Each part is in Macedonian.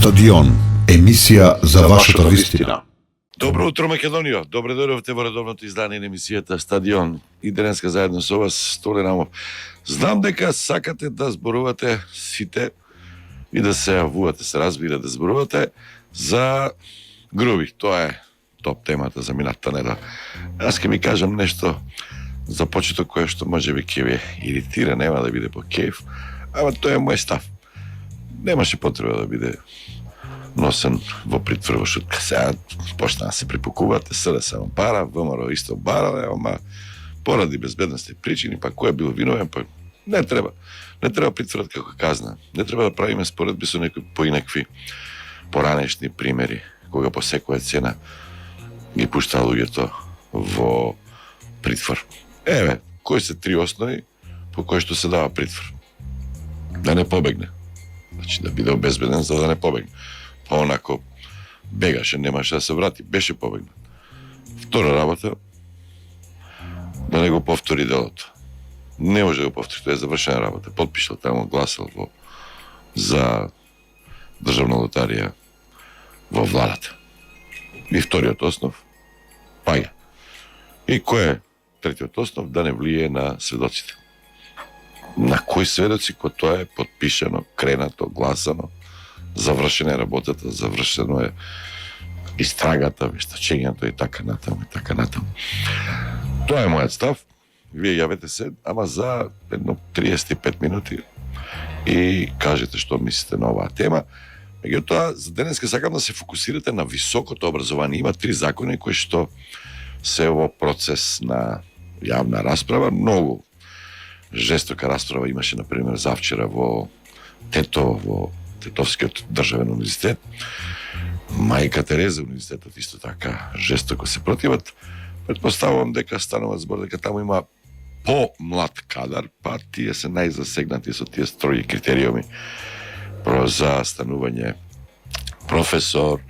Стадион, емисија за вашата вистина. Добро утро, Македонија. Добре дојдовте во редовното издание на емисијата Стадион. И денеска заедно со вас Столе Рамов. Знам дека сакате да зборувате сите и да се јавувате, се разбира да зборувате за груби. Тоа е топ темата за минатата недела. Аз ќе ви кажам нешто за почеток кое што можеби ќе ви иритира, нема да биде по кеф, ама тоа е мој став. Немаше потреба да биде носен во притвор во шутка. Сега почна да се припукувате, СДС само бара, ВМРО исто барале, ама поради безбедности причини, па кој е бил виновен, па не треба. Не треба притворот како казна. Не треба да правиме споредби со некои поинакви поранешни примери, кога по секоја цена ги пушта луѓето во притвор. Еве, кои се три основи по кои што се дава притвор? Да не побегне. Значи да биде обезбеден за да не побегне. Па онако бегаше, немаше да се врати, беше побегнат. Втора работа, да не го повтори делото. Не може да го повтори, тоа е завршена работа. Подпишал таму, гласал за државна лотарија во владата. И вториот основ, паѓа. И кој е третиот основ? Да не влие на сведоците. На кои сведоци, кој тоа е подпишано, кренато, гласано, завршена е работата, завршено е истрагата, вештачењето и така натаму, и така натаму. Тоа е мојот став. Вие јавете се, ама за едно 35 минути и кажете што мислите на оваа тема. Меѓутоа, за денеска сакам да се фокусирате на високото образование. Има 3 закони кои што се во процес на јавна расправа. Многу жестока расправа имаше, например, завчера во Тето, во Тетовскиот државен универзитет. Мајка Тереза универзитетот исто така жестоко се противат. Предпоставувам дека станува збор дека таму има по-млад кадар, па тие се најзасегнати со тие строги критериуми за станување професор,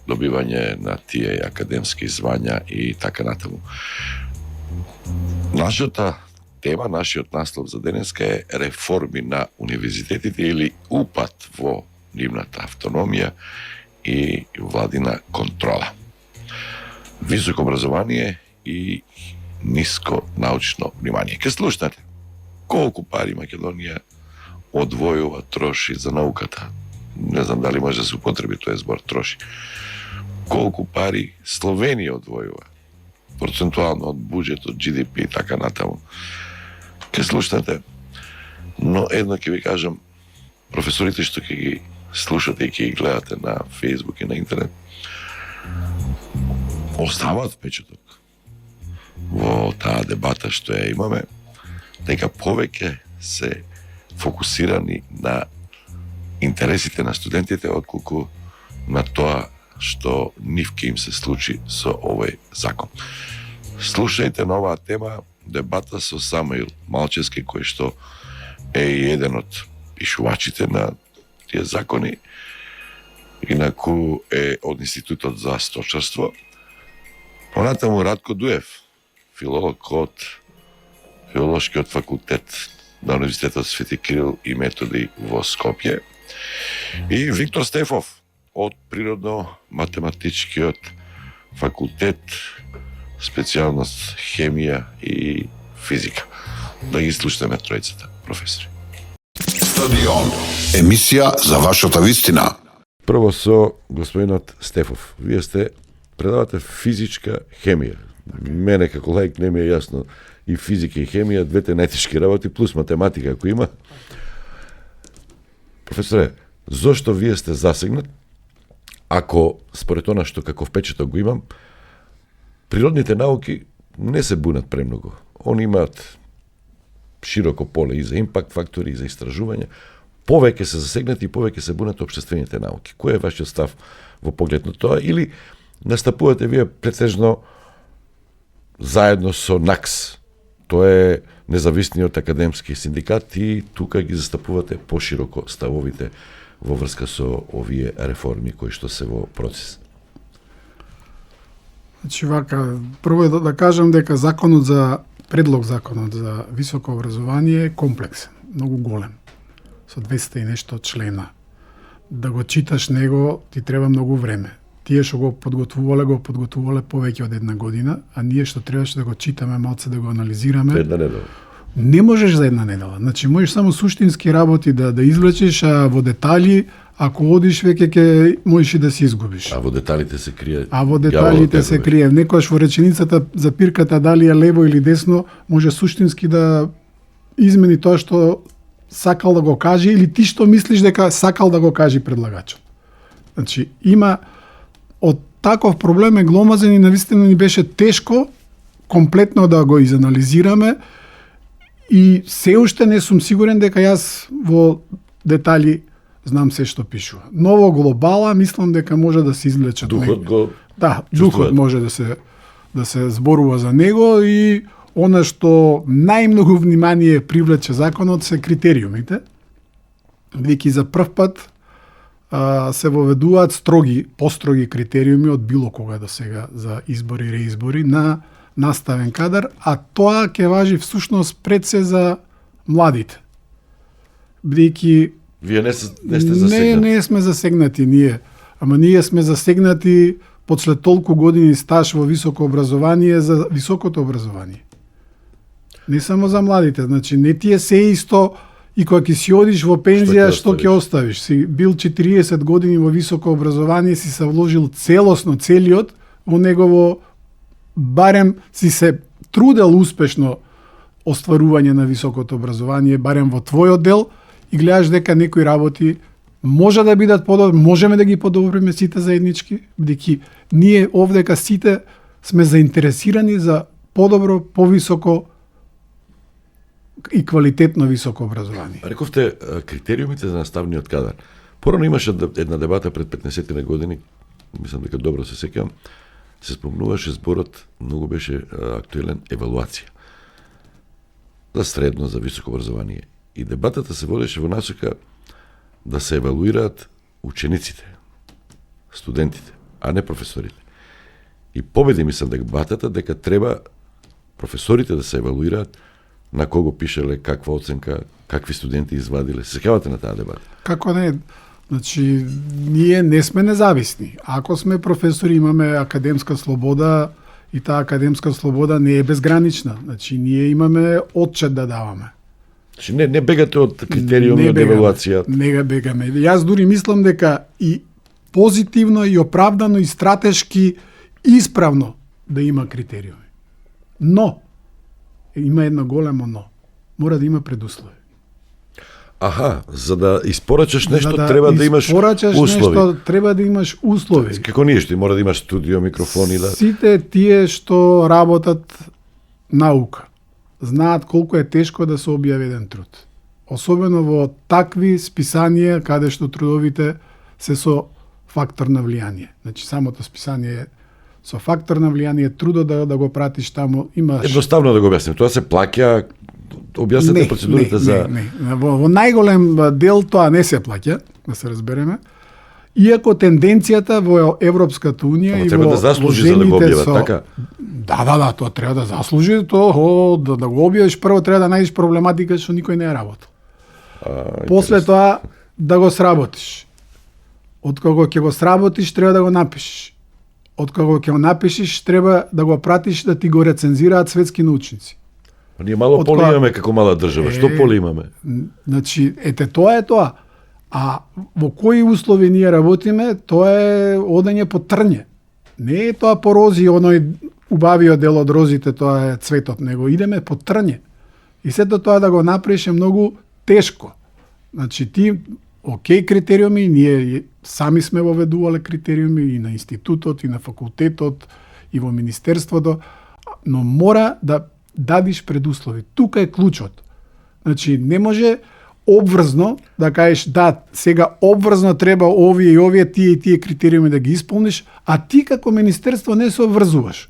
добивање на тие академски звања и така натаму. Нашата тема, нашиот наслов за денеска е реформи на универзитетите или упат во нивната автономија и владина контрола. Високо образование и ниско научно внимание. Ке слушнете, колку пари Македонија одвојува, троши за науката. Не знам дали може да се употреби тој збор троши. Колку пари Словенија одвојува, процентуално од буџет, од GDP и така натаму. Ке слушнете, но едно ќе ви кажам, професорите што ќе ги слушате и ќе ги гледате на Facebook и на интернет, оставаат впечаток во таа дебата што ја имаме, дека повеќе се фокусирани на интересите на студентите отколку на тоа што нив ке им се случи со овој закон. Слушајте на оваа тема дебата со Самуил Малчевски, кој што е еден од пишувачите на тие закони, инаку е од Институтот за сточарство. Понатаму Радко Дуев, филолог од Филолошкиот факултет на Универзитетот Свети Кирил и Методи во Скопје, и Виктор Стефов од Природно-математичкиот факултет, специјалност хемија и физика. Да ги слушаме тројцата професори. Стадион, емисија за вашата вистина. Прво со господинот Стефов. Вие предавате физичка хемија. Мене како лаик не ми е јасно и физика и хемија, двете најтешки работи, плюс математика ако има. Професоре, зошто вие сте засегнат, ако според она што како впечаток го имам, природните науки не се бунат премногу. Они имаат широко поле и за импакт фактори, и за истражување. Повеќе се засегнати и повеќе се бунат општествените науки. Кој е вашиот став во поглед на тоа? Или настапувате вие претежно заедно со НАКС? Тоа е независниот академски синдикат и тука ги застапувате пошироко ставовите во врска со овие реформи кои што се во процес. Значи вака, прво да кажам дека предлог законот за високо образование е комплексен, многу голем, со 200 и нешто члена. да го читаш него ти треба многу време. Тие што го подготвувале повеќе од една година, а ние што требаше да го читаме, малце да го анализираме. Една недела. Не можеш за една недела. Значи можеш само суштински работи да извлечеш, а во детали, ако одиш веќе ќе можеш и да се изгубиш. А во деталите се крие. А во деталите се крие. Некојаш во реченицата за пирката дали е лево или десно, може суштински да измени тоа што сакал да го каже или ти што мислиш дека сакал да го каже предлагачот. Значи има од таков проблем е гломазен и навистина ни беше тешко комплетно да го изанализираме и се уште не сум сигурен дека јас во детали знам се што пишува. Но во глобала мислам дека може да се извлечат Духот го да, чувствуват. духот може да се зборува за него и она што најмногу внимание привлече законот се критериумите. Бидејќи за прв пат се воведуваат построги критериуми од било кога до сега за избори и реизбори на наставен кадар, а тоа ќе важи всушност пред се за младите. Бидејќи Вие не сте засегнати. не сме засегнати ние, ама ние сме засегнати подслед толку години стаж во високо образование за високото образование. Не само за младите, значи не ти е се исто и кога ќе си одиш во пензија, што ќе оставиш? Си бил 40 години во високо образование, си се вложил целиот во негово, барем си се трудел успешно остварување на високото образование, барем во твојот дел, и гледаш дека некои работи може да бидат подобри, можеме да ги подобриме сите заеднички, бидејќи ние овдека сите сме заинтересирани за подобро, повисоко и квалитетно високо образование. Рековте критериумите за наставниот кадар. Порано имаше една дебата пред 15 на години, мислам дека добро се сеќавам, се спомнуваше зборот, многу беше актуелен, евалуација. За средно, за високо образование. И дебатата се водеше во насока да се евалуираат учениците, студентите, а не професорите. И победи мислам дебатата дека треба професорите да се евалуираат на кого пишеле, каква оценка, какви студенти извадиле. Се сеќавате на таа дебата? Како не? Значи, ние не сме независни. Ако сме професори, имаме академска слобода и таа академска слобода не е безгранична. Значи, ние имаме отчет да даваме. Значи, не бегате од критериуми, од евалуација. Не бегаме. Јас дури мислам дека и позитивно, и оправдано, и стратешки исправно да има критериуми. Но, има едно големо но. Мора да има предуслови. Аха, за да испорачаш нешто, За треба да имаш услови. Нешто, треба да имаш услови. Како ние што мора да имаш студио, микрофони, да. Сите тие што работат наука знаат колку е тешко да се објави еден труд. Особено во такви списанија каде што трудовите се со фактор на влијание. Значи самото списание е со фактор на влијание, трудот да го пратиш таму, имаш... Едноставно да го објасним, тоа се плаќа, објаснете процедурите за... Не. Во најголем дел тоа не се плаќа, да се разбереме. Иако тенденцијата во Европската унија и треба во да заслужи за да го објават, така? Да, тоа треба да заслужи, да го објавиш, прво треба да најдеш проблематика што никој не е работил. После тоа да го сработиш. Од кога ќе го сработиш, треба да го напишеш. Од кога ќе го напишеш, треба да го пратиш да ти го рецензираат светски научници. Ние мало поле имаме како мала држава. Што поле имаме? Значи, тоа е тоа. А во кои услови ние работиме, тоа е одење по трње. Не е тоа по рози, оној убавиот дел од розите, тоа е цветот, него идеме по трње. И сето тоа да го направиш е многу тешко. Значи ти, окей критериуми, ние сами сме воведувале критериуми и на институтот, и на факултетот, и во министерството, но мора да дадиш предуслови. Тука е клучот. Значи не може обврзно да кажеш да, сега обврзно треба овие и овие, тие и тие критериуми да ги исполниш, а ти како министерство не се обврзуваш.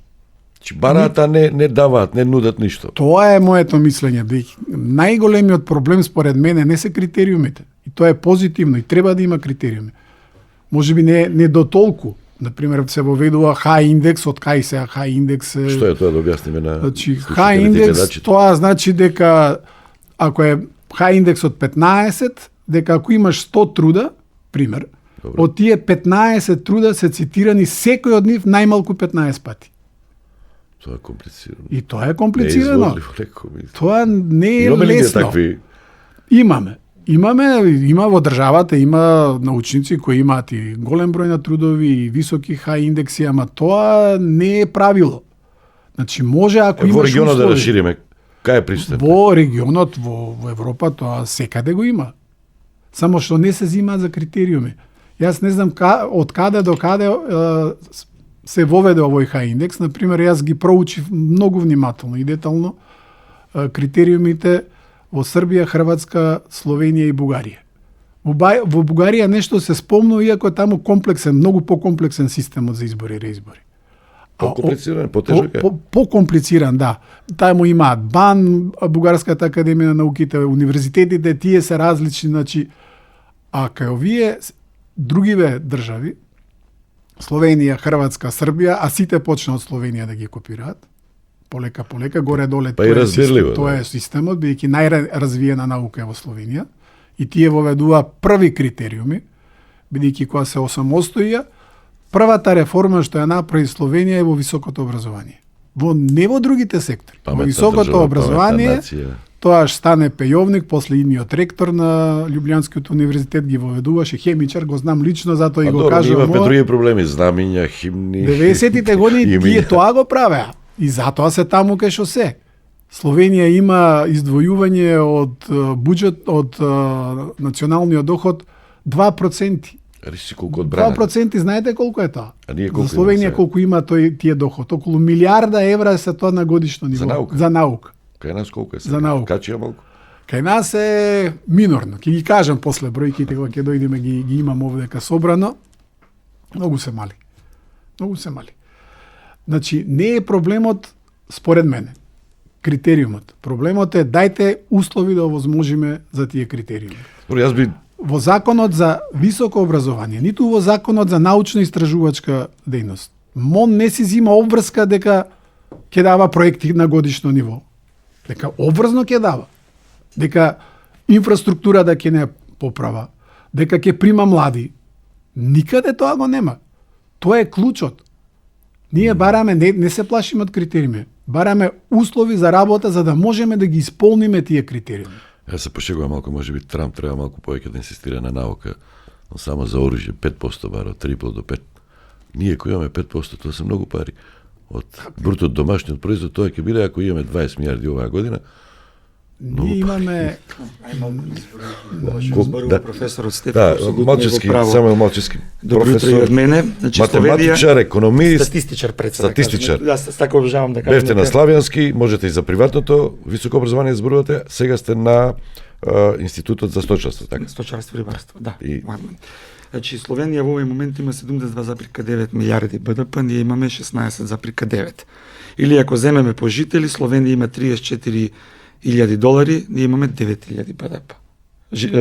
Барата не даваат, не нудат ништо. Тоа е моето мислење. Најголемиот проблем според мене не се критериумите. И тоа е позитивно и треба да има критериуми. Можеби не до толку. Например, се воведува H индекс, од кај се H индекс. Што е тоа да објасниме на... Значи, H индекс, тоа значи дека ако е H индекс од 15, дека ако имаш 100 труда, пример, Добро. од тие 15 труда се цитирани секој од нив најмалку 15 пати. Тоа е комплицирано. И тоа е комплицирано. Неизvodливо леко, мислам. Тоа не е Имаме ли ние лесно. такви? Има во државата, има научници кои имаат и голем број на трудови и високи хај индекси, ама тоа не е правило. Значи може ако Во имаш регионот да услови, расшириме. Кај е пристап? во регионот, во Европа тоа секаде го има. Само што не се зимаат за критериуми. Јас не знам од каде до каде се воведе овој хај индекс. Например, јас ги проучив многу внимателно и детално критериумите во Србија, Хрватска, Словенија и Бугарија. Во Бугарија нешто се спомнува, иако е таму комплексен, многу покомплексен системот за избори и реизбори. Покомплициран, потежок е. Покомплициран, да. Таму имаат БАН, Бугарската академија на науките, универзитетите, тие се различни, значи, а кај овие другиве држави, Словенија, Хрватска, Србија, а сите почна од Словенија да ги копираат, полека, горе-доле, Па и разбирливо, тоа е системот, бидејќи најразвиена наука е во Словенија, и тие воведува први критериуми, бидејќи кога се осамостоија, првата реформа што ја направи Словенија е во високото образование. Не во другите сектори. Во Паметна високото држава, образование, паметна нација. тоа стане пејовник, после идниот ректор на Лјубљанскиот универзитет ги воведуваше, хемичар, го знам лично, затоа и А го добро, кажувам. имавме ова. други проблеми, знамиња, химни. 90-тите години имиња. тие тоа го правеа. И затоа се таму кај што се. Словенија има издвојување од буџет, од националниот доход 2%. Речи колку одбрана. 2% знаете колку е тоа? А ние колку За Словенија имаме сега? колку има тие доход? Околу милиарда евра се тоа на годишно ниво. За наука? За наука. Кај нас колку е сега? За наука. Качија малку? Кај нас е минорно. Ќе ги кажам после бројките кога ќе дојдеме ги имам овдека собрано. Многу се мали. Многу се мали. Значи, не е проблемот, според мене, критериумот. Проблемот е daјте услови да овозможиме за тие критериуми. Добро, јас би Во законот за високо образование, ниту во законот за научно-истражувачка дејност, МОН не си зима обврска дека ќе дава проекти на годишно ниво. Дека обврзно ќе дава. Дека инфраструктурата ќе не поправа. Дека ќе прима млади. Никаде тоа го нема. Тоа е клучот. Ние бараме, не се плашиме од критериуми. Бараме услови за работа за да можеме да ги исполниме тие критериуми. Јас се пошегувам малку, може би Трамп треба малку повеќе да инсистира на наука, но само за оружје 5% бара, од 3,5 до 5. Ние кои имаме 5%, тоа се многу пари. Од брутот домашниот производ тоа ќе биде ако имаме 20 милиарди оваа година. Ние имаме Да. Професорот Стефан, Да, апсолутно Малчевски, го право. Самуел Малчевски, Добро утро и од мене. Значи, математичар, економист, статистичар пред се. статистичар. Да, така обожавам да кажам. Бевте на славјански, можете и за приватното високо образование да зборувате, сега сте на Институтот за сточарство, така? Сточарство и рибарство, да. И- Значи, Словенија во овој момент има 72,9 милиарди БДП, ние имаме 16,9. Или ако земеме по жители, Словенија има 34.000 долари, ние имаме 9.000 БДП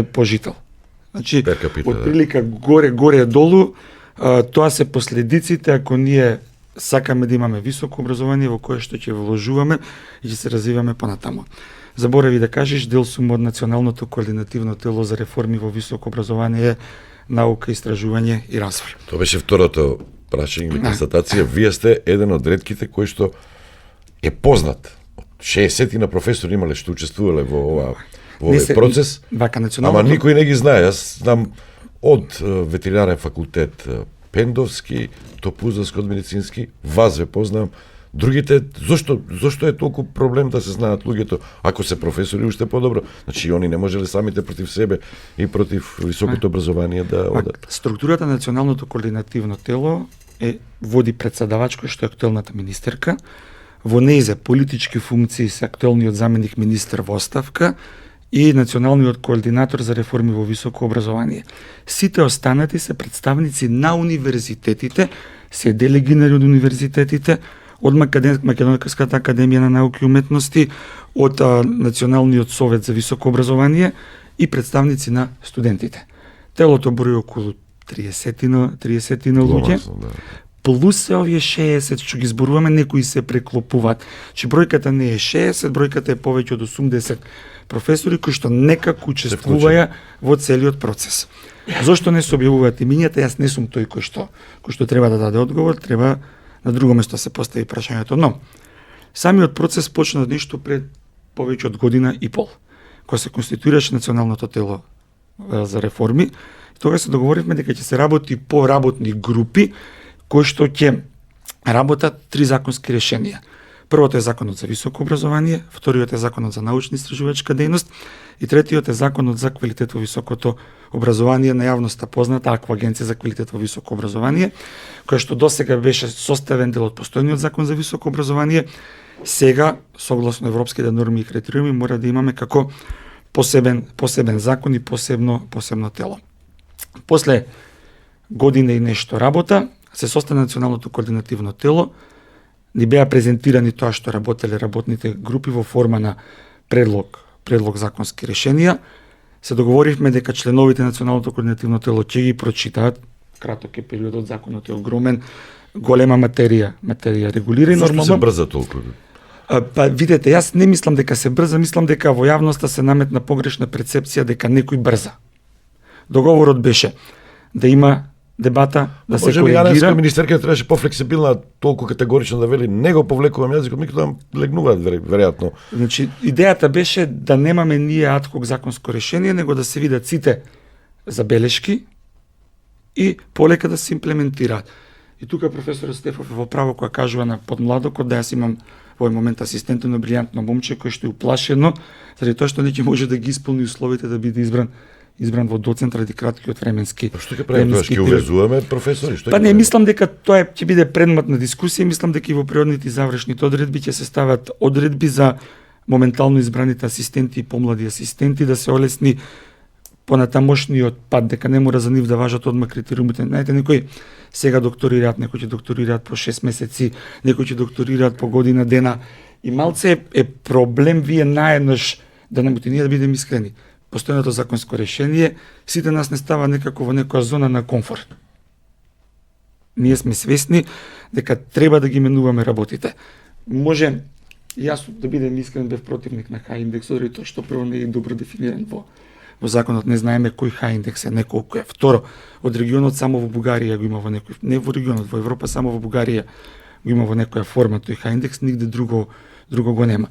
по жител. Значи, Per capita, од прилика горе долу, тоа се последиците ако ние сакаме да имаме високо образование во кое што ќе вложуваме и ќе се развиваме понатаму. Заборави да кажеш, дел сум од Националното координативно тело за реформи во високо образование, наука, истражување и развој. Тоа беше второто прашање или констатација. Вие сте еден од ретките кој што е познат. 60 на професори имале што учествувале во Не овој се- процес. Вака, Ама националното... никој не ги знае. Јас знам од ветеринарен факултет Пендовски, Топузовски од медицински, вас ве познавам. Другите, зошто е толку проблем да се знаат луѓето, ако се професори уште подобро? Значи, они не можеле самите против себе и против високото образование да одат. Структурата на Националното координативно тело води председавачко, што е актуелната министерка. Во нејзе политички функции се актуелниот заменик министер во оставка и националниот координатор за реформи во високо образование. Сите останати се представници на универзитетите, се делегирани од универзитетите, од Македонската академија на науки и уметности, од Националниот совет за високо образование и представници на студентите. Телото брои околу 30 луѓе. Да. Плюс се овие 60 што ги зборуваме, некои се преклопуваат. Че бројката не е 60, бројката е повеќе од 80 професори кои што некако учествуваја во целиот процес. Зошто не се објавуваат имињата? Јас не сум тој кој што треба да даде одговор, треба на друго место се постави прашањето. Но самиот процес почна нешто пред повеќе од година и пол, кога се конституираше националното тело за реформи. Тога се договоривме дека ќе се работи по работни групи кои што ќе работат 3 законски решенија. Првото е законот за високо образование, вториот е законот за научна истражувачка дејност и третиот е законот за квалитет во високото образование, на јавноста позната Аква агенција за квалитет во високо образование, која што досега беше составен дел од постојниот закон за високо образование. Сега, согласно европските норми и критериуми, мора да имаме како посебен закон и посебно тело. После година и нешто работа, се состана националното координативно тело, ни беа презентирани тоа што работеле работните групи во форма на предлог законски решенија. Се договоривме дека членовите на националното координативно тело ќе ги прочитаат. Краток е периодот, законот е огромен, голема материја регулира. Зашто се брза толку? Па видете, јас не мислам дека се брза, мислам дека во јавноста се наметна погрешна перцепција дека некој брза. Договорот беше да има дебата, да се коригира. Јаневска министерка требаше пофлексибилна, толку категорично да вели не го повлекувам јазикот, меѓутоа там легнуваат веројатно. Значи, идејата беше да немаме ние адхок законско решение, него да се видат сите забелешки и полека да се имплементираат. И тука професорот Стефов е во право која кажува на подмладокот да јас имам во овој момент асистент на брилјантно момче кој што е уплашено заради тоа што не ќе може да ги исполни условите да биде избран во доцент ради краткиот временски. Па што ќе правиме тоа? Ќе увезуваме професори? Што па не, мислам дека тоа ќе биде предмет на дискусија, мислам дека и во природните и завршните одредби ќе се стават одредби за моментално избраните асистенти и помлади асистенти да се олесни понатамошниот пат, дека не мора за нив да важат одма критериумите. Знаете, некои сега докторираат, некои ќе докторираат по 6 месеци, некои ќе докторираат по година дена. И малце е проблем вие наеднаш да намоти ние да бидеме искрени. Постојното законско решение, сите нас не става некако во некоја зона на комфорт. Ние сме свесни дека треба да ги менуваме работите. Може, јас да бидем искрен, бев противник на H индексот, заради тоа што прво не е добро дефиниран во законот, не знаеме кој H индекс е, не колку е. Второ, од регионот само во Бугарија го има во некој, не во регионот, во Европа само во Бугарија го има во некоја форма тој H индекс, нигде друго го нема.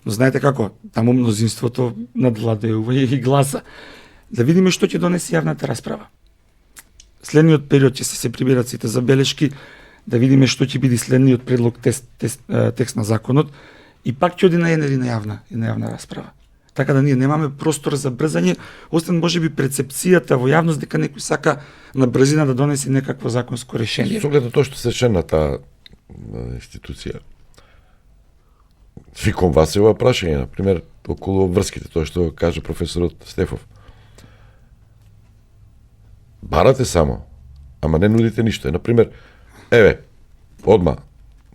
Но знаете како, таму мнозинството надвладеува и гласа. Да видиме што ќе донесе јавната расправа. Следниот период ќе се приберат сите забелешки, да видиме што ќе биде следниот предлог текст на законот и пак ќе оди на јавна расправа. Така да ние немаме простор за брзање, освен можеби перцепцијата во јавност дека некој сака на брзина да донесе некакво законско решение. Со оглед на тоа што се член на таа институција, фиком вас е ова прашање, например, околу врските, тоа што кажа професорот Стефов. Барате само, ама не нудите ништо. Например, одма,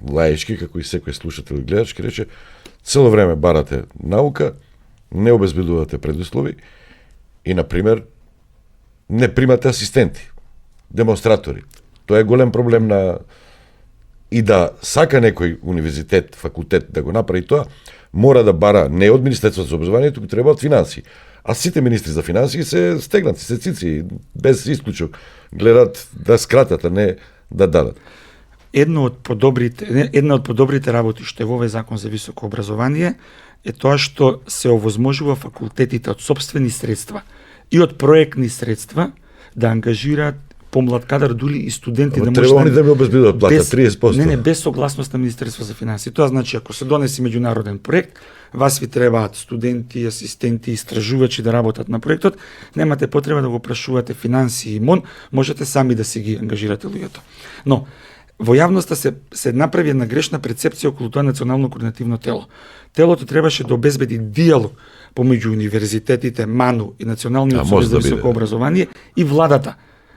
лаички, како и секој слушател и гледач, ке рече, цело време барате наука, не обезбедувате предуслови и, например, не примате асистенти, демонстратори. Тоа е голем проблем на и да сака некој универзитет, факултет да го направи тоа, мора да бара не од Министерството за образование, туку треба од финансии. А сите министри за финансии се стегнати, се цици, без исклучок, гледат да скратат, а не да дадат. Една од подобрите работи што е во овој закон за високо образование е тоа што се овозможува факултетите од сопствени средства и од проектни средства да ангажираат помлад кадар, дури и студенти да треба они да ми обезбедуваат плата 30%. Не, без согласност на Министерство за финансии. Тоа значи ако се донесе меѓународен проект, вас ви требаат студенти, асистенти, истражувачи да работат на проектот, немате потреба да го прашувате финансии и МОН, можете сами да си ги ангажирате луѓето. Но во јавноста се направи една грешна перцепција околу тоа национално координативно тело. Телото требаше да обезбеди диалог помеѓу универзитетите, МАНУ и Националниот совет за високо образование и владата.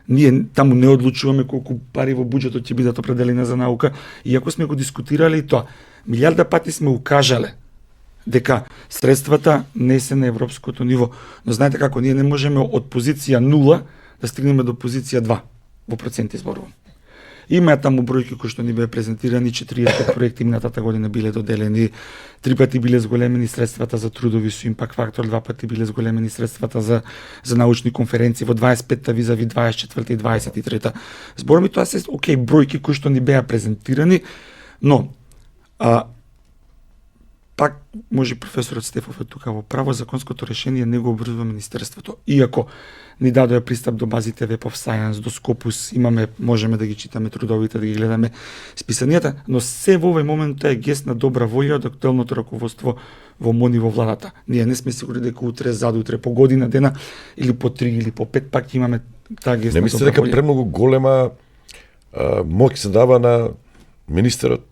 Ние таму не одлучуваме колку пари во буџетот ќе бидат определени за наука, иако сме го дискутирали тоа. Милиарда пати сме укажале дека средствата не се на европското ниво. Но знаете како, ние не можеме од позиција 0 да стигнеме до позиција 2 во проценти зборувам. Има таму бројки кои што ни беа презентирани, 40 проекти минатата година биле доделени, 3 пати биле зголемени средствата за трудови со импакт фактор, 2 пати биле зголемени средствата за научни конференции во 25-та визави 24-та и 23-та. Зборам, тоа се бројки кои што ни беа презентирани, но пак може професорот Стефов е тука во право, законското решение не го обврзува министерството. Иако ни дадоа пристап до базите Web of Science, до Scopus, можеме да ги читаме трудовите, да ги гледаме списанијата, но се во овој момент тоа е гест на добра волја од актуелното раководство во МОН и во владата. Ние не сме сигурни дека утре, задутре, по година дена или по 3 или по 5 пак имаме таа гест Не на мислите добра дека волја. премногу голема моќ се дава на министерот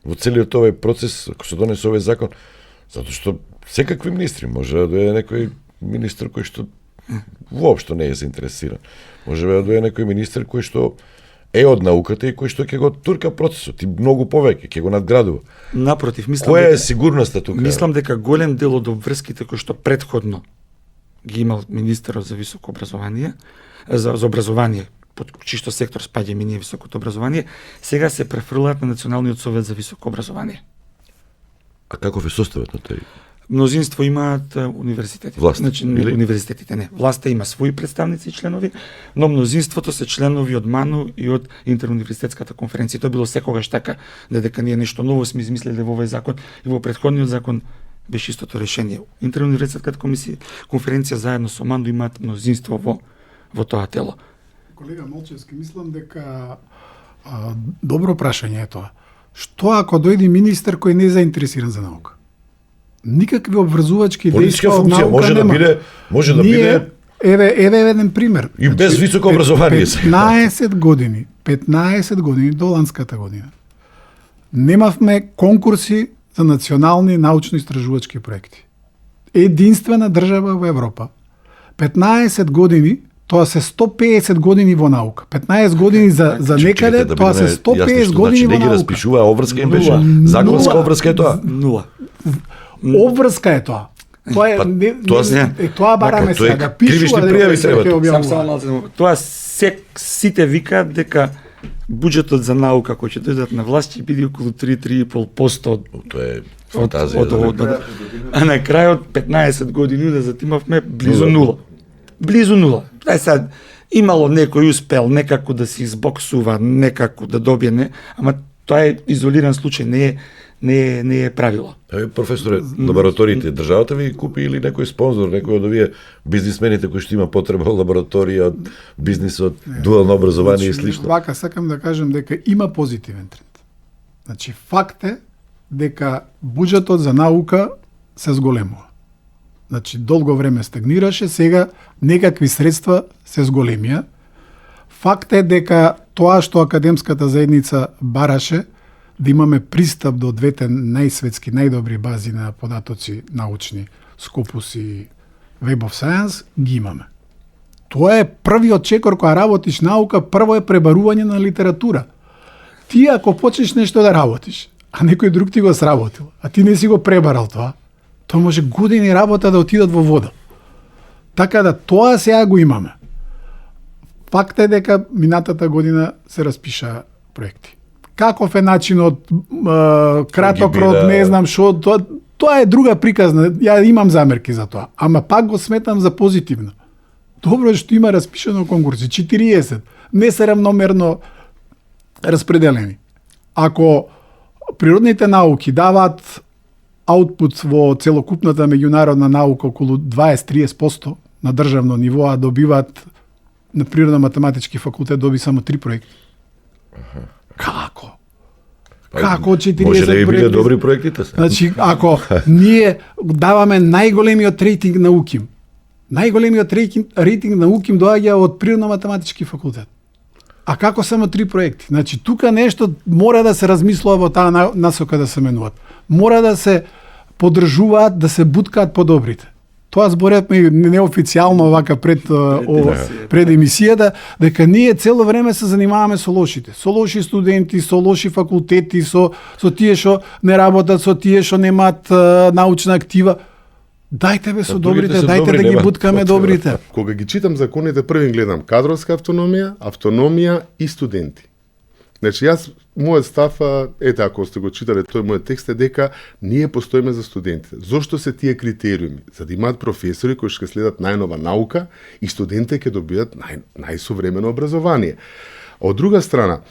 во целиот овој процес, ако се донесе овој закон, затоа што секакви министри, може да дојде некој министр кој што воопшто не е заинтересиран. Може да дојде некој министр кој што е од науката и кој што ќе го турка процесот и многу повеќе, ќе го надградува. Напротив, мислам Која е дека сигурноста тука? мислам дека голем дел од обврските кои што претходно ги имал министерот за високо образование, за образование, под чисто сектор спаѓа и ние високото образование, сега се префрлаат на Националниот совет за високо образование. А каков е составот на тој? Мнозинство имаат универзитетите. Власт, Значи, или? универзитетите не. Власта има своји представници и членови, но мнозинството се членови од МАНУ и од Интеруниверзитетската конференција. Тоа било секогаш така, дека ние нешто ново сме измислиле во овој закон и во претходниот закон беше истото решение. Интеруниверзитетската конференција заедно со МАНУ имаат мнозинство во тоа тело. Колега Молчевски, мислам дека добро прашање е тоа. Што ако дојде министер кој не е заинтересиран за наука? Никакви обврзувачки Политичка дејства од функција наука нема. може да биде Еве еден пример. и без високо образование. 15 години до ланската година немавме конкурси за национални научно-истражувачки проекти. Единствена држава во Европа. 15 години, тоа се 150 години во наука. 15 години за некаде, тоа се 150 години во Не ги наука. распишува, обврска им беше. Нула. Законска Нула. обврска е тоа. Нула. Обврска е тоа. Тоа е Па, тоа бараме тоа е сега да кривични пишува пријави дека треба. ќе Само објавува. малку. Тоа сите викаат дека буџетот за наука кој ќе дојдат на власт ќе биде околу 3-3,5% од Тоа е фантазија. а на крајот 15 години да затимавме близу нула. Близу нула. Сега имало некој успел некако да се избоксува, некако да добие, ама тоа е изолиран случај, не е правило. Професоре, лабораториите државата ви купи или некој спонзор, некој од овие бизнисмените кои што има потреба од лабораторија, од бизнисот, дуално образование и слично? Вака сакам да кажем дека има позитивен тренд. Значи факт е дека буџетот за наука се зголемува. Значи долго време стагнираше, сега некакви средства се зголемија. Факт е дека тоа што академската заедница бараше да имаме пристап до двете најсветски најдобри бази на податоци научни, Scopus и Web of Science, ги имаме. Тоа е првиот чекор кога работиш наука, прво е пребарување на литература. Ти ако почнеш нешто да работиш, а некој друг ти го сработил, а ти не си го пребарал тоа може години работа да отидат во вода. Така да тоа сега го имаме. Факт е дека минатата година се распиша проекти. Каков е начинот, краток Ги род, бира- не знам што, тоа е друга приказна. Ја имам замерки за тоа, ама пак го сметам за позитивно. Добро е што има распишано конкурси, 40, не се равномерно распределени. Ако природните науки даваат аутпут во целокупната меѓународна наука околу 20-30% на државно ниво, а добиваат на природно-математички факултет доби само 3 проекти. Како? Како 40 Може да и биле проекти? добри проектите се. Значи, ако ние даваме најголемиот рейтинг на УКИМ, најголемиот рейтинг на УКИМ доаѓа од природно-математички факултет. А како само 3 проекти? Значи, тука нешто мора да се размислува во таа насока да се менуваат. Мора да се поддржуваат, да се буткаат подобрите. Тоа зборевме неофицијално вака пред емисијата, дека ние цело време се занимаваме со лошите. Со лоши студенти, со лоши факултети, со тие што не работат, со тие што немаат научна актива. Дајте бе со другите добрите, се дајте добри, да ги нема буткаме потреба. добрите. Кога ги читам законите, првим гледам кадровска автономија, автономија и студенти. Значи, мојот став, ете, ако сте го читале тој мојот текст, е дека ние постоиме за студентите. Зошто се тие критериуми? За да имаат професори кои ќе следат најнова наука и студентите ќе добијат најсовремено образование. Од друга страна,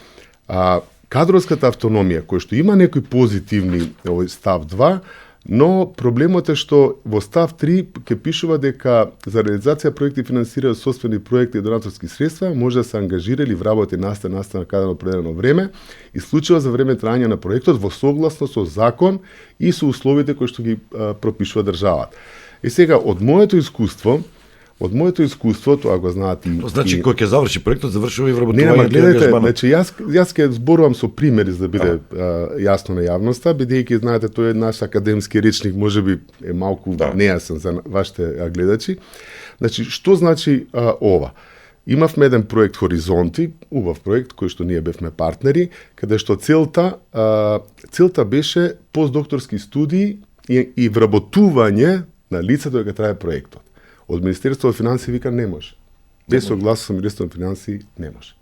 кадровската автономија, која што има некои позитивни, овој став 2, но проблемот е што во став 3 ќе пишува дека за реализација проекти финансираат собствени проекти и донаторски средства, може да се ангажира или вработи настана каде на определено време, исклучува за време трајање на проектот во согласно со закон и со условите кои што ги пропишува државата. И сега, од моето искуство, тоа го знаат и... Значи, кој ќе заврши проектот, завршува и Не, вработувањето и гледате, ангажманот. значи јас ќе зборувам со примери за да биде јасно на јавноста, бидејќи знаете тој е наш академски речник, можеби е малку нејасен за вашите гледачи. Значи, што значи ова? Имавме еден проект Хоризонти, убав проект кој што ние бевме партнери, каде што целта беше постдокторски студии и вработување на лицето кога трае проектот. Од Министерството од финансии вика не може. Без согласност со Министерството од финансии не може.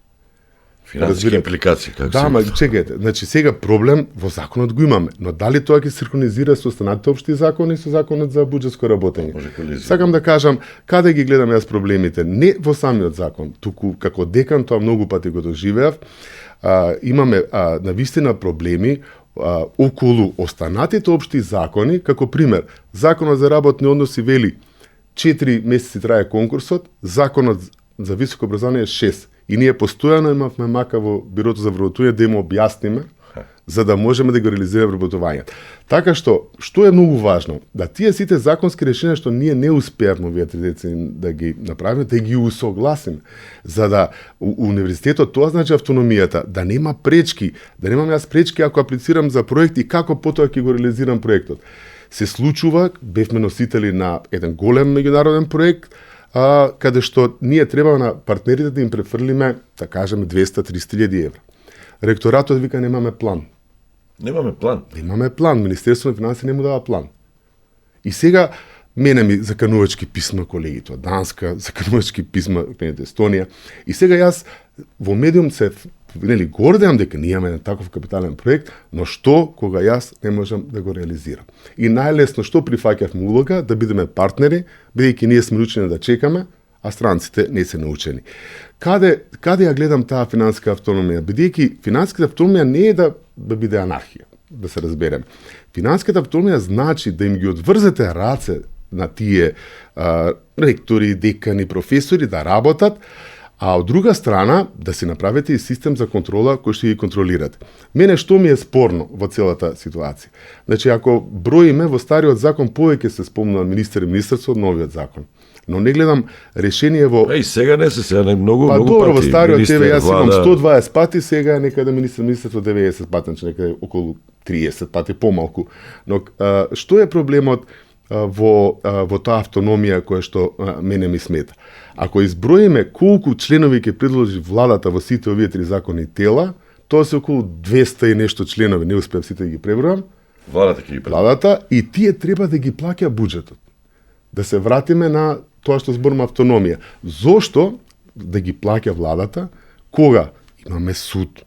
Финансиски импликации, како Да, ма чекајте, значи сега проблем во законот го имаме, но дали тоа ќе синхронизира со останатите општи закони и со законот за буџетско работење? Сакам да кажам, каде ги гледам јас проблемите? Не во самиот закон, туку како декан тоа многу пати го доживеав, имаме навистина проблеми околу останатите општи закони, како пример, законот за работни односи вели 4 месеци трае конкурсот, законот за високо образование е 6. И ние постојано имавме мака во Бирото за вработување да им објасниме, за да можеме да го реализираме вработувањето. Така што е многу важно, да тие сите законски решенија што ние не успеавме овие 3 децени да ги направиме, да ги усогласиме, за да универзитетот, тоа значи автономијата, да нема пречки, да немам јас пречки ако аплицирам за проект и како потоа ќе го реализирам проектот. Се случува, бевме носители на еден голем меѓународен проект, каде што ние треба на партнерите да им префрлиме, да кажеме, 200-300.000 евра. Ректоратот вика немаме план. Немаме план, Министерството на финансии не му дава план. И сега мене ми заканувачки писма колегите од Данска, заканувачки писма од Естонија. И сега јас во медиум се гордеам дека ние имаме таков капитален проект, но што кога јас не можам да го реализирам. И најлесно што прифаќавме улога да бидеме партнери, бидејќи ние сме научени да чекаме, а странците не се научени. Каде ја гледам таа финансиска автономија? Бидејќи финансиската автономија не е да биде анархија, да се разберем. Финансиската автономија значи да им ги одврзете раце на тие ректори, декани, професори да работат, а од друга страна да си направите и систем за контрола кој ќе ги контролирате. Мене што ми е спорно во целата ситуација? Значи, ако броиме во стариот закон повеќе се спомнува министер и министерство од новиот закон. Но не гледам решение во... сега не се, сега многу пати. Добро, во стариот тебе јас имам 120 пати, сега некаде министерство 90 пати, значи некаде околу 30 пати помалку. Но што е проблемот во таа автономија која што мене ми смета? Ако изброиме колку членови ќе предложи владата во сите овие 3 закони тела, тоа се околу 200 и нешто членови, не успеав сите да ги пребројам. Владата и тие треба да ги плаќа буџетот. Да се вратиме на тоа што зборувам автономија. Зошто да ги плаќа владата кога имаме суд,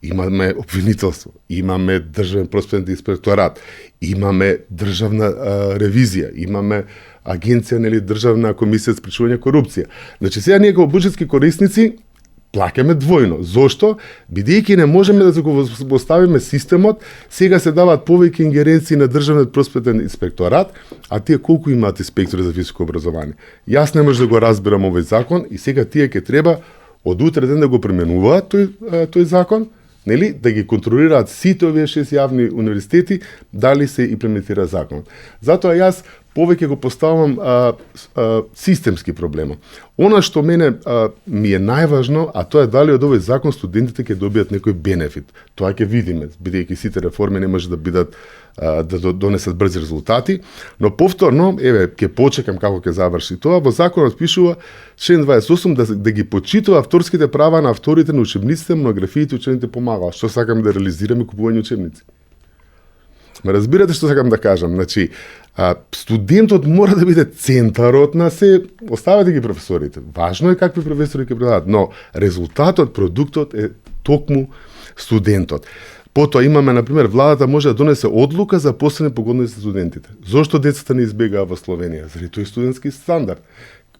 имаме обвинителство, имаме државен просветен инспекторат, имаме државна ревизија, имаме агенција, нели, државна комисија за спречување корупција. Значи сега ние како буџетски корисници плаќаме двојно. Зошто? Бидејќи не можеме да го поставиме системот, сега се даваат повеќе ингеренции на државниот просветен инспекторат, а тие колку имаат инспектори за високо образование? Јас не можам да го разберам овој закон и сега тие ќе треба од утре ден да го применуваат тој закон, нели, да ги контролираат сите овие 6 јавни универзитети дали се имплементира законот. Затоа јас повеќе го поставам системски проблема. Она што мене ми е најважно, а тоа е дали од овој закон студентите ќе добијат некој бенефит. Тоа ќе видиме, бидејќи сите реформи не може да бидат да донесат брзи резултати, но повторно, ќе почекам како ќе заврши тоа. Во законот пишува член 28 да ги почитува авторските права на авторите на учебниците, монографиите, учебните помагала. Што сакам да реализираме купување учебници? Ме разбирате што сакам да кажам? Значи, студентот мора да биде центарот на се, оставете ги професорите. Важно е какви професори ќе предаваат, но резултатот, продуктот е токму студентот. Потоа имаме, например, владата може да донесе одлука за посебни погодности за студентите. Зошто децата не избегаат во Словенија? Заради тој студентски стандард.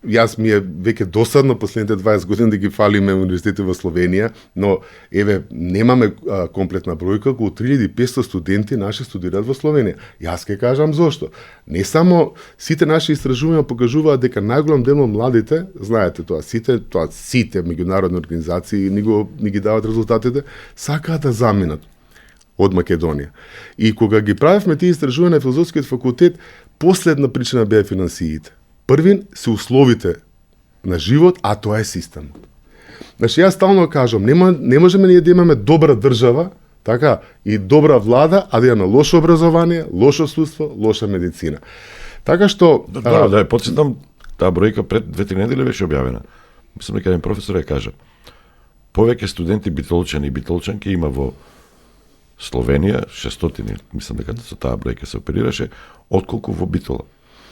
Јас ми е веќе досадно последните 20 години да ги фалиме универзитети во Словенија, но еве немаме комплетна бројка, околу 3500 студенти наши студираат во Словенија. Јас ќе кажам зошто. Не само сите наши истражувања покажуваат дека најголем дел од младите, знаете тоа, сите меѓународни организации ни ги дават резултатите, сакаат да заминат од Македонија. И кога ги правевме тие истражувања на филозофскиот факултет, последна причина беа финансиите. Првин се условите на живот, а тоа е систем. Значи, јас стално кажам, не можеме ние да имаме добра држава, така, и добра влада, а да имаме лошо образование, лошо судство, лоша медицина. Така што... Да ја потсетам, таа бројка пред 2-3 недели беше објавена. Мислам дека еден професор ја кажа. Повеќе студенти битолчани и битолчанки има во Словенија, 600, мислам дека со таа бројка се оперираше, отколку во Битола.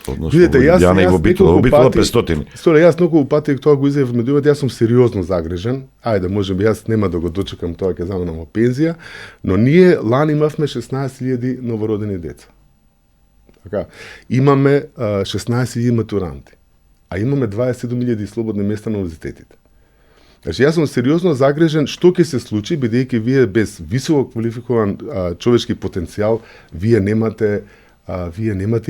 Односно, видите, јас и во Битола 500. Сторе, јас многу пати тоа го изјавив медиумите, јас сум сериозно загрижен. Ајде, можеби јас нема да го дочекам тоа ќе заминам во пензија, но ние лани имавме 16.000 новородени деца. Така, имаме 16.000 матуранти, а имаме 27.000 слободни места на универзитетите. Значи, јас сум сериозно загрижен што ќе се случи, бидејќи вие без високо квалификуван човечки потенцијал, вие немате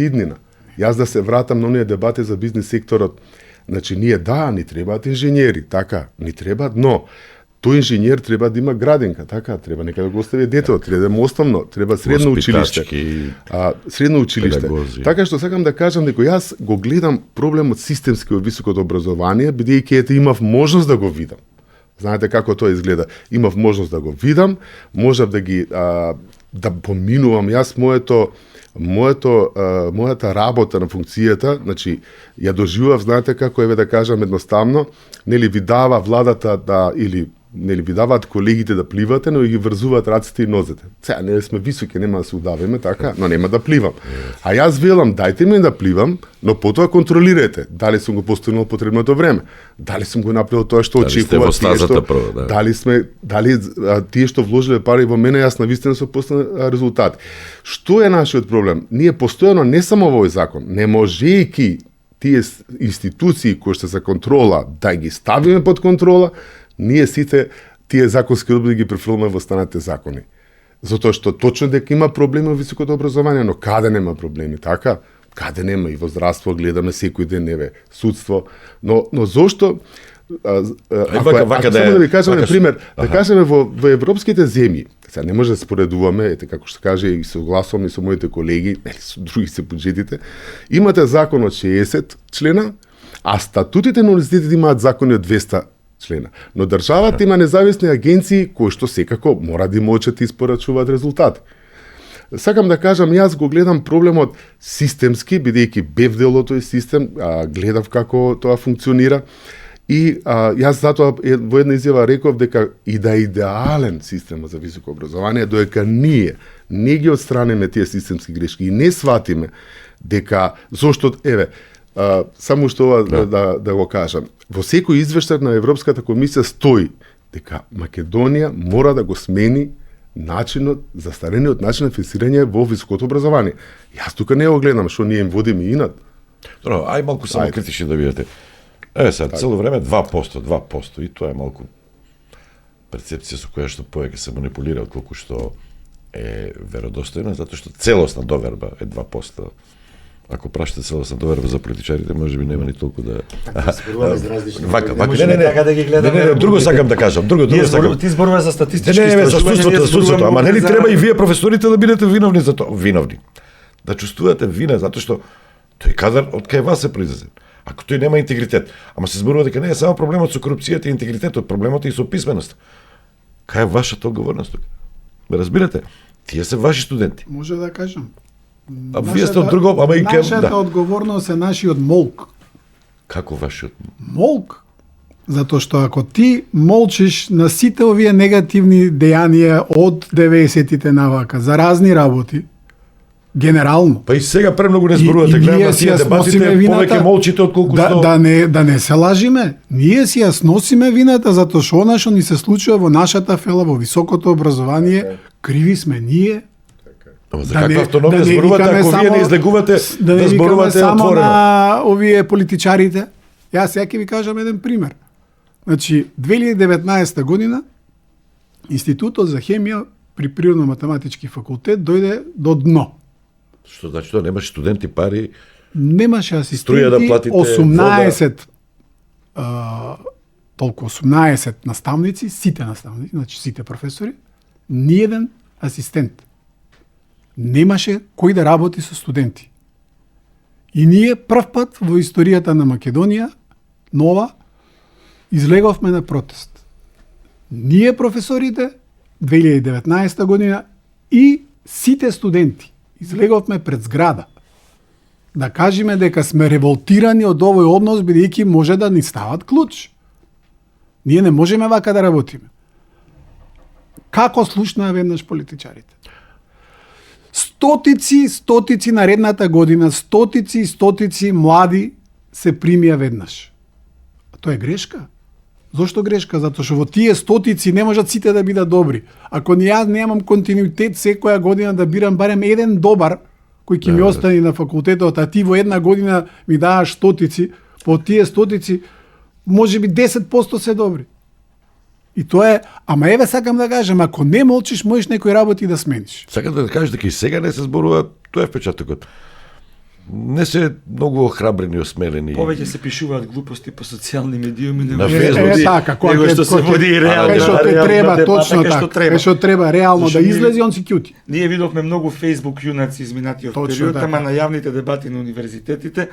иднина. Јас да се вратам на оние дебати за бизнис секторот, значи ние ни требаат инженери, така, ни требаат, но тој инженер треба да има градинка, така, треба некаде да го остави детето, треба да има основно, треба средно училиште. Средно училиште. Педагози. Така што сакам да кажам дека јас го гледам проблемот системски во високото образование, бидејќи ете имав можност да го видам. Знаете како тоа изгледа. Имав можност да го видам, можев да ги да поминувам јас мојата работа на функцијата, значи ја доживував, знаете како, еве да кажам едноставно, нели ви дава владата или ви даваат колегите да пливате, но ги врзуваат раците и нозете. Сега не сме високи, нема да се удавиме, така, но нема да пливам. А јас велам, дајте ми да пливам, но потоа контролирате дали сум го постигнал потребното време, дали сум го направил тоа што очекував, дали тие што вложиле пари во мене, јас навистина сум постигнал резултати. Што е нашиот проблем? Ние постојано не само во овој закон, не можејќи тие институции кои што за контрола да ги ставиме под контрола, ние сите тие законски одредби ги префрламе во останатите закони. Затоа што точно дека има проблеми во високото образование, но каде нема проблеми, така? Каде нема, и во здравство гледаме секој ден, судство, но зошто ако да ви кажам на пример, да кажеме во европските земји, сега не може да споредуваме, ете како што каже и согласувам и со моите колеги, или со други се буџетите, имате закон од 60 члена, а статутите на универзитетите имаат закони од 200 члена. Но државата има независни агенции кои што секако мора да имочат и испорачуваат резултати. Сакам да кажам, јас го гледам проблемот системски, бидејќи бев дел од тој систем, гледав како тоа функционира, и јас затоа во една изјава реков дека и да е идеален системот за високо образование, доека ние не ги отстраниме тие системски грешки и не сватиме дека, зошто, еве, само што ова да го кажам, во секој извештај на Европската комисија стои дека Македонија мора да го смени начинот, застарениот начин на финансирање во високото образование. Јас тука не го гледам што ние им водиме инат. Добро, ај малку само критични да бидете. Сега, цело време 2%, и тоа е малку перцепција со која што повеќе се манипулира отколку што е веродостојна, затоа што целосна доверба е 2%. Ако прашате целосна доверба за политичарите, можеби нема ни толку да... Не, друго сакам да кажам, Ти зборува за статистички истражувања, за судството, ама нели треба и вие професорите да бидете виновни за тоа, виновни. Да чувствувате вина затоа што тој кадар од кај вас е произлезен. Ако тој нема интегритет, ама се зборува дека не е само проблемот со корупцијата и интегритетот, проблемот е и со писменост. Кај е вашата одговорност тука? Ме разбирате? Тие се ваши студенти. Може да кажам. А вие сте од друго, ама и нашата одговорност е нашиот молк. Како вашиот? Молк. Затоа што ако ти молчиш на сите овие негативни дејанија од 90-тите навака за разни работи, Генерално. Па и сега премногу не И зборувате, гледам ние на си тие ја дебатите, сносиме вината. повеќе молчите отколку што... Да не се лажиме. Ние си ја сносиме вината затоа што она што ни се случува во нашата фела, во високото образование, криви сме ние. Ама за Да каква не- автономија да не зборувате викаме ако вие само- не излегувате Да не да викаме зборувате само отворено? на овие политичарите. Јас сега ќе ви кажам еден пример. Значи, 2019 година Институтот за хемија при Природно-математички факултет дојде до дно. Што значи тоа немаш студенти пари, Немаше Струја да асистенти, платите, 18 толку 18 наставници, сите наставници, значи сите професори, ниеден асистент. Немаше кој да работи со студенти. И ние прв пат во историјата на Македонија, нова, излеговме на протест. Ние професорите 2019 година и сите студенти излеговме пред зграда да кажеме дека сме револтирани од овој однос бидејќи може да ни стават клуч. Ние не можеме вака да работиме. Како слушнаа веднаш политичарите? Стотици наредната година, стотици млади се примија веднаш. А тоа е грешка. Зошто грешка? Затоа што во тие стотици не можат сите да бидат добри. Ако ни јас немам континуитет секоја година да бирам барем еден добар кој ќе ми остане на факултетот, а ти во една година ми даваш стотици, по тие стотици може би 10% се добри. И тоа е, ама еве сакам да кажам, ако не молчиш, можеш некои работи да смениш. сакате да кажеш дека и сега не се зборува, тоа е впечатокот. Не се многу охрабрени и осмелени. Повеќе се пишуваат глупости по социјални медиуми него На што Фейсбук. се води- така, него што се води и реално. кај што те реална треба, дебата, точно кај што така. треба. Кај што треба реално Зашто да ние- излези, он си ќути. Ние видовме многу Facebook јунаци изминатиот Точно период, така. ама на јавните дебати на универзитетите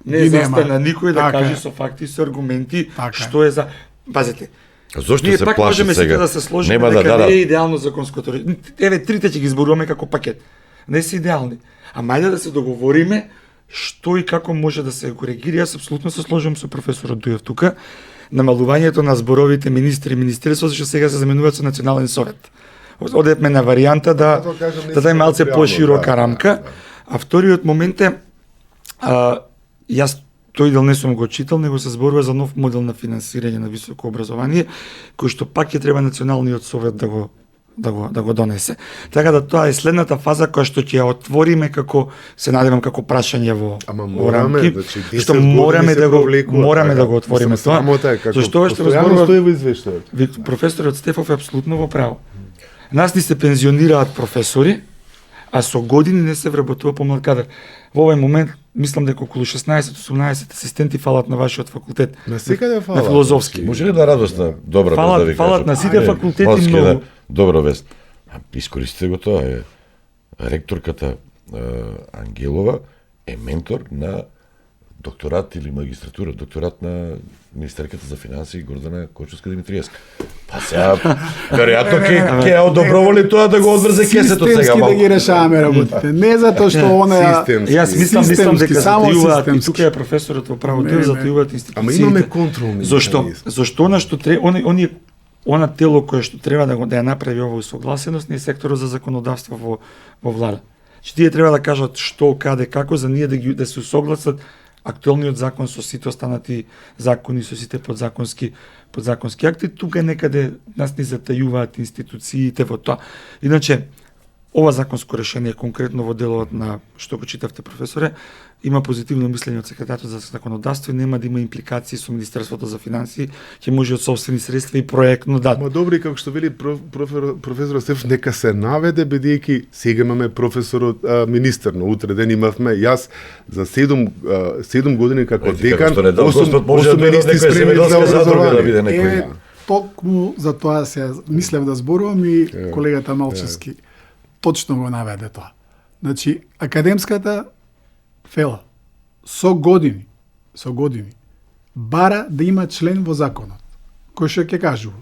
не Ги нема. застана никој да Така каже е. со факти, со аргументи Така е. што е за... Пазете, А зошто ние се пак плашат можеме сите сега? да се сложиме Нема да дека дадат. не е идеално законското решение. Еве, трите ќе ги зборуваме како пакет. Не се идеални. Ама ајде да се договориме што и како може да се коригира. Јас апсолутно се сложувам со професорот Дујев тука. Намалувањето на зборовите министри и министерство, зашто сега се заменуваат со национален совет. Одевме на варијанта да Тоа кажам, не да даде се малце реално, поширока да, рамка. да. А вториот момент е, јас тој дел не сум го читал, него се зборува за нов модел на финансирање на високо образование, кој што пак ќе треба националниот совет да го донесе. Така да тоа е следната фаза која што ќе ја отвориме како се надевам како прашање во Ама во мораме, рамки, значи 10 што години мораме се да го провлекува, мораме така. да го отвориме Мислам, тоа. срамота е како Зашто ова што постојано зборува стои во извештајот. професорот Стефов е апсолутно во право. Нас ни се пензионираат професори, а со години не се вработува помлад кадар. Во овој момент мислам дека околу 16-18 асистенти фалат на вашиот факултет. На секаде На фалат. филозофски. Може ли да радостна добра Фалат- вест да ви фалат кажам? на сите Ајде, факултети морски многу. да- добра вест. А, искористите го тоа е. Ректорката Ангелова е ментор на докторат или магистратура, докторат на министерката за финансии Гордана Кочовска-Димитриевска. Па сега, веројатно ќе ја одоброволи тоа да го одврзе кесето сега Системски да малку. ги решаваме работите. Не затоа што она ја... Системски. Јас мислам Системски, дека само затојуваат и системски. тука е професорот во право, Не, тој не. затојуваат институциите. Ама имаме контролни Зошто? механизми. Зошто она што треба, она тело кое што треба да ја направи овој согласеност не е секторот за законодавство во влада. Че тие треба да кажат што, каде, како за ние да се согласат актуелниот закон со сите останати закони, со сите подзаконски акти, тука некаде нас ни затајуваат институциите во тоа. Иначе, ова законско решение, конкретно во делот на што го читавте, професоре, има позитивно мислење од секретарот за законодавство и нема да има импликации со Министерството за финансии, ќе може од собствени средства и проектно да. Ма добри, како што вели професор Стеф, нека се наведе, бидејќи сега имаме професорот министер, но утре ден имавме јас за 7 години како Ети, како декан, што не дал 8 Господ, може да дојде министри некоја спремени за земјоделска задруга да образование. биде некој. Еве, токму за тоа се мислев да зборувам и колегата Малчевски точно го наведе тоа. Значи, академската фела со години бара да има член во законот, кој што ќе кажува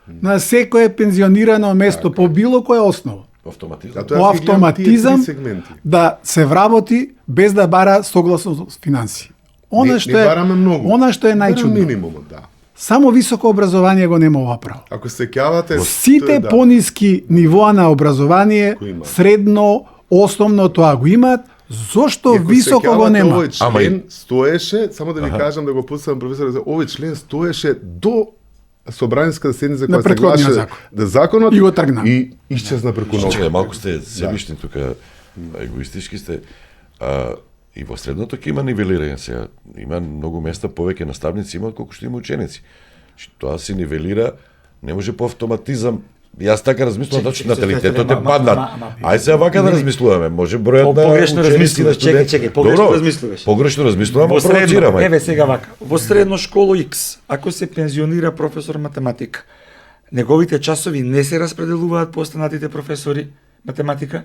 на секое пензионирано место по било која основа, Автоматизм. Затоа по јас ги гледам тие автоматизам три сегменти. да се вработи без да бара согласно с финансии. Она што не бараме многу. она што е Барам најчудно. минимумот, да. Само високо образование го нема ова право. Ако се ќавате, Сите тоа е, да. пониски нивоа на образование, Кои има? средно, Основно тоа го имаат, зошто Ако високо го сеќавате, нема? Овој член стоеше, само да ви кажам да го пуштам професор, овој член стоеше до собраниската седница На која се претходниот гласаше закон. да законот И го тргна. и исчезна преку ног. Чекај, малку сте себишни тука, егоистички сте. И во средното ќе има нивелирање сега. Има многу места повеќе наставници има колку што има ученици. Тоа се нивелира, не може по автоматизам. Јас така размислувам, значи наталитетот е паднат. Ај сега вака да размислуваме, може бројот на Погрешно ученици на размислуваш, студенти. чекај, погрешно Добро, размислуваш. Погрешно размислувам, Во а провоцирам. средно, еве сега вака, во средно школо X, ако се пензионира професор математика, неговите часови не се распределуваат по останатите професори математика,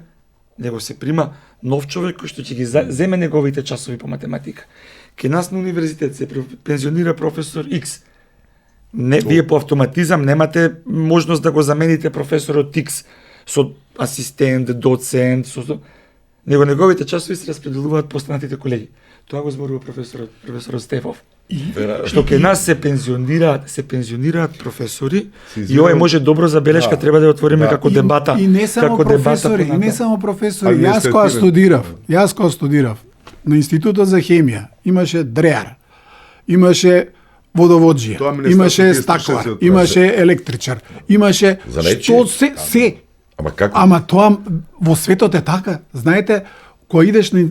него се прима нов човек кој што ќе ги земе неговите часови по математика. Ке нас на универзитет се пензионира професор X. Не, вие по автоматизам немате можност да го замените професорот X со асистент, доцент, него неговите часови се распределуваат по останатите колеги. Тоа го зборува професорот Стефов. Што ке нас се пензионираат професори и ова може добро забелешка, треба да ја отвориме како дебата. И не само како професори, дебата и не само професори. Административен. Јас кога студирав на Институтот за хемија, имаше дреар, имаше водоводжија, Тоа министерството имаше ќе слуша стаклар, се од тоа. имаше електричар, имаше Занечи? што се. Ама како? Ама тоа во светот е така. Знаете, кога идеш на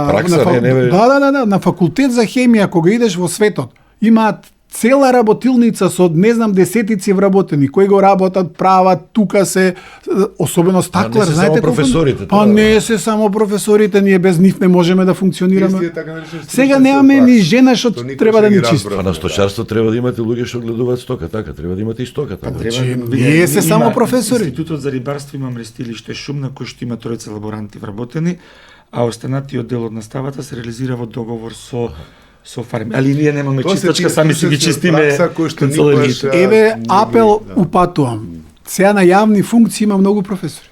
Од пракса, на не, да, на факултет за хемија, кога идеш во светот, имаат цела работилница со не знам десетици вработени кои го работат, прават, тука се особено стаклар, се знаете само професорите, Па тоа. не се само професорите, ние без нив не можеме да функционираме. Исти е така наречен Сега стручен немаме сепак. ни жена што Што никој треба не да ги ни разбра. чисти. Па на сточарство треба да имате луѓе што гледуваат стока, така, треба да имате и стока таму. Ние се само професори. Институтот за рибарство има мрестилиште Шум на кој што има тројца лаборанти вработени, а останатиот дел од наставата се реализира во договор со фарми. Али ние немаме Тоа се чистачка, тие сами си ги случаи чистиме пракса кои што канцелариите. никогаш, Еве не ги- апел да. упатувам. Сега на јавни функции има многу професори.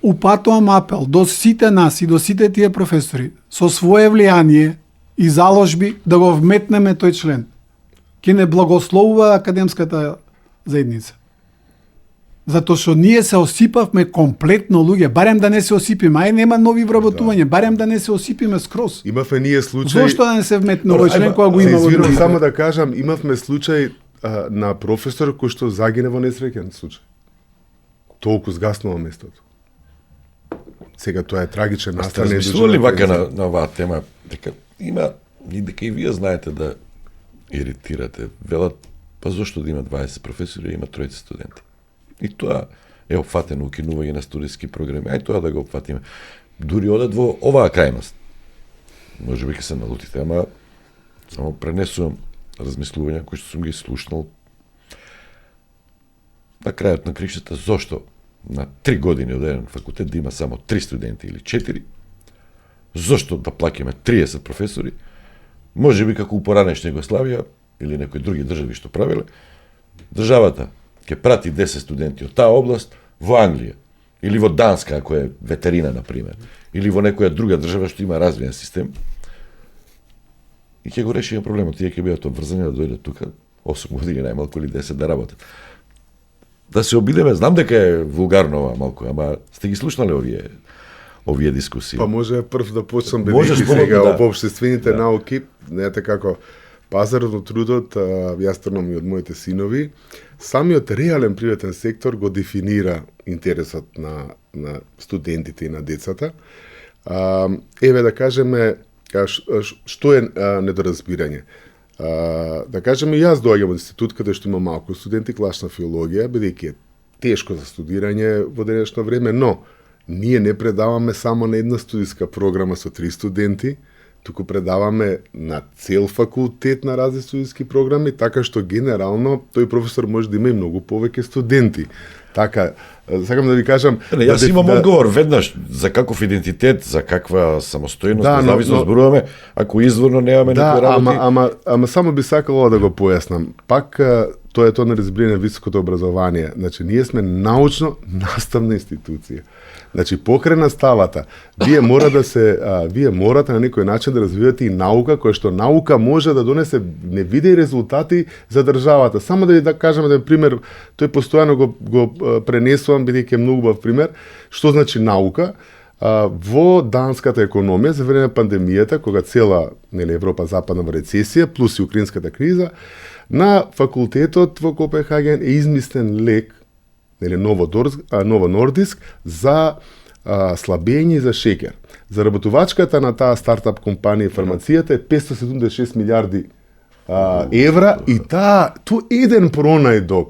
Упатувам апел до сите нас и до сите тие професори со свое влијание и заложби да го вметнеме тој член. Ке не благословува академската заедница. Затоа што ние се осипавме комплетно луѓе, барем да не се осипиме, ај нема нови вработувања, барем да не се осипиме скроз. Имавме ние случај. Зошто да не се вметне овој член кога го Се има во извинувам, другите? само да кажам, имавме случај на професор кој што загине во несреќен случај. Толку згаснува местото. Сега тоа е трагичен Сте настан. размислували вака на оваа тема, дека има и дека и вие знаете да иритирате. Велат, па зошто да има 20 професори и има 3 студенти? И тоа е опфатено укинување на студиски програми. Ај тоа да го опфатиме. Дури одат во оваа крајност. Може би ќе се налутите, ама само пренесувам размислувања кои што сум ги слушнал. На крајот на кришата, зошто на 3 години од еден факултет да има само 3 студенти или 4? Зошто да плаќаме 30 професори? Може би како у поранешна Југославија или некои други држави што правеле, државата ќе прати 10 студенти од таа област во Англија или во Данска, ако е ветерина, например, или во некоја друга држава што има развиен систем, и ќе го решиме проблемот. Тие ќе бидат обврзани да дојдат тука 8 години најмалку или 10 да работат. Да се обидеме, знам дека е вулгарно ова малку, ама сте ги слушнале овие дискусии. Па може прв да почнам Можеш бидејќи слободно, сега да. обобществените науки, знаете како пазарот на трудот, јас тргнам и од моите синови, самиот реален приватен сектор го дефинира интересот на студентите и на децата. Еве да кажеме што е недоразбирање. Да кажеме, јас доаѓам од институт каде што има малку студенти класна филологија, бидејќи е тешко за студирање во денешно време, но ние не предаваме само на една студиска програма со 3 студенти, туку предаваме на цел факултет на разни студиски програми, така што генерално тој професор може да има и многу повеќе студенти. Така, сакам да ви кажам... Не, јас имам одговор веднаш за каков идентитет, за каква самостојност, Да, но- независност но- зборуваме, ако изворно немаме некои работи. ама само би сакало да го појаснам. Пак тоа е тоа на разбирање високото образование. Значи, ние сме научно наставна институција. Значи, покрај наставата, вие морате на некој начин да развивате и наука, која што наука може да донесе невидеи резултати за државата. Само да ви да кажам еден пример, тој постојано го пренесувам, бидејќи е многу убав пример, што значи наука. во данската економија за време на пандемијата, кога цела Европа западна во рецесија, плюс и украинската криза, на факултетот во Копенхаген е измислен лек, Novo Nordisk, за слабење и за шеќер. Заработувачката на таа стартап компанија фармацијата е 576 милиарди евра и ту еден пронајдок,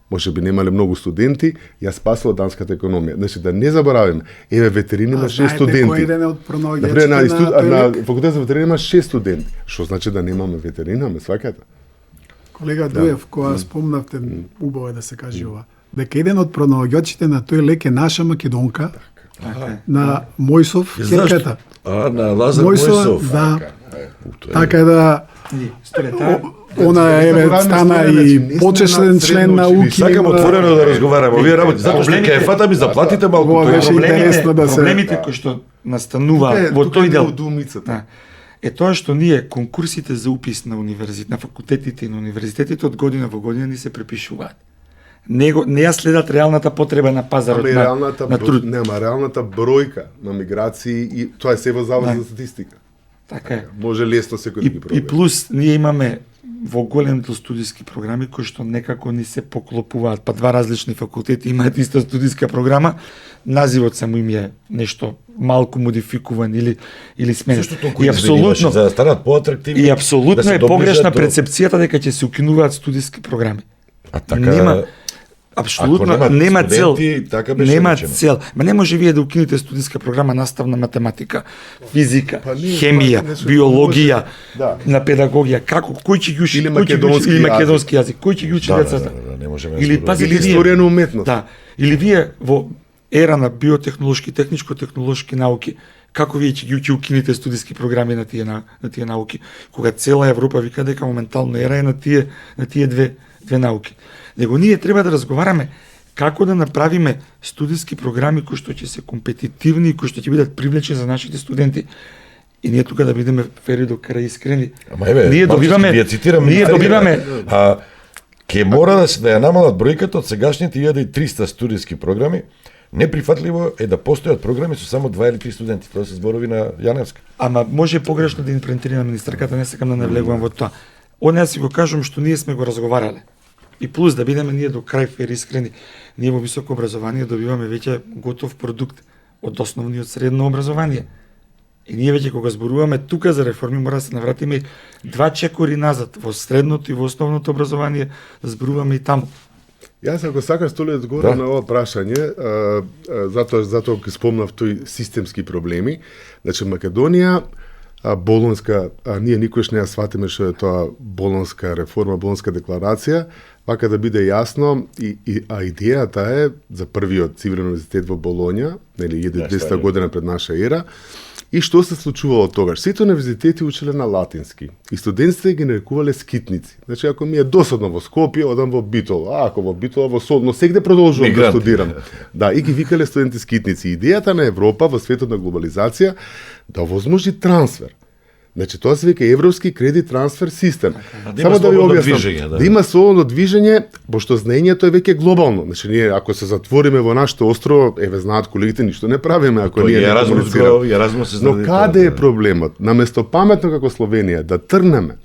може би немале многу студенти, ја спасува данската економија. Значи да не забораваме, ветерина има 6 студенти. Кој еден од пронаоѓачите на факултет за ветерина има 6 студенти. Што значи да немаме ветерина, ме сваќате? Колега Дуев, кога спомнавте, убаво е да се каже ова, дека еден од пронаоѓачите на тој лек е наша македонка, на Мојсов, керката. На Лазар Мојсов. Да. Така да она стана и почесен член на УКИ. Сакам отворено да разговараме. Овие работи, затоа што ќе фатаме заплатите малку проблемите кои што настануваат во тој дел. Е тоа што ние конкурсите за упис на универзитет, на факултетите и на универзитетите од година во година ни се препишуваат. Не ја следат реалната потреба на пазарот на труд. Нема реалната бројка на миграции и тоа е се во Завод за статистика. Така е. Може лесно секој да ги провери. И плюс ние имаме во голем дел студиски програми кои што некако ни се поклопуваат, па два различни факултети имаат иста студиска програма, називот само им е нешто малку модификуван или сменен. И апсолутно за да станат поатрактивни. И апсолутно е погрешна перцепцијата дека ќе се укинуваат студиски програми. А така апсолутно нема цел. Така нема цел. Ма не може вие да укинете студиска програма наставна математика, физика, хемија, биологија, на педагогија, како кој ќе ги учи или македонски јазик, кој ќе ги учи децата? Или историја на уметност. Да. Или вие во ера на биотехнолошки, техничко-технолошки науки, како вие ќе укинете студиски програми на тие науки, кога цела Европа вика дека моментално ера е на тие две науки. Него ние треба да разговараме како да направиме студиски програми кои што ќе се компетитивни и кои што ќе бидат привлечени за нашите студенти. И ние тука да бидеме фери до крај искрени. Ние добиваме ќе мора да ја намалат бројката од сегашните 1300 студиски програми. Неприфатливо е да постојат програми со само 2 или 3 студенти. Тоа се зборови на Јаневска. Ама може погрешно да интерпретира министерката, не сакам да навлегувам во тоа. Оне си го кажам што ние сме го разговарале. И плюс да бидеме ние до крај фер искрени, ние во високо образование добиваме веќе готов продукт од основно и од средно образование. И ние веќе кога зборуваме тука за реформи мора да се навратиме 2 чекори назад во средното и во основното образование, да зборуваме и таму. Јас ако сакаш Толе одговора на ова прашање, затоа ќе спомнав тој системски проблеми. Значи Македонија Болонска, ние никош не ја сватиме што е тоа Болонска реформа, Болонска декларација, вака да биде јасно, а идејата е за првиот цивилен универзитет во Болонја, нели 1200 година пред наша ера. И што се случувало тогаш? Сите универзитети учеле на латински и студентите ги нарекувале скитници. Значи ако ми е досадно во Скопје, одам во Битол, ако во Битол, во Солун, но сегде продолжувам да студирам. Да, и ги викале студенти скитници. Идејата на Европа во светот на глобализација да овозможи трансфер. Значи тоа се вика европски кредит трансфер систем. Само да ви објаснам, да има слободно движење, пошто знаењето е веќе глобално. Значи ние ако се затвориме во нашето острово, знаат колегите, ништо не правиме ако ние не комуницираме. Но каде е проблемот? Наместо паметно како Словенија да трнеме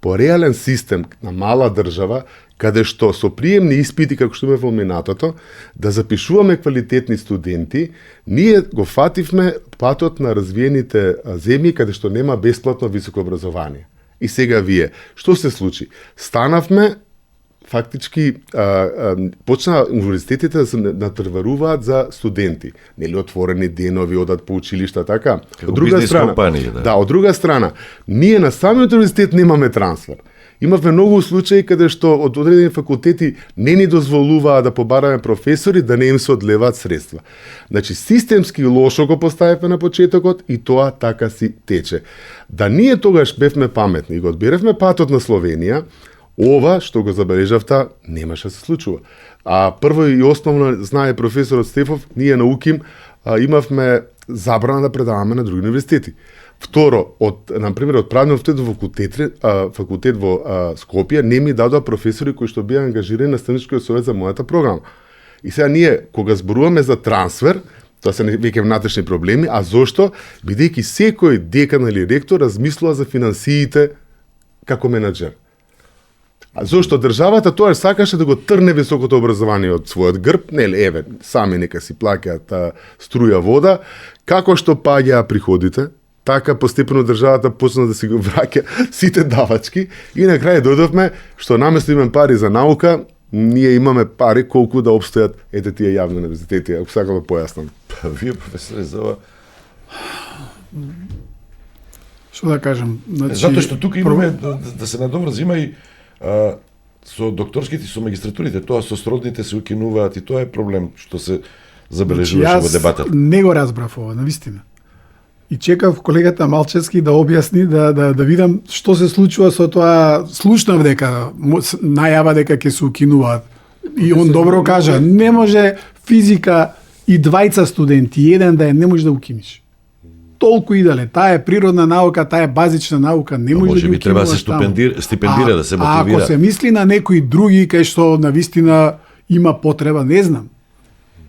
по реален систем на мала држава, каде што со приемни испити, како што имаме во минатото, да запишуваме квалитетни студенти, ние го фативме патот на развиените земји, каде што нема бесплатно високо образование. И сега вие, што се случи? Станавме, фактички, почна универзитетите да се натрваруваат за студенти. Нели отворени денови, одат по училишта, така? Од друга страна, од друга страна, ние на самиот универзитет немаме трансфер. Имавме многу случаи каде што од одредени факултети не ни дозволуваа да побараме професори да не им се одлеваат средства. Значи, системски лошо го поставивме на почетокот и тоа така си тече. Да ние тогаш бевме паметни и го одберевме патот на Словенија, ова што го забележавте немаше да се случува. А прво и основно знае професорот Стефов, ние на УКИМ имавме забрана да предаваме на други универзитети. Второ, например, од правниот факултет во Скопје не ми дадоа професори кои што беа ангажирани на наставничкиот совет за мојата програма. И сега ние, кога зборуваме за трансфер, Тоа се веќе внатрешни проблеми, а зошто? Бидејќи секој декан или ректор размислува за финансиите како менаџер. А зошто државата тоа сакаше да го трне високото образование од својот грб, нели, еве, сами нека си плаќаат струја, вода, како што паѓаа приходите, така постепено државата почна да си го враќа сите давачки и на крај додовме што наместо имаме пари за наука, ние имаме пари колку да обстојат ете тие јавни универзитети, ако сакам да појаснам. Вие, професоре, за ова... Што да кажам? Значи, Затоа што тука имаме да се надоврзима и со докторските и со магистратурите, тоа со сродните се укинуваат и тоа е проблем што се забележуваше во дебатот. Не го разбрав ова, навистина. И чекав колегата Малчевски да објасни, да видам што се случува со тоа. Слушнав дека најава дека ќе се укинуваат. И он добро кажа, не може физика и двајца студенти, еден да не може да укиниш. Толку идале, таа е природна наука, таа е базична наука, не може да би треба да се стипендира, да се мотивира. Ако се мисли на некои други кај што навистина има потреба, не знам.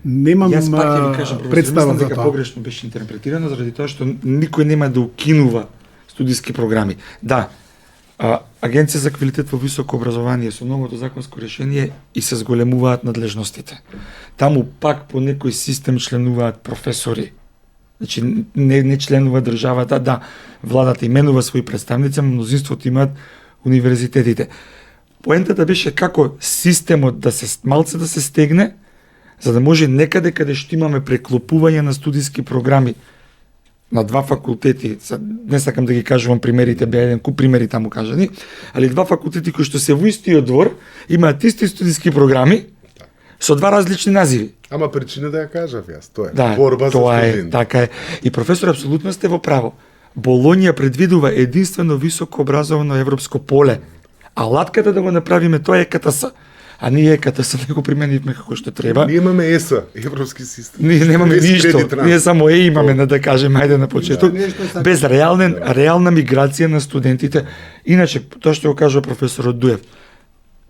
Немам Јас пак ќе ви кажам, представа за дека тоа. погрешно беше интерпретирано заради тоа што никој нема да укинува студиски програми. Да, Агенција за квалитет во високо образование со новото законско решение и се зголемуваат надлежностите. Таму пак по некој систем членуваат професори. Значи не членува државата, да, владата именува своји представници, мнозинството имаат универзитетите. Поентата беше како системот да се малце да се стегне, за да може некаде каде што имаме преклопување на студиски програми на два факултети, не сакам да ги кажувам примерите, беа еден куп примери таму кажани, али два факултети кои што се во истиот двор имаат исти студиски програми со два различни називи. Ама причина да ја кажав јас, тоа е Да, борба за тоа е, студенти. така е. И професор, апсолутно сте во право. Болонија предвидува единствено високо образовано европско поле. А латката да го направиме тоа е КТС. А ние КТС не го применивме како што треба. Ние имаме ЕСА, европски систем. Ние немаме Без ништо. кредит транс. Ние само имаме, да кажем, ајде на почеток. Без реална миграција на студентите. Иначе, тоа што го кажува професорот Дуев.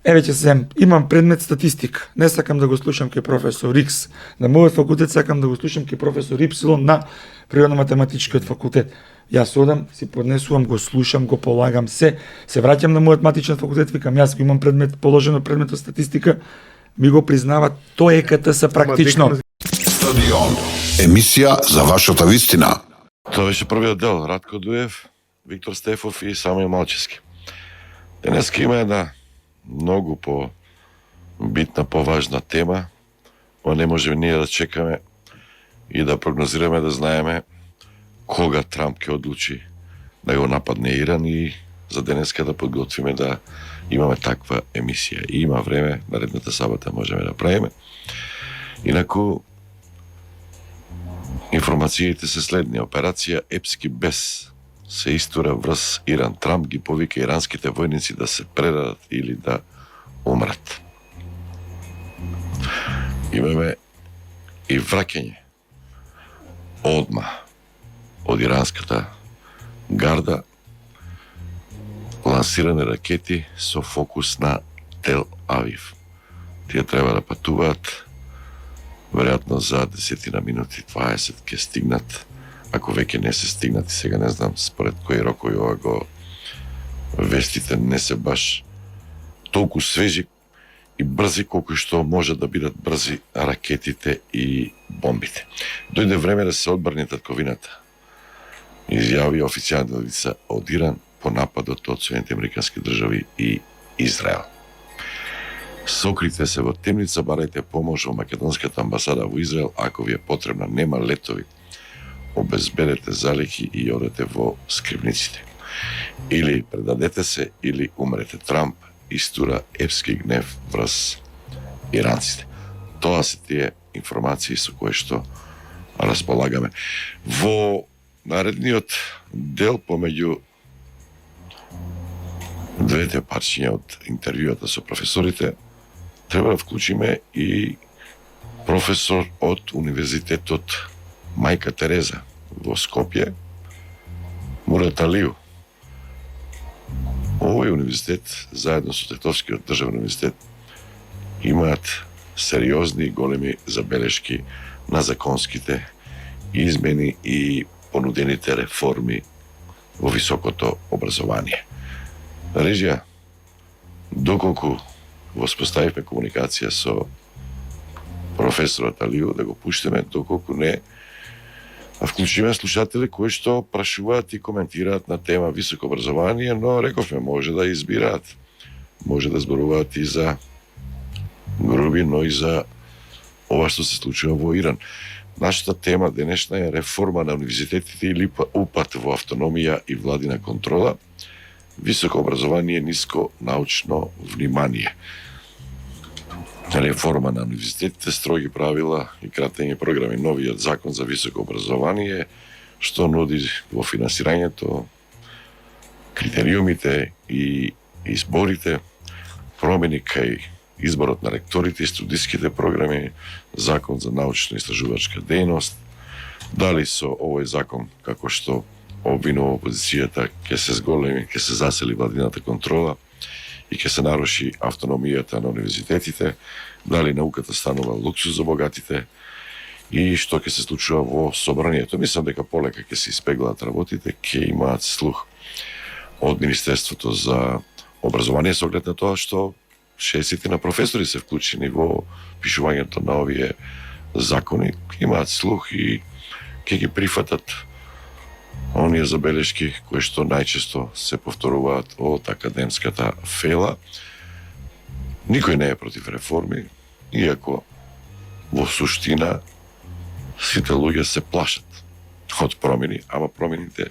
Еве ќе се имам предмет статистика. Не сакам да го слушам ке професор X. На мојот факултет сакам да го слушам ке професор Y на природно-математичкиот факултет. Јас одам, си поднесувам, го слушам, го полагам се враќам на мојот матичен факултет, викам јас го имам предмет положено предметот статистика, ми го признават, тоа е КТС практично. Стадион. Емисија за вашата вистина. Тоа беше првиот дел. Радко Дуев, Виктор Стефов и Самуил Малчевски. Денеска има една многу битна, поважна тема, но не може ние да чекаме и да прогнозираме, да знаеме кога Трамп ќе одлучи да го нападне Иран и за денеска да подготвиме да имаме таква емисија. И има време, наредната сабота можеме да правиме. Инаку, информациите се следни. Операција Епски бес се истура врз Иран. Трамп ги повика иранските војници да се предадат или да умрат. Имаме и враќање одма од иранската гарда, лансиране ракети со фокус на Тел Авив. Тие треба да патуваат веројатно за 10 минути, 20 ќе стигнат. Ако веќе не се стигнати, сега не знам според кои рокови ова го вестите не се баш толку свежи и брзи колку што може да бидат брзи ракетите и бомбите. Дојде време да се одбрани татковината. Изјави официјална лица од Иран по нападот од Соединените американски држави и Израел. Сокрите се во темница, барајте помош во македонската амбасада во Израел, ако ви е потребна, нема летови. Обезбедете залихи и одете во скривниците. Или предадете се, или умрете. Трамп истура епски гнев врз иранците. Тоа се тие информации со кои што располагаме. Во наредниот дел помеѓу двете парчиња од интервјуата со професорите треба да вклучиме и професор од Универзитетот Мајка Тереза во Скопје, Мурат Алију. Овој универзитет, заедно со Тетовскиот државен универзитет, имаат сериозни и големи забелешки на законските измени и понудените реформи во високото образование. Режија, доколку воспоставивме комуникација со професорот Алиу, да го пуштиме, доколку не, вклучиме слушатели кои што прашуваат и коментираат на тема високо образование, но рековме може да избираат, може да зборуваат и за груби, но и за ова што се случува во Иран. Нашата тема денешна е реформа на универзитетите или упат во автономија и владина контрола, високо образование, ниско научно внимание. Реформа на универзитетите, строги правила и кратени програми. Новиот закон за високо образование, што нуди во финансирањето, критериумите и изборите, промени кај изборот на ректорите и студиските програми, закон за научно-истражувачка дејност, дали со овој закон, како што обвинува опозицијата, ќе се зголеми, ќе се засели владината контрола и ќе се наруши автономијата на универзитетите, дали науката станува луксуз за богатите и што ќе се случува во собранието. Мислам дека полека ќе се испеглаат работите, ќе имаат слух од Министерството за образование со оглед на тоа што 60 на професори се вклучени во пишувањето на овие закони, имаат слух и ќе ги прифатат оние забелешки кои што најчесто се повторуваат од академската фела. Никој не е против реформи, иако во суштина сите луѓе се плашат од промени, ама промените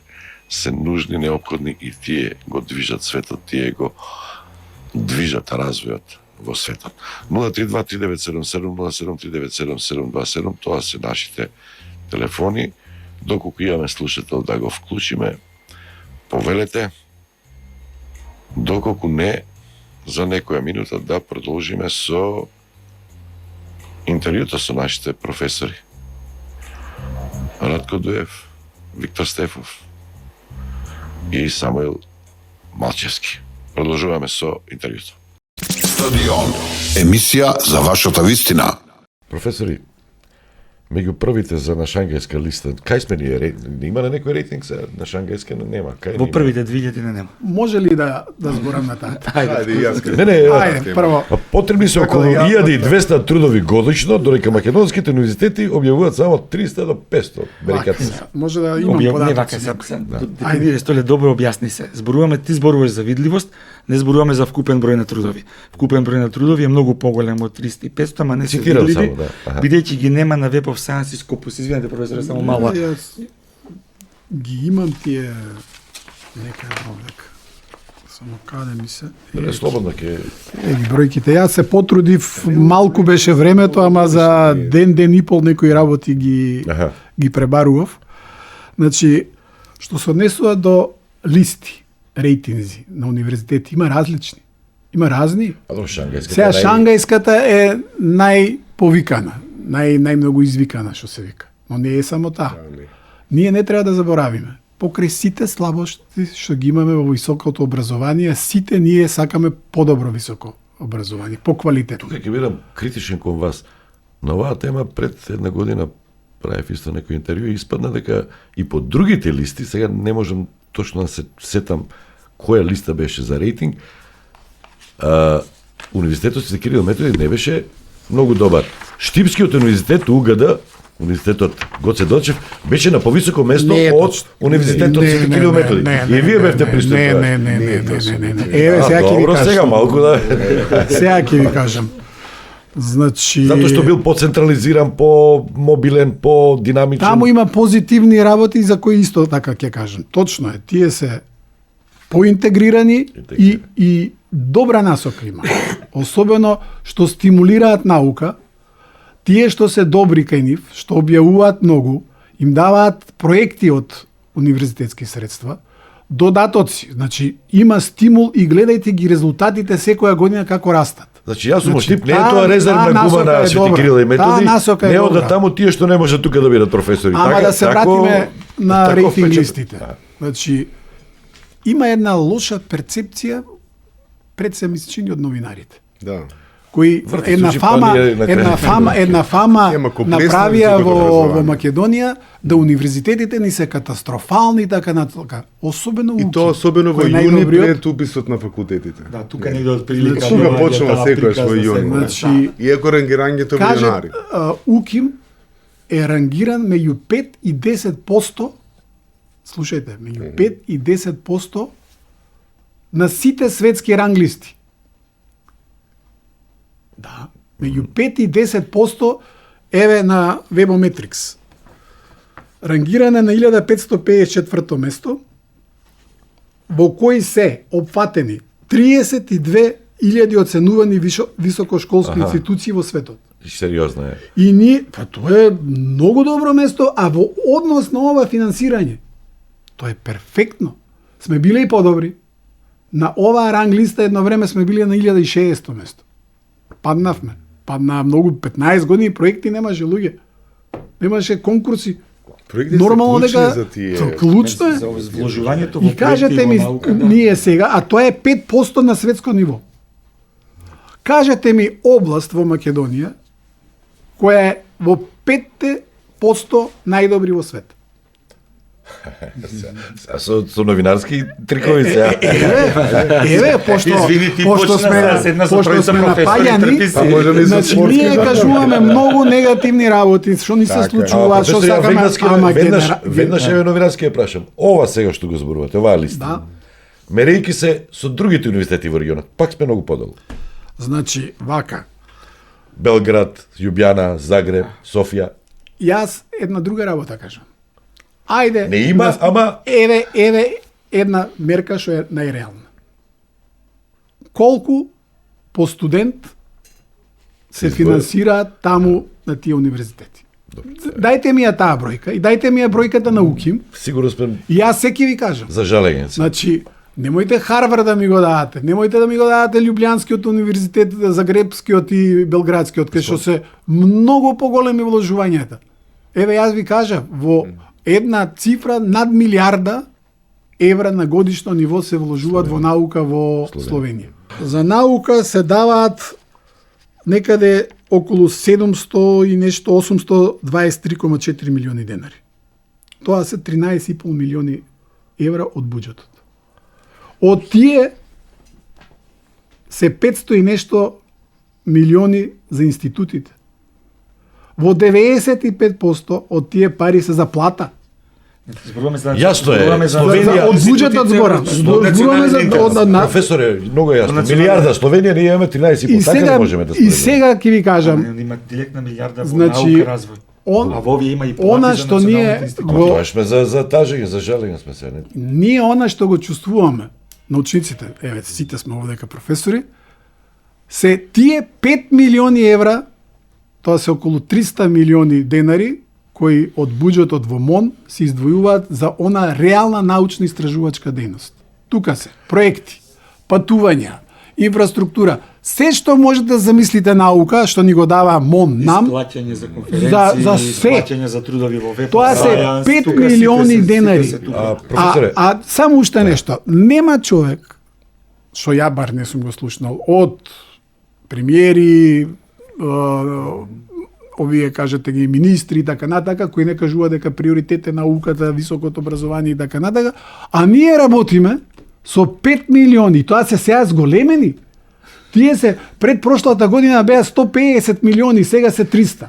се нужни, неопходни и тие го движат светот, тие го движат развојот во светот. 032-3977-07397727, тоа се нашите телефони. Доколку имаме слушател да го вклучиме, повелете. Доколку не, за некоја минута да продолжиме со интервјуто со нашите професори. Радко Дуев, Виктор Стефов и Самуил Малчевски. Продолжуваме со интервјуто. Стадион. Емисија за вашата вистина. Професори, меѓу првите за на шангајска листа, кај сме ние? Има на некој рейтинг за на шангајска? Нема. Кај Во првите 2000 нема. Може ли да зборам на таа? Ајде, и јас Не, Ајде, прво. Потребни се околу 1200 трудови годишно, додека македонските универзитети објавуваат само 300 до 500 верикаци. Може да имам Не податоци. вака се. Ајде, Столе, добро објасни се. Зборуваме, ти зборуваш за видливост, не зборуваме за вкупен број на трудови. Вкупен број на трудови е многу поголем од 300 и 500, ама не се Цитирам видливи, само, да. Аха. бидејќи ги нема на Web of Science и Scopus. Извинете, професоре, само мало. Јас ги имам тие некаде овдека. Само каде ми се. Слободно ќе Ги бројките. Јас се потрудив, малку беше времето, ама за ден и пол некои работи Аха. ги пребарував. Значи, што се однесува до листи, рейтинзи на универзитети, има различни. Има разни. А до шангајската. Сега шангајската е најповикана, најмногу извикана, што се вика. Но не е само таа. Ние не треба да заборавиме. Покрај сите слабости што ги имаме во високото образование, сите ние сакаме подобро високо образование, по квалитет. Тука ќе бидам критичен кон вас. На оваа тема пред една година правев исто некој интервју и испадна дека и по другите листи, сега не можам точно да се сетам која листа беше за рейтинг, Универзитетот за Кирил Методи не беше многу добар. Штипскиот универзитет УГД, Универзитетот Гоце Дочев, беше на повисоко место од Универзитетот за Кирил Методи. И вие бевте пристапували. Не. Еве сега ќе ви Добро, сега кажам. малку да. Сега ќе ви кажам. Значи, Затоа што бил поцентрализиран, по-мобилен, по-динамичен. таму има позитивни работи за кои исто така ќе кажам. Точно е, тие се поинтегрирани и добра насока има. Особено што стимулираат наука, тие што се добри кај нив, што објавуваат многу, им даваат проекти од универзитетски средства, додатоци. Значи, има стимул и гледајте ги резултатите секоја година како растат. Значи јас сум Значи, Штип, не е таа- тоа резервна таа гума насока на е Свети добра. Кирил и Методи. Таа насока е Не добра. одат таму тие што не можат тука да бидат професори. Ама да се вратиме на таков рейтинг печат. листите. Значи, има една лоша перцепција, пред се ми се чини од новинарите. Да. кои Врти една сучи фама, панија на крај. една фама Ема, комплексна направија високото во образование. Македонија да универзитетите ни се катастрофални и така натаму. Особено И УКИ, тоа особено во кој е јуни најдобриот. пред уписот на факултетите. Да, тука негде од прилика. Тука доаѓа почнува таа секојаш приказна во јуни. секојаш. Значи, Иако рангирањето Каже, милионари. УКИМ е рангиран меѓу 5 и 10%, слушајте, меѓу 5 и 10% на сите светски ранглисти. Да, меѓу 5 и 10% еве на Webometrics. Рангиран е на 1554 место, во кои се опфатени 32.000 оценувани високошколски институции во светот. Сериозно е. И ние, па тоа е многу добро место, а во однос на ова финансирање, тоа е перфектно. Сме биле и подобри. На оваа ранг листа едно време сме биле на 1600 место. Паднавме. Падна многу 15 години проекти немаше луѓе. Немаше конкурси. Проектите се Нормално клучни дека за тие. клучно е. За вложувањето во И кажете проекти ми, во наука, да. ние сега, а тоа е 5% на светско ниво. Кажете ми област во Македонија која е во 5% најдобри во свет. Со новинарски трикови сега. Еве, пошто Извини, ти пошто почна сме седна со пошто тројца сме професори, трпи напаѓани, се. А можеме и со значи спортски ние жанр. кажуваме многу негативни работи, што ни се случуваат, што сакаме, ама веднаш еве новинарски ја прашам. Ова сега што го зборувате, оваа листа. Да. Мерејќи се со другите универзитети во регионот, пак сме многу подолу. Значи, вака, Белград, Љубљана, Загреб, Софија. јас една друга работа кажам. Ајде. Не има, ама Еве една мерка што е најреална. Колку по студент се финансираат таму на тие универзитети? Дајте ми ја таа бројка и дајте ми ја бројката на УКИМ сигурно сме и јас секи ви кажам. за жалење. Значи, немојте Харвард да ми го дадете, немојте да ми го дадете Љубљанскиот универзитет, Загребскиот и Белградскиот, кај што се многу поголеми вложувањата. Еве јас ви кажав, во една цифра над милиарда евра на годишно ниво се вложуваат во наука во Словенија. За наука се даваат некаде околу 700 и нешто 823,4 милиони денари. Тоа се 13,5 милиони евра од буџетот. Од тие се 500 и нешто милиони за институтите. Во 95% од тие пари се за плата. Зборуваме за Јасно е, зборуваме за Словенија- Од буџетот зборам. Зборуваме за Професор е многу јасно. Национален- Милиарда, Словенија ние имаме 13,5, и така сега не можеме да и споредиме. сега ќе ви кажам, Има директна милиарда во Значи, наука развој. он- А во овие има и плати она за што националните ние институти. го- Тоа сме за тажење, за жалење сме се. ние она што го чувствуваме, научниците, еве сите сме овде дека професори, се тие 5 милиони евра, тоа се околу 300 милиони денари, кои од буџетот во МОН се издвојуваат за она реална научна истражувачка дејност. Тука се проекти, патувања, инфраструктура, се што можете да замислите наука, што ни го дава МОН нам, Плаќање за конференции, за се. плаќање за трудови во веб. Тоа се Science, 5 тука сите милиони се- сите денари. се тука. Професоре, А само уште нешто, нема човек, што ја бар не сум го слушнал, од премиери, овие кажете ги министри и така натака, кои не кажува дека приоритет е науката, високото образование и така натака, а ние работиме со 5 милиони, тоа се сега зголемени. Тие се пред прошлата година беа 150 милиони, сега се 300.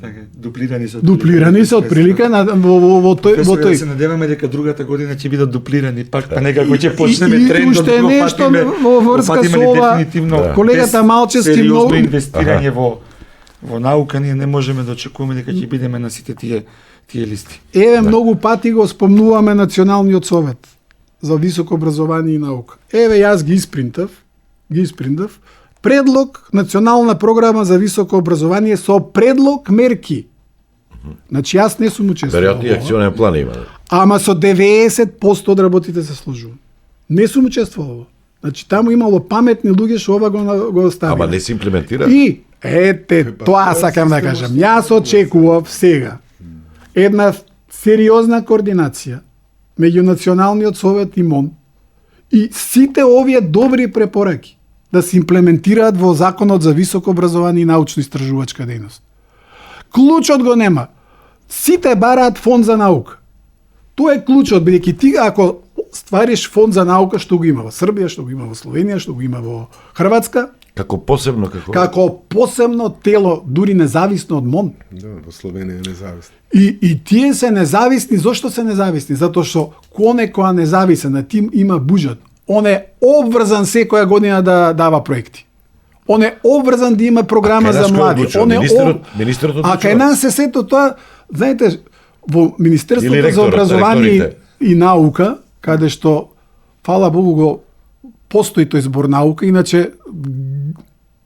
Така, дуплирани се. Дуплирани се од прилика на во тој Професоре, да се надеваме дека другата година ќе бидат дуплирани, пак па некако ќе И почнеме трендот уште да го нешто фатиме, во врска го фатиме со ова, дефинитивно. колегата без Малчевски сериозно многу- инвестирање во наука, ние не можеме да очекуваме дека ќе бидеме на сите тие листи. Еве многу пати го спомнуваме Националниот совет за високо образование и наука. Еве јас ги испринтав предлог национална програма за високо образование со предлог мерки. Значи јас не сум учествувал. веројатно и акционен план има. Ама со 90% од работите се сложува. Не сум учествувал. Значи таму имало паметни луѓе што ова го оставија. Ама не се имплементира. И ете, тоа сакам да кажам. Јас очекував сега една сериозна координација меѓу Националниот совет и МОН и сите овие добри препораки да се имплементираат во Законот за високо образование и научно-истражувачка дејност. Клучот го нема. Сите бараат фонд за наука. Тоа е клучот, бидејќи ти ако ствариш фонд за наука, што го има во Србија, што го има во Словенија, што го има во Хрватска, Како посебно, како посебно тело, дури независно од МОН. Да, во Словенија е независно. И тие се независни, зошто се независни? Затоа што коне која независен, на тим има буџет. Он е обврзан секоја година да дава проекти. Он е обврзан да има програма за млади. Он е министерот А кај нас се сето тоа, знаете, во Министерството Или за образование ректорите. и наука, каде што фала Богу го постои тој збор наука, иначе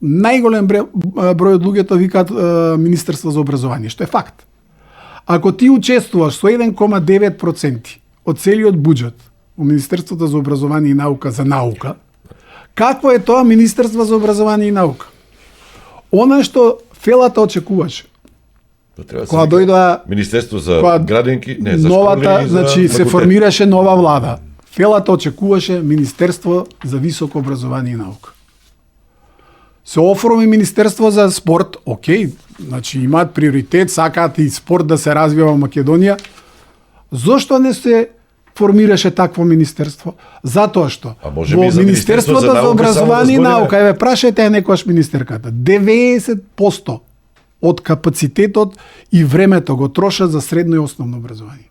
најголем број од луѓето викаат Министерство за образование, што е факт. Ако ти учествуваш со 1,9% од целиот буџет во Министерството за образование и наука за наука, какво е тоа Министерство за образование и наука? Она што фелата очекуваше. Кога дојдоа Министерство за градинки, не, за новата, школи и за значи се факултет. формираше нова влада. Фелата очекуваше Министерство за високо образование и наука. Се оформи Министерство за спорт, окей, значи имаат приоритет, сакаат и спорт да се развива во Македонија. Зошто не се формираше такво министерство? Затоа што А може во би за Министерство за Министерството за наука образование и само да наука, еве прашајте ја некојаш министерката, 90% од капацитетот и времето го трошат за средно и основно образование.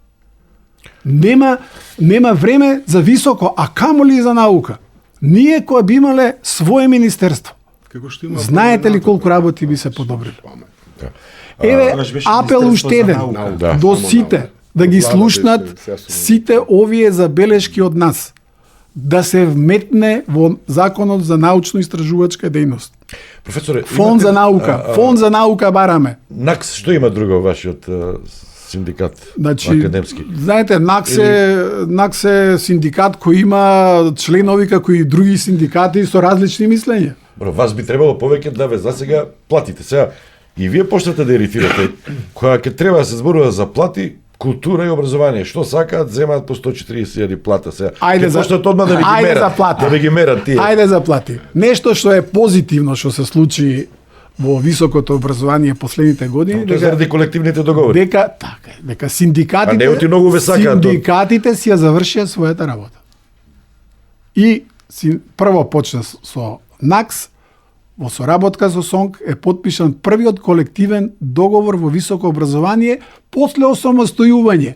Нема време за високо, а камоли и за наука. Ние кои би имале свое министерство, Како што има знаете ли колку работи би се подобрили? Еве, Тогаш беше апел Министерство уште за еден наука. Да. до Само сите, наука. да ги Влада слушнат беше, сега сум- сите овие забелешки од нас, да се вметне во Законот за научно-истражувачка дејност. Професоре, Фонд за наука, фонд за наука бараме. НАКС, што има друго вашиот синдикат Значи, академски? знаете, НАКС е синдикат кој има членови како и други синдикати со различни мислења. Бро, вас би требало повеќе да ве засега платите. Сега и вие почнете да иритирате кога ќе треба да се зборува за плати, култура и образование. Што сакаат, земаат по 140.000 плата сега. Ајде Ќе за почнат одма да ви ги ајде мерат. за плати. Да ви ги мерат тие. Ајде за плати. Нешто што е позитивно што се случи во високото образование последните години, Тоа заради колективните договори. дека така е, дека синдикатите А неоти многу ве сакаат. синдикатите си ја завршија својата работа. И прво почна со НАКС, во соработка со СОНК е потпишан првиот колективен договор во високо образование после осамостојување.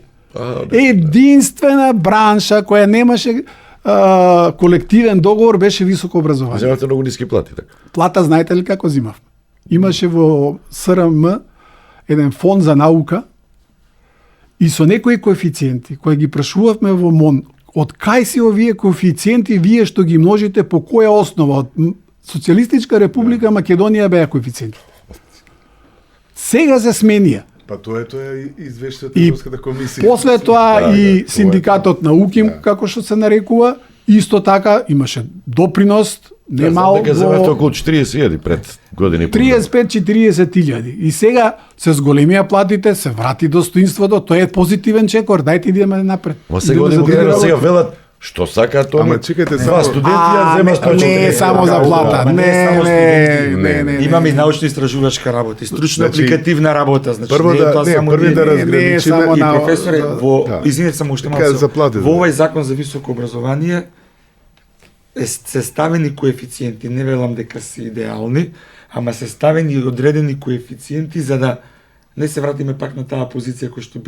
Единствена бранша која немаше колективен договор беше високо образование. Земате многу ниски плати, така. Плата знаете ли како зимав? Имаше во СРМ еден фонд за наука и со некои коефициенти кои ги прашувавме во МОН, од кај си овие коефициенти вие што ги множите по која основа? Од Социјалистичка република Македонија беа коефициенти. Сега се сменија. Па тоа е извештајот И на Европската комисија. после тоа и тоа синдикатот на УКИМ, како што се нарекува, исто така имаше допринос, не мал Дека земате околу 40.000 пред години. 35-40 илјади. И сега се зголемија платите, се врати достоинството, тоа е позитивен чекор, дајте идеме напред. Ма сега Идеме за одиме друга сега работа. велат што сакаат они. Ама чекајте Два само- студенти ја зема 140. не е само за плата, Ама не е само не. Имаме и научно-истражувачка работа, и стручно Значи, апликативна работа, значи Прво не е тоа да, не, само први ние. да не е разграничиме само и на- Професоре, во Да. извинете само уште Кажа малку. за плати, Во да. овој закон за високо образование се ставени коефициенти, не велам дека се идеални, ама се ставени и одредени коефициенти за да не се вратиме пак на таа позиција која што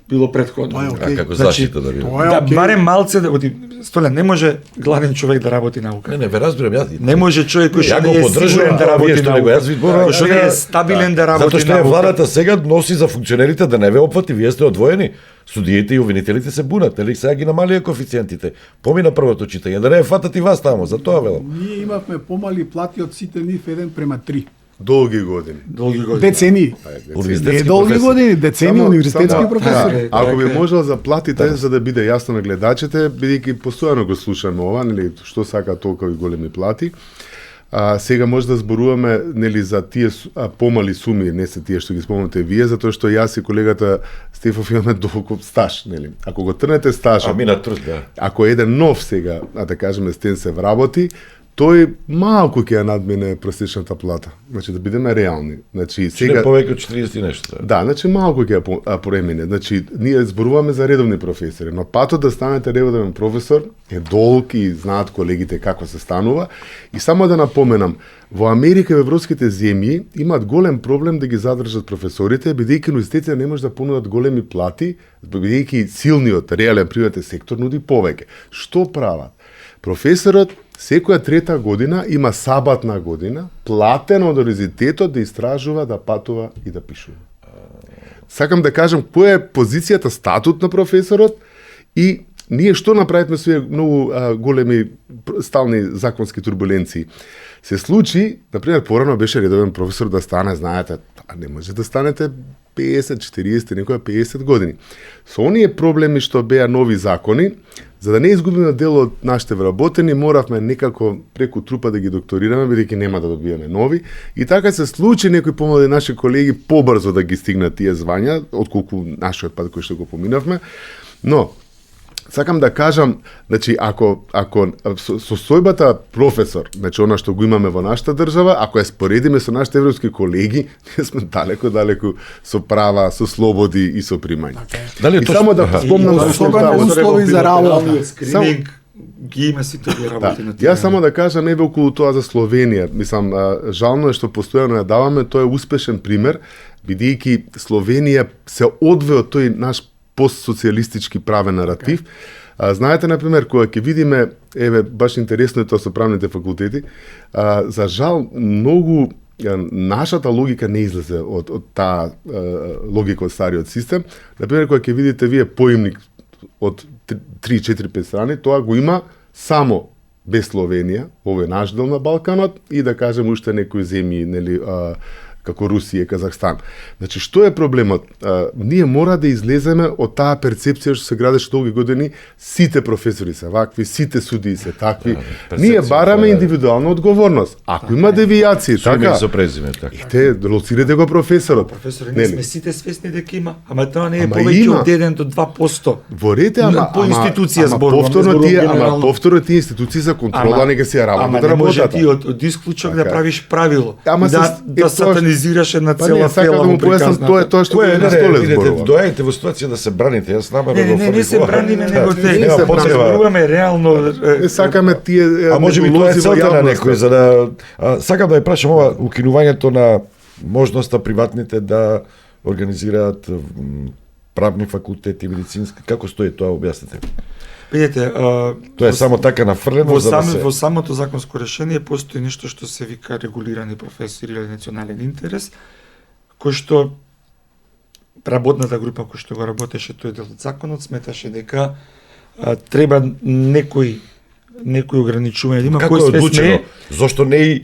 било претходно. Тоа е А окей. како Значи, заштита да биде. Тоа е Да окей. барем малце да оди Столе, не може гладен човек да работи наука. Не, ве разбирам јас. Не може човек кој што Ја го не е поддржувам сигурен да тоа, вие работи што него, наука. јас ви зборувам Кој што не сега- е стабилен да работи Затоа што е наука. владата сега носи за функционерите да не ве опфати, вие сте одвоени. Судиите и обвинителите се бунат, нели сега ги намалија коефициентите. Помина првото читање, да не ве фатат и вас таму, за тоа велам. Ние имавме помали плати од сите нив 1:3. Долги години. Долги години. Децении. Не Универзитетски долги професори. години, децении универзитетски само- професори. да, Ако би Така е. можел за платите, за да биде јасно на гледачите, бидејќи постојано го слушаме ова, нели, што сака толку и големи плати. Сега може да зборуваме нели за тие помали суми, не се тие што ги спомнате вие, затоа што јас и колегата Стефов имаме долго стаж, нели. Ако го трнете стажот, А мина труд, да. ако еден нов сега, да кажеме стен се вработи, тој малку ќе ја надмине просечната плата. Значи да бидеме реални. Значи Сега повеќе од 40 и нешто. Да, значи малку ќе ја премине. Значи ние зборуваме за редовни професори, но патот да станете редовен професор е долг и знаат колегите како се станува. И само да напоменам, во Америка и во европските земји имаат голем проблем да ги задржат професорите, бидејќи универзитетите не може да понудат големи плати, бидејќи силниот реален приватен сектор нуди повеќе. Што прават? Професорот секоја трета година има сабатна година, платена од универзитетот да истражува, да патува и да пишува. Сакам да кажам која е позицијата, статут на професорот и ние што направивме со многу големи стални законски турбуленции. Се случи, например, порано беше редовен професор да стане, знаете, не може да станете 50, 40, некоја 50 години. Со оние проблеми што беа нови закони, за да не изгубиме дел од нашите вработени, моравме некако преку трупа да ги докторираме, бидејќи нема да добиеме нови. И така се случи некои помлади наши колеги побрзо да ги стигнат тие звања, отколку нашиот пат кој што го поминавме. Но сакам да кажам, значи ако со сојбата професор, значи она што го имаме во нашата држава, ако ја споредиме со нашите европски колеги, ние сме далеку со права, со слободи и со примања. Дали И само да спомнам за особено услови за работа. Скрининг ги има сите овие работи на Јас само да кажам еве околу тоа за Словенија. Мислам, жално е што постојано ја даваме, тоа е успешен пример, бидејќи Словенија се одве од тој наш постсоцијалистички правен наратив. Знаете, например, кога ќе видиме, еве, баш интересно е тоа со правните факултети, за жал, многу нашата логика не излезе од таа логика од стариот систем. Например, кога ќе видите вие поимник од 3-4-5 страни, тоа го има само без Словенија, овој наш дел на Балканот и да кажем уште некои земји, нели, како Русија и Казахстан. Значи, што е проблемот? Ние мора да излеземе од таа перцепција што се градеше долги години, сите професори се вакви, сите судии се такви. Ние бараме индивидуална одговорност. Ако има девијации, така, со презиме, така. ете, лоцирате го професорот. Професори, ние сме сите свесни дека има, ама тоа не е Ама повеќе има. од 1 до 2%. Во ред, ама По институција зборувам, повторно не тие, зборувам ама генерално. повторно тие институции за контрола не ги се Ама работат не може работата. ти од исклучок да Така е. правиш правило. Ама И се- да тоа- сатанизираш една Па цела не, сакам тела да му во појаснам, приказната. тоа е тоа што Кој го е, на столе видите, зборува. доаѓате во ситуација да се браните, јас намерно го Не се браниме, него те. не се браниме. Зборуваме реално. Не сакаме тие А може би тоа е недолози во целта на јавноста. некој, за да сакам да ја прашам ова укинувањето на можноста приватните да организираат правни факултети, медицински, како стои тоа, објаснете. Видете, Тоа е само така нафрлено во, за да сам, се во самото законско решение постои нешто што се вика регулирани професори или национален интерес, кој што работната група кој што го работеше тој дел од законот сметаше дека треба некои ограничување да има како кои е све одлучено? сме Зошто не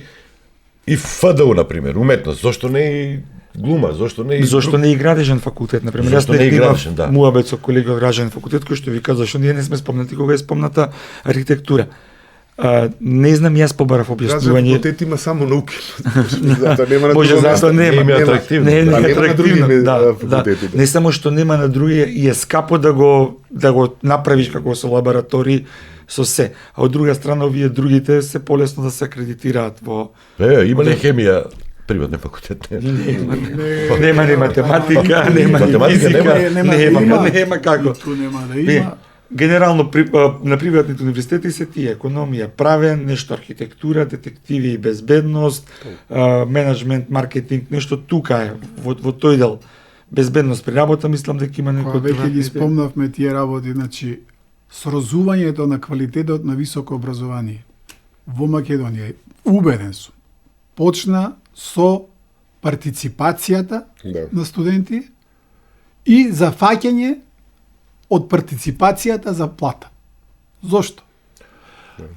и ФДУ, например, уметност, зошто не и глума, зошто не и Зошто не и градежен факултет, например? Зошто Јас не и имав градежен, да. муабет со колега од градежен факултет кој што ви кажа зашто ние не сме спомнати кога е спомната архитектура. Не знам јас побарав Граждан објаснување. факултет има само науки. Затоа нема на Може друго затоа место. нема. Не им е атрактивно. Не, не Да, е нема на други атрактивно. Да, факултети, да. Не само што нема на други и е скапо да го направиш како со лаборатории со се. А од друга страна овие другите се полесно да се акредитираат во Има ли хемија приватен факултет? нема ни математика, нема ни Математика физика, нема како. Ниту нема да Вие, има. генерално на приватните универзитети се тие економија, правен, нешто архитектура, детективи и безбедност, менеджмент, маркетинг, нешто тука е во тој дел. Безбедност при работа мислам дека има некои Кога од веќе ги приватните. спомнавме тие работи, значи срозувањето на квалитетот на високо образование во Македонија, убеден сум, почна со партиципацијата Да. на студенти и зафаќање од партиципацијата за плата. Зошто?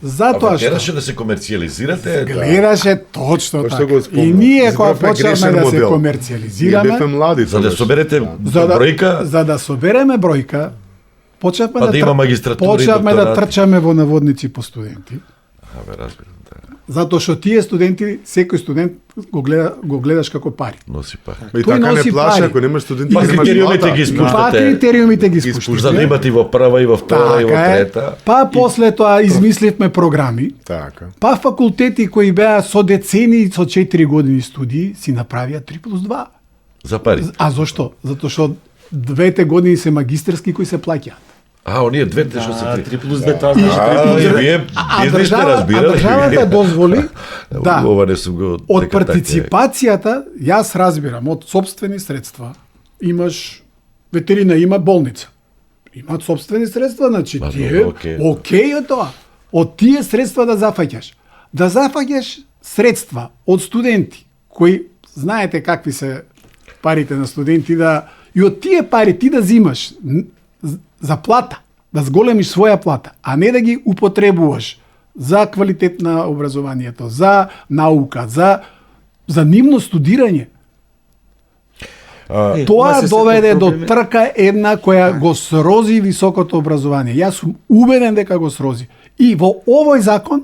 Затоа што Гледаше да се комерцијализирате, гледаше точно Тоа што така. го спомнав. И ние кога Избравме почнавме грешен да се модел. Ние комерцијализираме, бевме млади. за да тогаш. соберете бројка, за да собереме бројка, почнавме Па да има магистратура и почнавме да докторат. трчаме во наводници по студенти. Абе, разбирам, да. Затоа што тие студенти, секој студент го гледаш како пари. Носи пари. И Тој така не носи плаша, пари. ако немаш студенти, Па немаш критериумите плата. ги Па спуштате. критериумите ги спуштите. За да имате и во прва, и во втора, и во трета. Па после тоа измисливме програми. Така. Па факултети кои беа со децени, со 4 години студии, си направија 3+2. За пари. А зошто? Затоа што 2 години се магистерски кои се плаќаат. Оние двете што се 3+2 тоа значи и вие бизнес сте разбирали. државата дозволи да Ова не сум го од дека така е. партиципацијата, јас разбирам, од сопствени средства, имаш ветерина, има болница. Имаат сопствени средства, значи Па, тие, добро, окей. окей е тоа. Од тие средства да зафаќаш. Да зафаќаш средства од студенти, кои знаете какви се парите на студенти, да и од тие пари ти да зимаш за плата, да зголемиш своја плата, а не да ги употребуваш за квалитет на образованието, за наука, за нивно студирање. Тоа доведе до трка една која го срози високото образование. Јас сум убеден дека го срози. И во овој закон,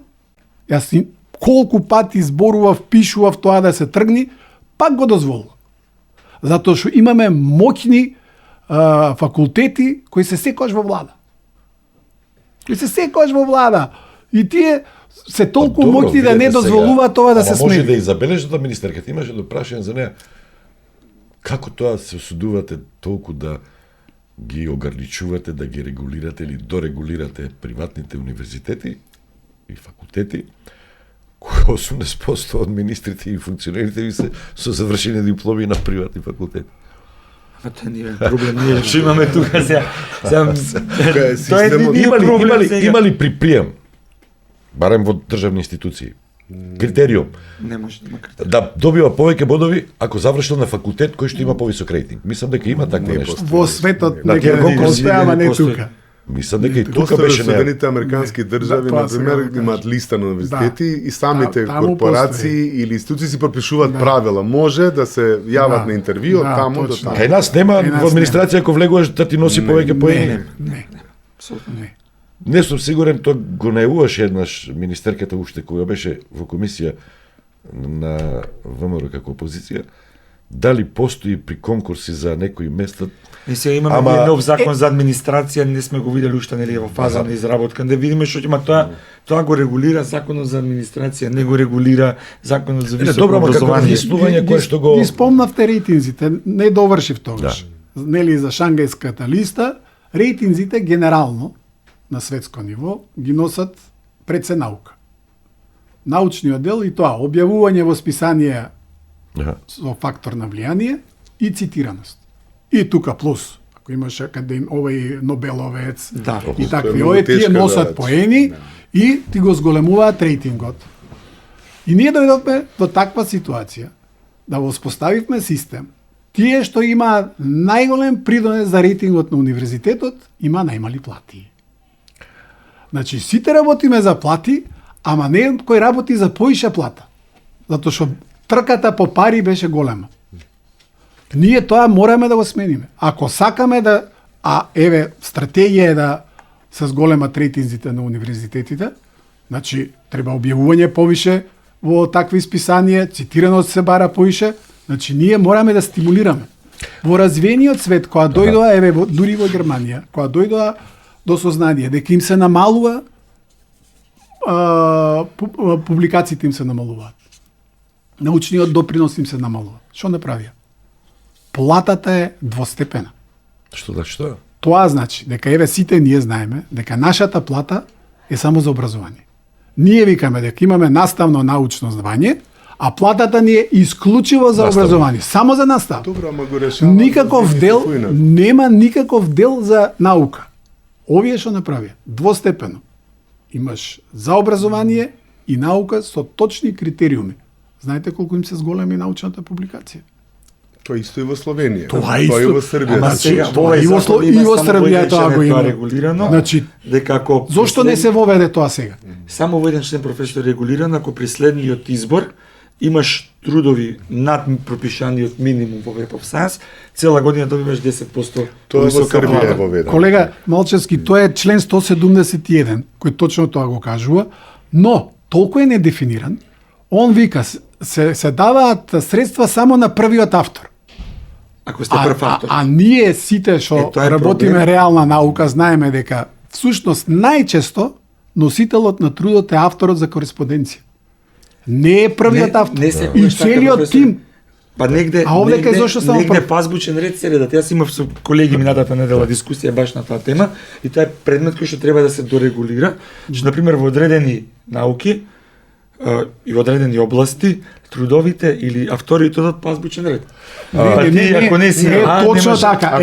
јас колку пати зборував, пишував тоа да се тргни, пак го дозволува. Затоа што имаме моќни факултети кои се секогаш во влада. Кои се секогаш во влада. И тие се толку Добро, моќни да не видете дозволуваат сега. тоа да Ама се може смени. да и забележите министерката, имаше да прашање за неа. Како тоа се осудувате толку да ги ограничувате, да ги регулирате или дорегулирате приватните универзитети и факултети, кои 80% од министрите и функционерите ви се со завршени дипломи на приватни факултети. Тоа не е проблем, ние што имаме тука сега. Тука е Тоа е системот. ние проблем сега. Има ли при прием, барем во државни институции, критериум, Не може да има критериум. да добива повеќе бодови ако завршил на факултет кој што има повисок рейтинг? Мислам дека има такво нешто. Во светот Да, некаде тие конкурси постои, ама не постои. тука. Мислам дека и тука Тука беше не. Соединените американски држави, тоа на сега пример, да кажам. имаат листа на универзитети и самите Таму корпорации или институции си пропишуваат правила. Може да се јават Да. на интервју од Да, таму до точно. таму. Кај нас нема Кај нас во администрација ако влегуваш да ти носи повеќе поени. Не. Не. Не сум сигурен, тоа го најавуваше еднаш министерката уште кога беше во комисија на ВМРО како опозиција, дали постои при конкурси за некои места. И сега имаме Ама- ние нов закон за администрација, не сме го видели уште, нели, во фаза на изработка. Да видиме што ќе има тоа го регулира законот за администрација, не го регулира законот за Не, високо добро, ама како образование. вислување кое што го Ги спомнавте рейтинзите, не довршив тогаш. Нели за Шангајската листа, рейтинзите генерално на светско ниво ги носат пред се наука. Научниот дел и тоа објавување во списание Аха. со фактор на влијание и цитираност. И тука плюс, ако имаш академ, овој Нобеловец Да. и Тоа е такви, многу овие тие тешка носат задача. поени и ти го зголемуваат рейтингот. И ние дојдовме до таква ситуација да воспоставивме систем. Тие што има најголем придонес за рейтингот на универзитетот, има најмали плати. Значи, сите работиме за плати, ама не кој работи за поиша плата. Затоа што трката по пари беше голема. Ние тоа мораме да го смениме. Ако сакаме да, еве, стратегија е да се зголемат рейтинзите на универзитетите, значи, треба објавување повише во такви списанија, цитираност се бара повише, значи, ние мораме да стимулираме. Во развиениот свет, кога дојдоа, еве, дури во Германија, кога дојдоа до сознание дека им се намалува, публикациите им се намалуваат. Научниот допринос им се намалува. Што направија? Платата е двостепена. Што значи тоа? Тоа значи дека еве сите ние знаеме дека нашата плата е само за образование. Ние викаме дека имаме наставно научно звање, а платата ни е исклучиво за Наставно. образование, само за настава. Добро, ама го решава. Никаков дел, нема никаков дел за наука. Овие што направија? Двостепено. Имаш за образование и наука со точни критериуми. Знаете колку им се зголеми научната публикација? Тоа исто и во Словенија. Тоа и исто. во Србија. Ама Значи, сега тоа во и во закон Сло- има и во само Србија во еден тоа член го е има. регулирано. Значи, дека ако зошто не се воведе тоа сега? Само во еден член професор регулирано, ако при следниот избор имаш трудови над пропишаниот минимум во Web of Science, цела година добиваш 10% Тоа во висока Србија е плата. воведено. Колега Малчевски, тоа е член 171, кој точно тоа го кажува, но толку е недефиниран, он вика, се даваат средства само на првиот автор. Ако сте прв автор. А ние сите што тоа е работиме проблем. реална наука знаеме дека всушност најчесто носителот на трудот е авторот за кореспонденција. Не е првиот автор. Не секогаш И така, целиот професор. тим. Па негде, А овде кај зошто само негде прв? пазбучен ред се редат. Јас имав со колеги минатата недела дискусија баш на таа тема и тоа е предмет кој што треба да се дорегулира. Че на пример во одредени науки и одредени области трудовите или авторите одат пазбучен ред. Па ти ако не си точно така,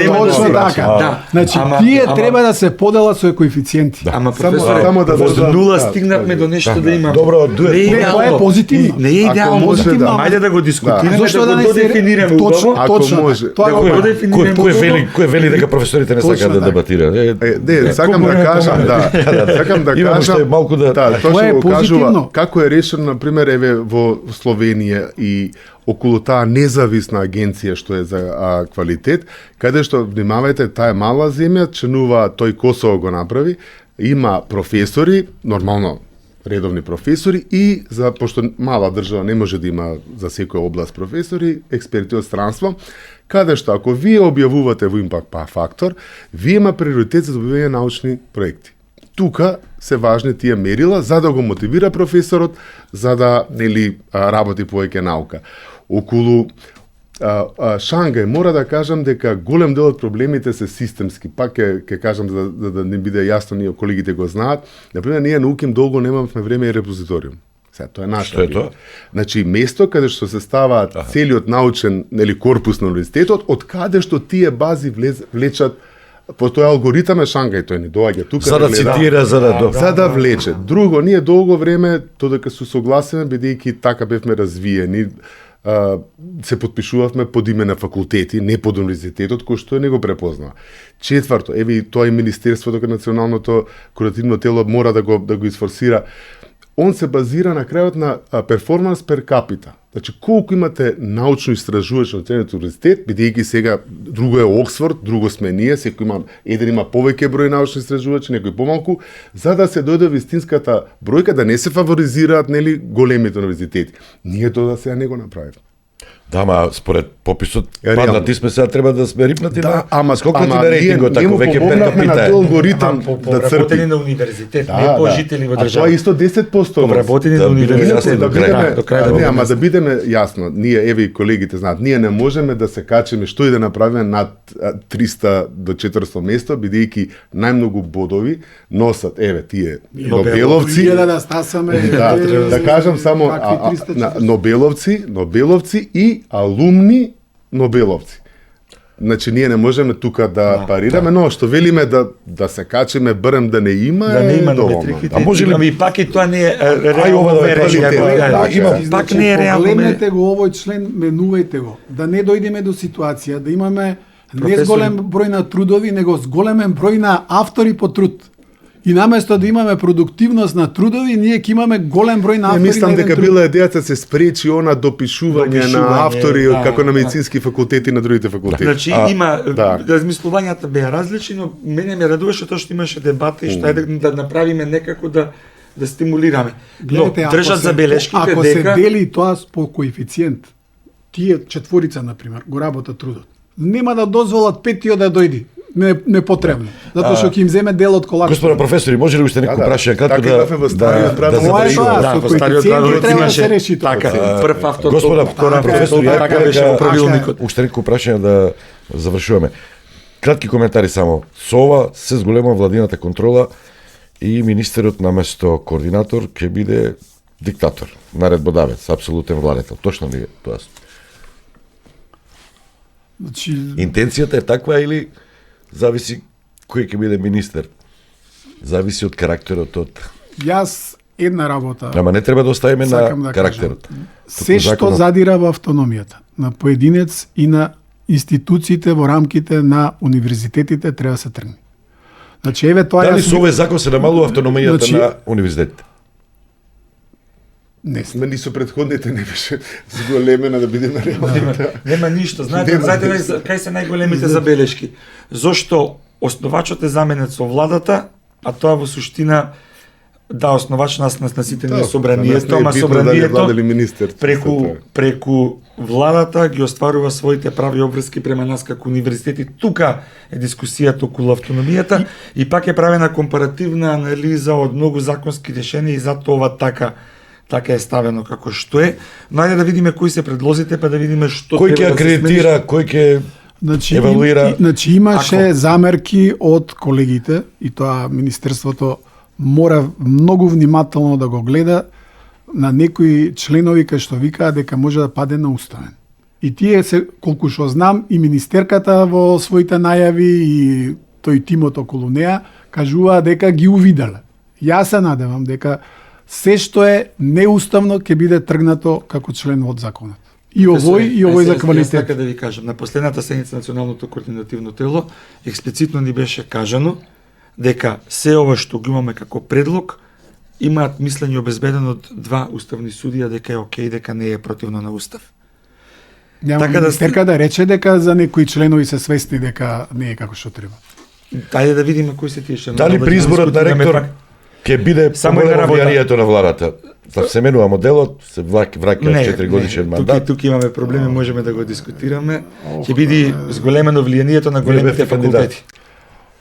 точно така. Да. Значи тие треба да се поделат со коефициенти. Ама Само професоре, да од додам, нула да, стигнавме до нешто да имаме. Добро, Не дует. е Не, тоа е идеално. позитивно. Не е Ако идеално. може да. Ајде да го дискутираме, Зошто да да го не се додефинираме точно, убаво. Ако точно може. Тоа Да го го правам. дефинираме Кој вели дека професорите не Точно сакаат да така. дебатираат? Не, сакам да кажам, сакам да Имам уште кажам, малку да- тоа Тоа е што го кажува, позитивно. како е решено, на пример, еве во Словенија и околу таа независна агенција што е за квалитет, каде што, внимавајте, таа е мала земја, членува тој Косово го направи, има професори, нормално редовни професори и за пошто мала држава не може да има за секоја област професори, експерти од странство, каде што ако вие објавувате во Impact Factor, вие има приоритет за добивање научни проекти. Тука се важни тие мерила за да го мотивира професорот за да работи повеќе наука. Околу Шангај мора да кажам дека голем дел од проблемите се системски. Пак ќе кажам за да не биде јасно, ние колегите го знаат. Например, ние на УКИМ долго немавме време и репозиториум. Сега тоа е нашата. Што е тоа? Значи место каде што се ставаат целиот научен корпус на универзитетот, од каде што тие бази влечат по тој алгоритам е Шангај, тој ни доаѓа тука За да гледа. цитира, За да влече. Друго, ние долго време, додека се согласиме, бидејќи така бевме развиени, се подпишувавме под име на факултети, не под универзитетот, кој што не го препознава. Четврто, еве и тоа и Министерството кај националното куративно тело мора да го изфорсира. Он се базира на крајот на перформанс пер капита. Значи, колку имате научно истражувач на целиот универзитет, бидејќи сега друго е Оксфорд, друго сме ние, секој има, еден има повеќе број научни истражувачи, некој помалку, за да се дојде вистинската бројка, да не се фаворизираат големите универзитети. Ние тоа сега не го направивме. Да, ама според пописот Реално. паднати сме, сега треба да сме рипнати на скокнати ама на рейтингот, ние ако му веќе пер помогнавме на капита е. тој алгоритам по да работени црпи. на универзитет, не по жители во А тоа е држава. исто 10%. Обработени Да на бидеме универзитет. јасни до крај. До крај да не, бидеме ама јасни. да бидеме јасно, ние еве и колегите знаат, ние не можеме да се качиме што и да направиме над 300 до 400 место, бидејќи најмногу бодови носат еве тие Нобеловци. Ние да стасаме. Да кажам само какви 300-400? Нобеловци и алумни Нобеловци. Значи ние не можеме тука да парираме, но што велиме да се качиме барем да не има Да не има доволно. метриките. А може ли- Ами пак и тоа не е Ај, ова реално да е мерење. квалитет. Да, Има- пак не е реално мерење. Погледнете го овој член, менувајте го. Да не дојдеме до ситуација да имаме не с Професор. голем број на трудови, него с големен број на автори по труд. И наместо да имаме продуктивност на трудови, ние ќе имаме голем број на Не автори мислам на еден дека труд. била идејата да се спречи она допишување на Допишување, автори да, како на да. медицински факултети и на другите факултети. Значи има да. размислувањата беа различни, но мене ме радуваше тоа што имаше дебата и што е да направиме некако да стимулираме. Но Гледате, ако држат се- забелешките ако дека се дели тоа по коефициент, тие четворица, например, го работат трудот. Нема да дозволат петиот да дојди. Непотребно. Затоа што ќе им земе дел од колачката. Господа професори, може ли уште некој прашање кратко Така бевме во стариот правилник. Тоа е завршуваме? тоа. да, со во стариот коефициенти правилник треба да имаше се реши тоа. така, прв автор, Господа втора професори, ја така беше во правилникот. Уште некој прашање да завршуваме. Кратки коментари само. Со ова се зголема владината контрола и министерот наместо координатор ќе биде диктатор, наредбодавец, апсолутен владетел. Точно ли е тоа? Значи, Интенцијата е таква или зависи кој ќе биде министер? Зависи од карактерот од... јас една работа. Ама не треба да оставиме Сакам на да карактерот. кажам. Се Туку што законот- задира во автономијата на поединец и на институциите во рамките на универзитетите треба да се тргне. Значи еве тоа Дали јас со овој закон се намалува автономијата Значи- на универзитетите? не Ме ни со предходните не беше зголемена да бидеме реални. Нема ништо. Знаете, кај се најголемите забелешки? Зошто основачот е заменет со владата, а тоа во суштина Да, основач на сите Да, ние собранието, ама дали собранието влада или министер. преку владата ги остварува своите прави обврски према нас како универзитети. Тука е дискусијата околу автономијата и пак е правена компаративна анализа од многу законски решенија и затоа ова така е ставено како што е. Но ајде да видиме кои се предлозите, па да видиме што Кој ќе треба да се акредитира, кој ќе евалуира? Значи имаше замерки од колегите и тоа Министерството мора многу внимателно да го гледа на некои членови кај што викаат дека може да паде на уставен. И тие се, колку што знам, и министерката во своите најави и тој тимот околу неа кажува дека ги увиделе. Јас се надевам дека се што е неуставно ќе биде тргнато како член од законот. И овој за квалитет. Така да ви кажам, на последната седница Националното координативно тело експлицитно ни беше кажано дека се ова што го имаме како предлог имаат мислење обезбедено од два уставни судија дека е окей, дека не е противно на устав. Нема Така да министерка да рече дека за некои членови се свесни дека не е како што треба. Ајде да видиме кои се тие членови. Дали при изборот на ректор ќе биде Само само една работа. влијанието на владата? Да се менува моделот, се враќа 4 годишен мандат. Тук имаме проблеми, можеме да го дискутираме. Ќе биде зголемено влијанието на големите бевте кандидат. факултети.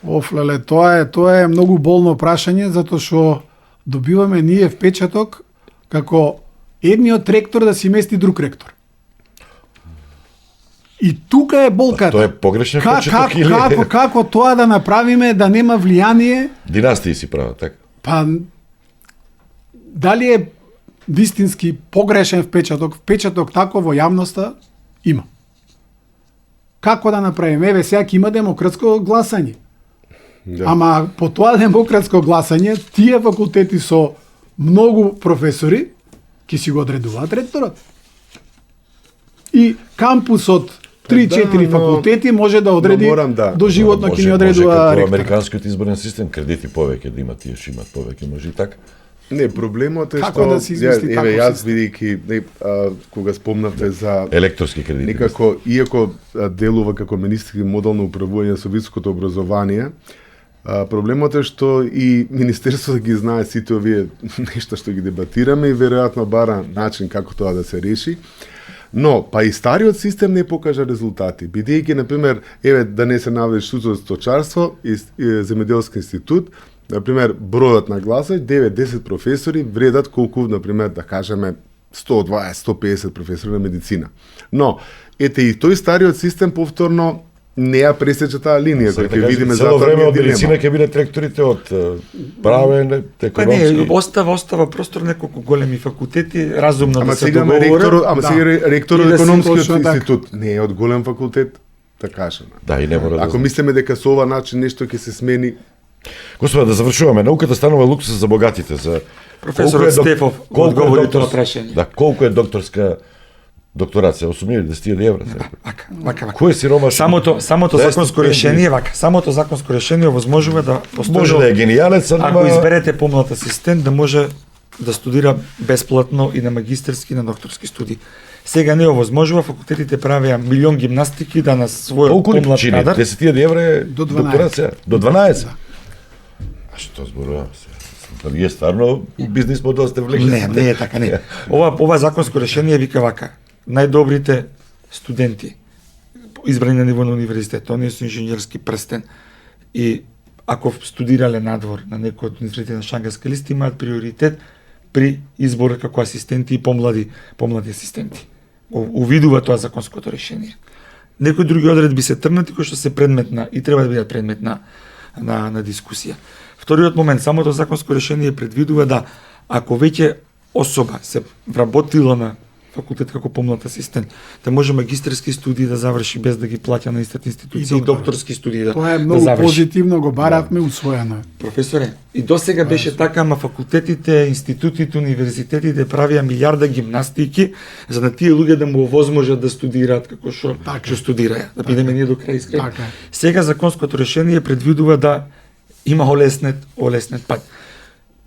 Офлеле, тоа е многу болно прашање затоа што добиваме ние впечаток како едниот ректор да си мести друг ректор. И тука е болката. Тоа е погрешен впечаток или Како тоа да направиме да нема влијание? династии си прават, така? Па дали е вистински погрешен впечаток тако во јавноста има. Како да направиме? Еве сега ќе има демократско гласање. Да. Ама по тоа демократско гласање, тие факултети со многу професори ќе си го одредуваат ректорот. И кампусот 3-4 Да, но- факултети може да одреди морам да. до животно ќе ни Може одредува како ректор. американскиот изборен систем, кредити повеќе да има, тие што имат повеќе, може и така. Не, проблемот е Како што да се измисли еве таков јас систем? бидејќи кога спомнавте за Електорски кредити. некако иако делува како министерски модел на управување со високото образование, проблемот е што и министерството ги знае сите овие нешта што ги дебатираме и веројатно бара начин како тоа да се реши. Но, па и стариот систем не покажа резултати. Бидејќи, например, еве да не се наведе Институтот за сточарство и Земјоделски институт, например, бројот на гласај, 9-10 професори вредат колку, например, да кажеме 120-150 професори на медицина. Но, ете и тој стариот систем повторно не ја пресече таа линија, која ќе видиме цело време од дилема. медицина ќе бидат ректорите од правен, Па не, економски. остава простор неколку големи факултети, разумно Ама да се сега договорат. сега ректорот И да од се економскиот точно така. институт не е од голем факултет, да кажеме. Да, и не мора да. Ако мислиме дека со ова начин нешто ќе се смени, Господа, да завршуваме. Науката станува луксус за богатите, за Професорот колку е Стефов колку е одговори докторс- тоа прашање. Да, колку е докторска докторација? 8.000 евра. Вака. Кој е сиромаш? Самото Да е законско стипендија. решение вака. Самото законско решение овозможува да постои. Може да е гениалец, Ако ама изберете помлад асистент да може да студира бесплатно и на магистерски и на докторски студии. Сега не овозможува, факултетите правеа милион гимнастики да на својот колку ли помлад чини? кадар. 10.000 евра е До 12. докторација? До 12? А што зборувам се? Да вие стварно бизнис модел сте влегли. Не е така, не. Ова законско решение вика вака. Најдобрите студенти избрани на ниво на универзитет, оние со инженерски прстен и ако студирале надвор на некој од универзитетите на Шангарска листа имаат приоритет при избор како асистенти и помлади асистенти. Увидува тоа законското решение. Некои други одредби се трнати кои што се предмет на и треба да бидат предмет на дискусија. Вториот момент, самото законско решение предвидува да ако веќе особа се вработила на факултет како помлад асистент, да може магистерски студии да заврши без да ги плаќа на истата институција и докторски студии да Тоа е да многу заврши. позитивно, го баравме, усвоено е. Професоре, и досега беше така, ама факултетите, институтите, универзитетите правија милиарда гимнастики за да тие луѓе да му овозможат да студираат како што Така. студираја, да бидеме ние до крај искрени. Така е. Сега законското решение предвидува да има олеснет пат.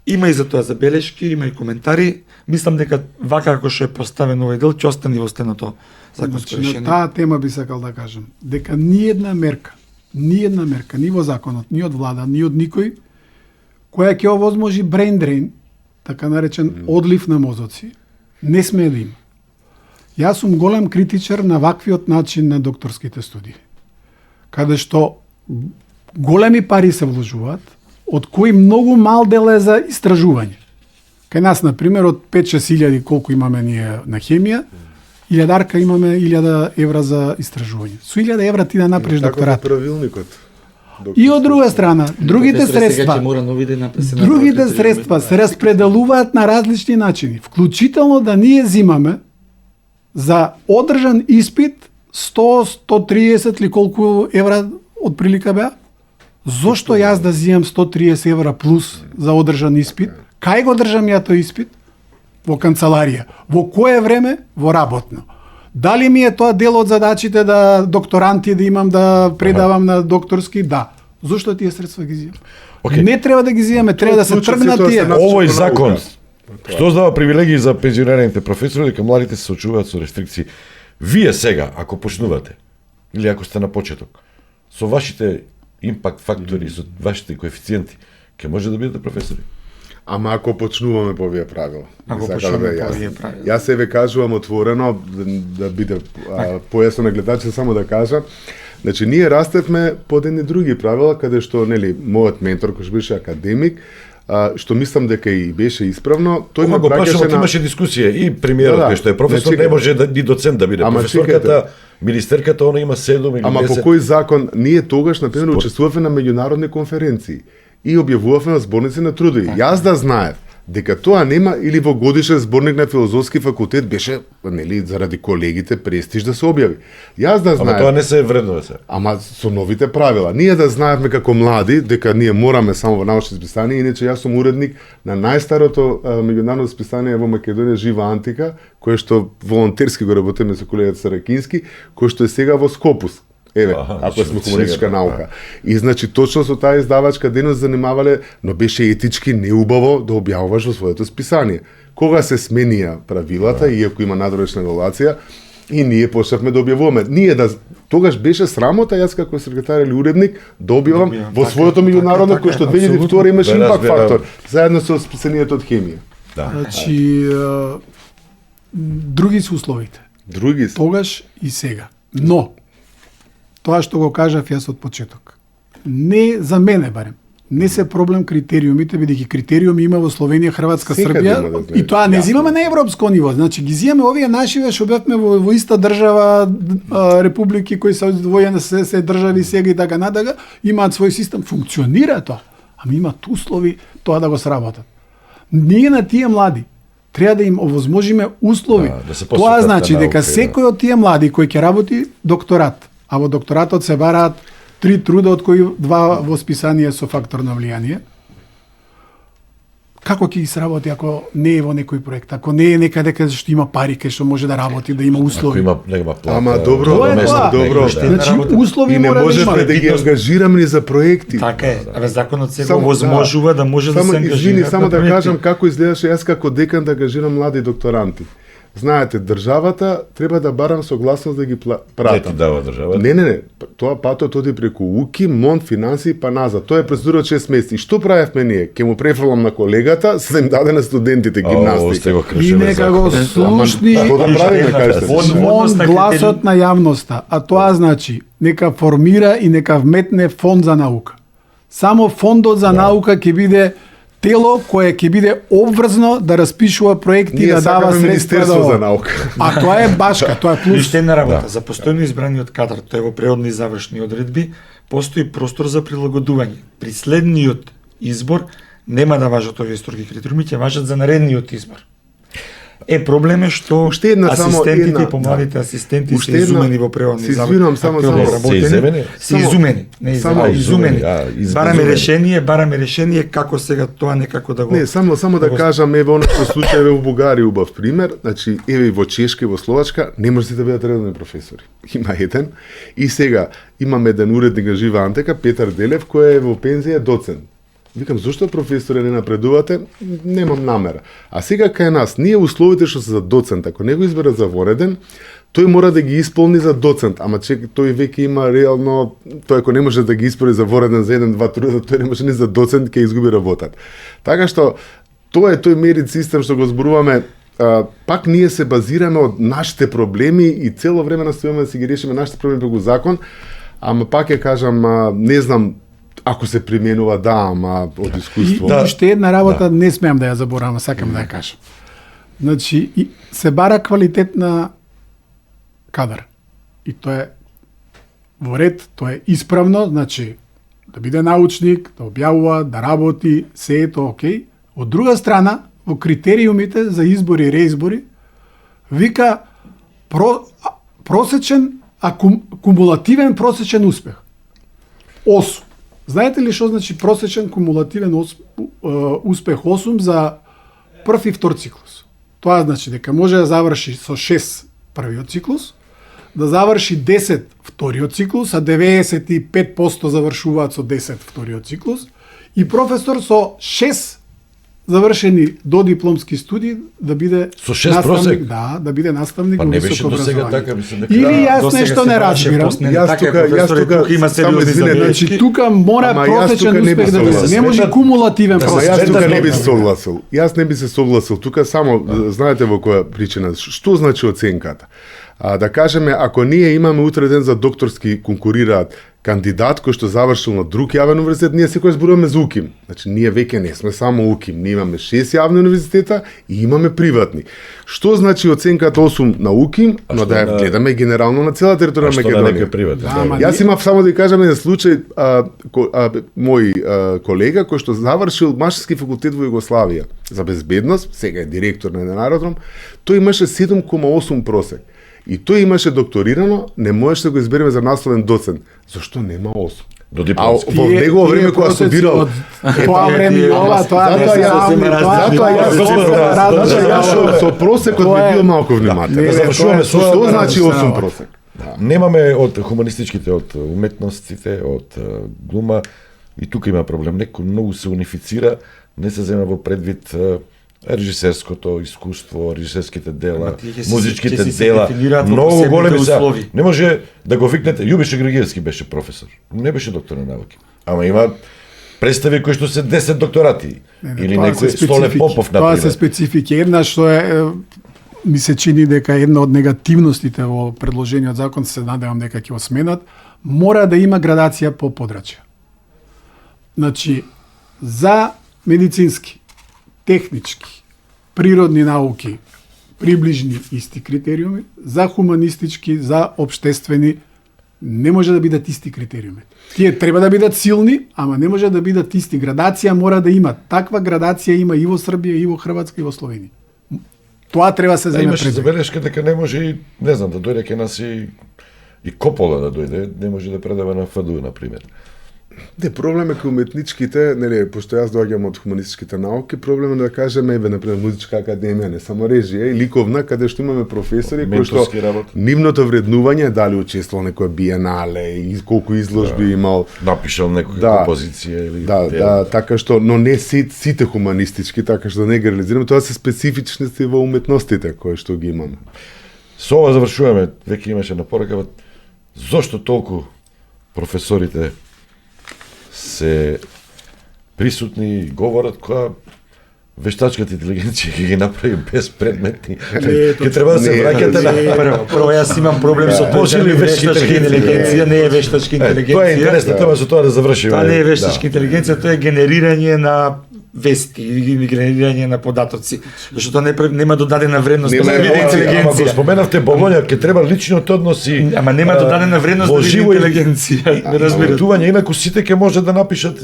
Има и за тоа забелешки, има и коментари. Мислам дека вака како што е поставен овој дел ќе остане во стеното законско Значи, на решение. таа тема би сакал да кажам дека ни една мерка, ни во законот, ни од влада, ни од никој која ќе овозможи brain drain, така наречен одлив на мозоци, не смее да има. Јас сум голем критичар на ваквиот начин на докторските студии, каде што големи пари се вложуваат, од кои многу мал дел е за истражување. Кај нас, на пример, од 5-6 илјади колку имаме ние на хемија, 1000 имаме 1000 евра за истражување. Со 1000 евра ти да направиш Така докторат. правилникот. И од друга страна, другите Професоре, сега средства, ќе мора нови да напише на другите проектите, средства се распределуваат на различни начини, вклучително да ние зимаме за одржан испит 100-130 или колку евра од прилика беа. Зошто јас да зимам 130 евра плюс за одржан испит? Кај го држам ја тој испит? Во канцеларија. Во кое време? Во работно. Дали ми е тоа дел од задачите да докторанти да имам да предавам на докторски? Да. Зошто тие средства ги зимам? Окей. Не треба да ги зимаме, треба да се Клучот тргнат ситуација тие. на- Овој Наука. закон што дава привилегии за пензионираните професори дека младите се соочуваат со рестрикции. Вие сега, ако почнувате, или ако сте на почеток, со вашите импакт фактори, со вашите коефициенти, ќе може да бидете професори? Ама ако почнуваме по овие правила. Ако Сакам почнуваме да е по јасно. овие правила. Јас себе кажувам отворено, да биде појасно на гледачите, само да кажам. Значи, ние растевме по едни други правила, каде што, нели, мојот ментор, кој беше академик, што мислам дека и беше исправно, тој Ова ме го прашам, праќаше имаше дискусија и премиерот Да, да. кој што е професор Значи, не може да ни доцент да биде. Ама Професорката, министерката, она има 7 или 10. Ама по кој закон ние тогаш, например, учествувавме на меѓународни конференции и објавувавме во зборници на трудови. Јас да знаев дека тоа нема или во годишен зборник на филозофски факултет беше, нели, заради колегите престиж да се објави. Јас да Ама знаев. тоа не се вреднува се. Ама со новите правила. Ние да знаевме како млади дека ние мораме само во научни списанија, иначе јас сум уредник на најстарото меѓународно списание во Македонија Жива антика, кое што волонтерски го работиме со колегата Саракински, кој што е сега во Скопус. Еве, ако значи, сме од хуманистичка сега, наука. И значи точно со таа издавачка дејност занимавале, но беше етички неубаво да објавуваш во своето списание. Кога се сменија правилата, иако има надворешна евалуација, и ние почнавме да објавуваме. Ние да тогаш беше срамота јас како секретар или уредник да објавам во така, своето меѓународно кој што 2002 имаше Да, импакт разбирам. фактор, заедно со списанието од хемија. Да. Значи, други се условите. Други се. Тогаш и сега. Но, тоа што го кажав јас од почеток, не за мене барем, не се проблем критериумите, бидејќи критериуми има во Словенија, Хрватска, Секаде Србија, има, да знаеш. и тоа не Јасно. зимаме на европско ниво. Значи, ги зимаме овие нашиве што бевме во иста држава, републики кои се одвоени се држави сега и така натака, имаат свој систем, функционира тоа, ама имаат услови тоа да го сработат. Ние на тие млади треба да им овозможиме услови. Да се Тоа посветат значи на дека наука, секој од тие млади кои ќе работи докторат, а во докторатот се бараат 3 труда, од кои 2 во списание со фактор на влијание, како ќе ги сработи ако не е во некој проект, ако не е некаде каде што има пари, каде што може да работи, да има Ако услови. има нема плата. Ама добро, Тоа е место, тоа. добро. Значи, работа. услови И не мора да можевме има. да ги ангажираме ни за проекти. Така е. Абе законот сега Само- возможува да може да Само се ангажира. извини, само да проекти. кажам како изгледаше јас како декан да ангажирам млади докторанти. Знаете, државата треба да барам согласност да ги Не ти пратам. дава држава. Не, тоа патот оди преку УКИ, МОН, финанси па назад. Тоа е процедура од 6 месеци. И што правевме ние? Ќе му префрлам на колегата, се да им даде на студентите Сте гимнастика. го И кршеле нека го закон. слушни Што да правиме, кажете? Однос на гласот на јавноста, а тоа значи нека формира и нека вметне фонд за наука. Само фондот за наука ќе биде тело кое ќе биде обврзно да распишува проекти, Ние да дава сакаме средства. Министерство за наука. А тоа е башка, тоа е плюс. Уште една работа, за постојано избраниот кадар, тоа е во преодни и завршни одредби, постои простор за прилагодување. При следниот избор нема да важат овие строги критериуми, ќе важат за наредниот избор. Проблем е што Уште една, само асистентите една, и помладите асистенти Уште се една- изумени во преодни се извинувам, само- актуелно само- работени. Се иземени? Се Само- изумени, не само изумени. изумени, Бараме решение како сега тоа некако да го Не, само да го- кажам, еве оно што случај во Бугарија убав пример, значи еве и во Чешка и во Словачка не можете да бидат редовни професори. Има еден. И сега имаме еден уредник на Жива антека, Петар Делев, кој е во пензија доцент. Викам, зошто професоре не напредувате? Немам намера. А сега кај нас, ние условите што се за доцент, ако не го избере за вореден, тој мора да ги исполни за доцент, ама тој веќе има реално, тој ако не може да ги исполни за вореден за 1, 2, 3, тој не може ни за доцент, ќе изгуби работата. Така што, тоа е тој мерит систем што го зборуваме, пак ние се базираме од нашите проблеми и цело време настојуваме да си ги решиме нашите проблеми преку закон, ама пак ја кажам, не знам, ако се применува, да, ама од искуство. И уште една работа не смеам да ја заборавам, сакам да ја кажам. Значи, се бара квалитет на кадар. И тоа е во ред, тоа е исправно, значи да биде научник, да објавува, да работи, се е тоа окей. Од друга страна, во критериумите за избори и реизбори, вика просечен, кумулативен просечен успех. 8. Знаете ли што значи просечен кумулативен успех 8 за прв и втор циклус? Тоа значи дека може да заврши со 6 првиот циклус, да заврши 10 вториот циклус, а 95% завршуваат со 10 вториот циклус, и професор со 6 завршени додипломски студии да биде Со 6 наставник, просек? да биде наставник Па во не беше високо до сега образование. така, мислам дека... Или јас До сега нешто се не правеше разбирам. поснени, Јас така е, тука- професоре, јас тука- тука има само сериозни извинете, забелешки. Значи тука мора Ама јас просечен тука не би успех да биде. согласен. Не може Сметам- кумулативен Да се Ама просечен. јас тука сметам не би добро. согласил. Јас не би се согласил. Тука само, знаете во која причина, што значи оценката? Да кажеме, ако ние имаме утре ден за докторски конкурираат кандидат кој што завршил на друг јавен универзитет, ние секој зборуваме за УКИМ. Значи, ние веќе не сме само УКИМ, ние имаме 6 јавни универзитета и имаме приватни. Што значи оценката 8 на УКИМ, но да ја гледаме генерално на цела територија на Што на Македонија? некој приватен? Да, ама Јас имав само да кажам еден случај, мој колега кој што завршил Машински факултет во Југославија за безбедност, сега е директор на еден аеродром, тој имаше 7,8 просек. И тој имаше докторирано, не можеше да го избереме за насловен доцент. Зошто нема 8? До А дипломски. во негово време кога студирал, Тоа време и ова, тоа не затоа се јас- рамни, затоа јас тоа со просекот Тоа би е- бил малку внимателен. Не, завршуваме со Што ова, значи да, 8 да. просек? Немаме од хуманистичките, од уметностите, од глума, и тука има проблем. Некој многу се унифицира, не се зема во предвид режисерското искуство, режисерските дела, Ама тие ќе се- музичките ќе се дела, дефинираат во многу посебните големи се. услови. Не може да го викнете, Јубиша Григиевски беше професор, не беше доктор на науки. Ама има представи кои што се 10 докторати. Или тоа некој се Столе специфики. Попов, Тоа се например. специфики. Една што ми се чини дека една од негативностите во предложениот закон, се надевам дека ќе го сменат, мора да има градација по подрачја. Значи, за медицински, технички, природни науки, приближни исти критериуми, за хуманистички, за обштествени, не може да бидат исти критериуми. Тие треба да бидат силни, ама не може да бидат исти. Градација мора да има. Таква градација има и во Србија, и во Хрватска, и во Словенија. Тоа треба се земе Имаше предвид. забелешка дека не може и, не знам, да дојде ке нас и Копола да дојде, не може да предава на ФДУ, например. Не, проблем е кај уметничките, нели, пошто јас доаѓам од хуманистичките науки, проблем е да кажеме, еве, например, музичка академија, не само режија, и ликовна, каде што имаме професори кои што Менторски работа. нивното вреднување, дали учествувал некоја биенале, и колку изложби имал, Напишал некоја Да. композиција или да, дел. да, така што, но не сите хуманистички, така што да не ги реализираме, тоа се специфичности во уметностите кои што ги имаме. Со ова завршуваме, веќе имаше напорака, зошто толку професорите се присутни и говорат која вештачката интелигенција ќе ги направи безпредметни. Ќе треба да се Не, враќате на... Прво јас имам проблем со тоа, Може ли че вештачка интелигенција не е вештачка Тоа е интелигенција. интересна тема, со тоа да завршиме. Тоа не е вештачка интелигенција, тоа е генерирање на вести или генерирање на податоци, зашто тоа нема додадена вредност Нема на е Ама го интелигенција. споменавте Болоња, ќе треба личниот односи. Ама нема додадена вредност во на живо интелигенција, ме разбирате. Патување, инаку сите ќе може да напишат.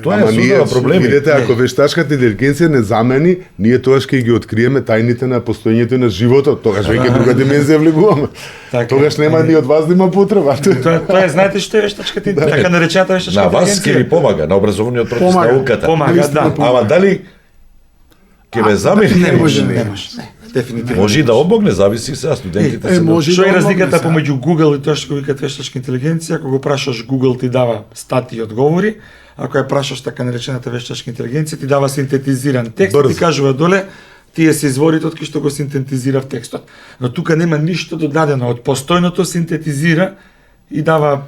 Тоа е создава проблеми. Видете, ако вештачката интелигенција не замени, ние тогаш ќе ги откриеме тајните на постоењето на животот, тогаш веќе друга димензија влегуваме. Така. Тогаш нема ни од вас да има потреба. Тоа е, знаете што е вештачката интелигенција, така наречената вештачка На вас ќе ви интелигенција. помага, на образовниот процес, Помага. науката. Помага, да. Ама дали ќе ве замени? Не може, не Не може. Дефинитивно. Може и да обогне, зависи сега студентите се. може Што да е разликата помогне помеѓу Google и тоа што го викаат вештачка интелигенција? Ако го прашаш Google ти дава статии и одговори, ако ја прашаш така наречената вештачка интелигенција ти дава синтетизиран текст, Брзо. ти кажува доле тие се изворите од кои што го синтетизира в текстот. Но тука нема ништо додадено, од постојното синтетизира и дава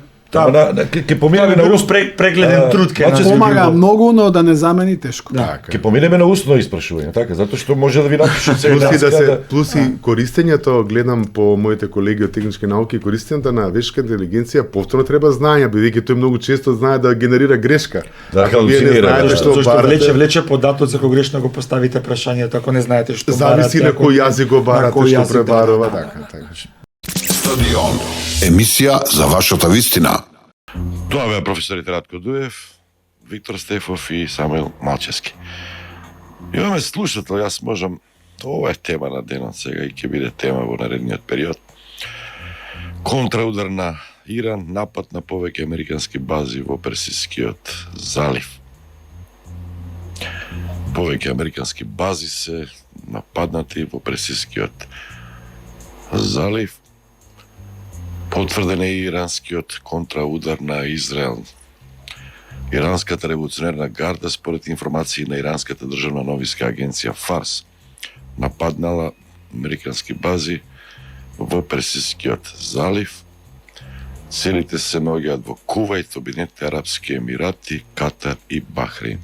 Ке поминеме Тоа би на било уст. прегледен труд ке Маче, нас. Помага многу, но да не замени тешко. Да. Ке поминеме на устно испрашување, така, затоа што може да ви напишат сега Плюс и да се да плюс и користењето, гледам по моите колеги од технички науки, користењето на вештачка интелигенција повторно треба знаење, бидејќи тој многу често знае да генерира грешка. Да, Ако вие не халуцинира, знаете да. што Зашто барате, влече податоци ако грешно го поставите прашањето, ако не знаете што зависи на кој јазик го барате, што пребарува, така. Стадион. Емисија за вашата вистина. Тоа беа професорите Радко Дуев, Виктор Стефов и Самуил Малчевски. Имаме слушател, јас можам, ова е тема на денот сега и ќе биде тема во наредниот период. Контраудар на Иран, напад на повеќе американски бази во Персискиот залив. Повеќе американски бази се нападнати во Персискиот залив. Потврден е и иранскиот контраудар на Израел. Иранската револуционерна гарда, според информации на иранската државна новинска агенција ФАРС, нападнала американски бази во Персискиот залив. Целите се наоѓаат во Кувајт, Обединетите арапски емирати, Катар и Бахрейн.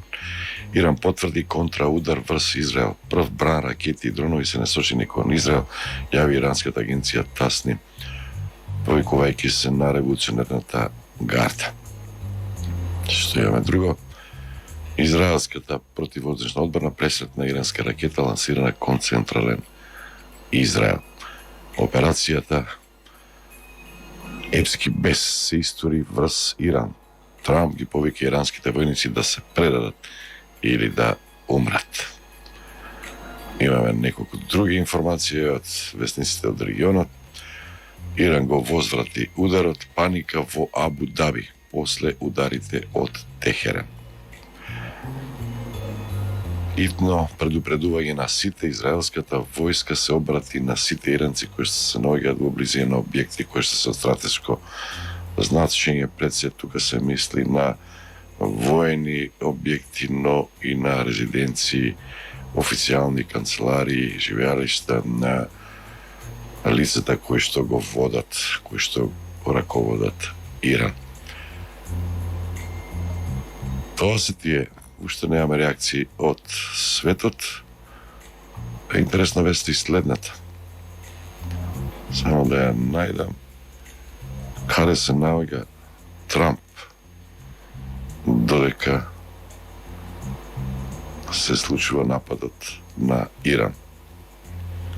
Иран потврди контраудар врз Израел. Прв бран ракети и дронови се насочени кон Израел, јави иранската агенција Тасни, повикувајќи се на револуционерната гарда. Што имаме друго? Израелската противвоздушна одбрана пресретна иранска ракета лансирана кон централен Израел. Операцијата епски бес се истори врз Иран. Трамп ги повика иранските војници да се предадат или да умрат. Имаме неколку други информации од вестниците од регионот. Иран го возврати ударот, паника во Абу Даби после ударите од Техеран. Итно предупредување на сите, израелската војска се обрати на сите иранци кои се наоѓаат во близина на објекти кои се од стратешко значење. Пред се тука се мисли на воени објекти, но и на резиденции, официјални канцеларии, живеалишта на лицата кои што го водат, кои што го раководат Иран. Тоа се тие. Уште немаме реакции од светот. Интересна вест и следната. Само да ја најдам каде се наоѓа Трамп додека се случува нападот на Иран.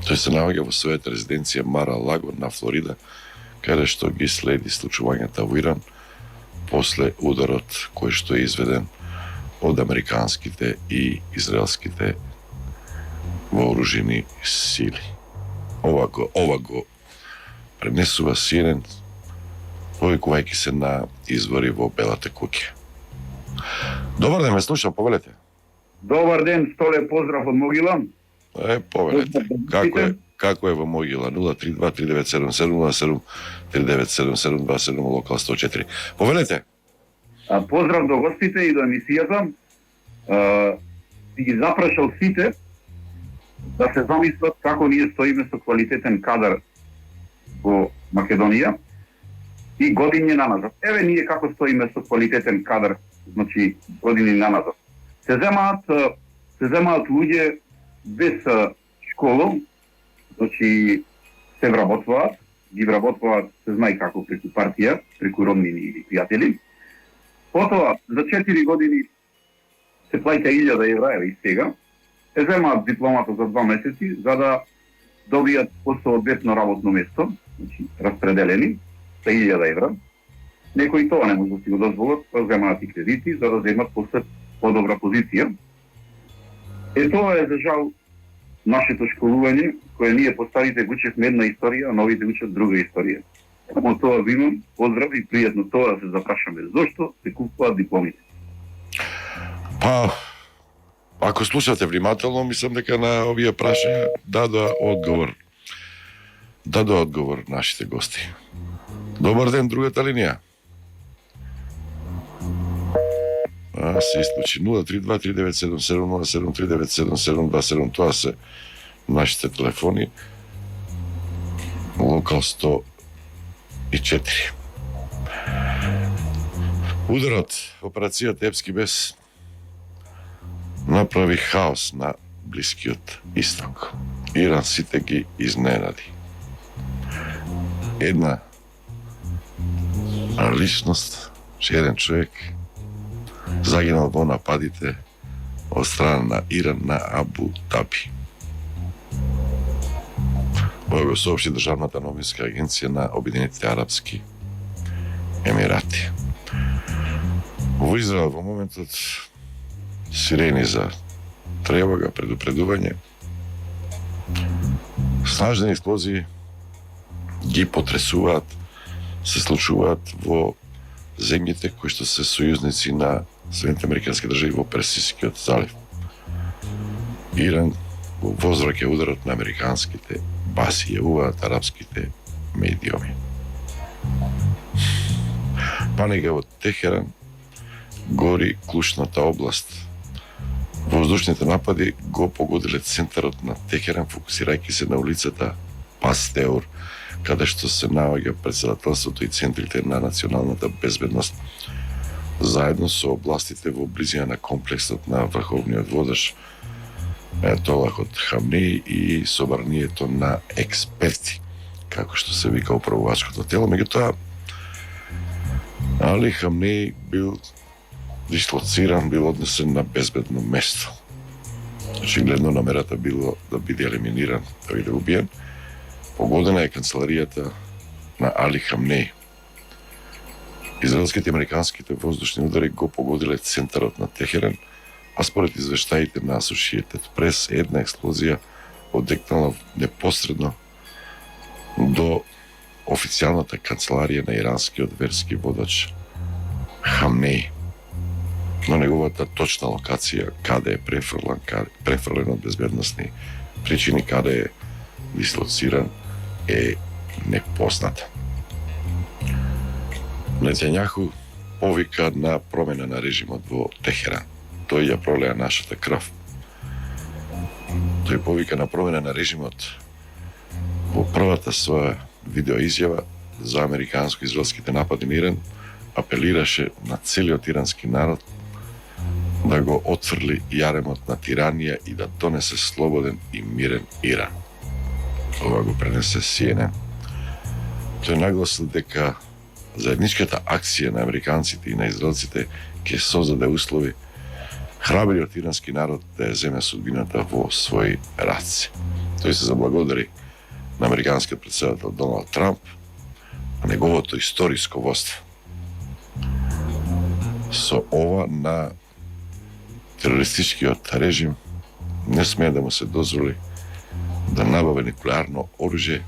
Тој се наоѓа во својата резиденција Мар-а-Лаго на Флорида, каде што ги следи случувањата во Иран после ударот кој што е изведен од американските и израелските вооружени сили. Ова го пренесува CNN, повикувајќи се на извори во Белата куќа. Добар ден, ме слушам, повелете. Добар ден, Столе, поздрав од Могила. Повелете. Како е во Могила? 032-3977-07 3977-27 локал 104. Повелете. Поздрав до гостите и до емисијата. Би ги запрашал сите да се замислат како ние стоиме со квалитетен кадар во Македонија и години наназад. Еве ние како стоиме со квалитетен кадар, значи години наназад. Се земаат луѓе без школа, значи се вработваат, ги вработваат, се знае како, преку партија, преку роднини или пријатели. Потоа, за 4 години се плаќа 1000 евра, и сега, се земаат дипломата за 2 месеци, за да добијат постоодветно работно место, значи распределени, за 1000 евра. Некои тоа не може да си го дозволат, па земаат и кредити, за да земат после подобра позиција. Тоа е, за жал, нашето школување, кое ние постарите го учевме една историја, а новите учат друга историја. Само тоа ви имам, поздрав и пријатно тоа да се запрашаме. Зошто се купуваат дипломите? Ако слушате внимателно, мислам дека на овие прашања дадоа одговор нашите гости. Добар ден, другата линија. Се исклучи 032-397-07397-72, тоа се нашите телефони. Локал 104. Ударот, операцијата Епски бес направи хаос на Блискиот Исток. Иран сите ги изненади. Една личност, еден човек, загинал во нападите од страна на Иран на Абу Даби. Ова го соопшти Државната новинска агенција на Обединетите арапски емирати. Во Израел во моментот сирени за тревога, предупредување, снажни експлозии ги потресуваат, се случуваат во земјите кои што се сојузници на Соединетите американски држави во Персискиот залив. Иран го возвраќа ударот на американските баси, јавуваат арапските медиуми. Паника во Техеран, гори клучната област. Воздушните напади го погодиле центарот на Техеран, фокусирајќи се на улицата Пастеур, каде што се наоѓа председателството и центрите на националната безбедност, заедно со областите во близина на комплексот на врховниот водач Ајатолахот Хамнеи и собранието на експерти, како што се вика управувачкото тело. Меѓутоа, Али Хамнеи бил дислоциран, бил однесен на безбедно место. Очигледно намерата било да биде елиминиран, да биде убиен. Погодена е канцеларијата на Али Хамнеи. Израелските и американските воздушни удари го погодиле центарот на Техеран, а според извештаите на Associated Press, една експлозија одекнала непосредно до официјалната канцеларија на иранскиот верски водач Хамнеи. Но неговата точна локација, каде е префрлен од безбедносни причини, каде е дислоциран, е непозната. Нетањаху повика на промена на режимот во Техеран. Тој ја пролеа нашата крв. Тој повика на промена на режимот во првата своја видеоизјава за американско-израелските напади на Иран, апелираше на целиот ирански народ да го отфрли јаремот на тиранија и да донесе слободен и мирен Иран. Ова го пренесе CNN. Тој нагласил дека заедничката акција на американците и на израелците ќе создаде услови храбриот ирански народ да ја земе судбината во своји раци. Тој се заблагодари на американскиот претседател Доналд Трамп, а неговото историско водство. Со ова на терористичкиот режим не смее да му се дозволи да набави нуклеарно оружје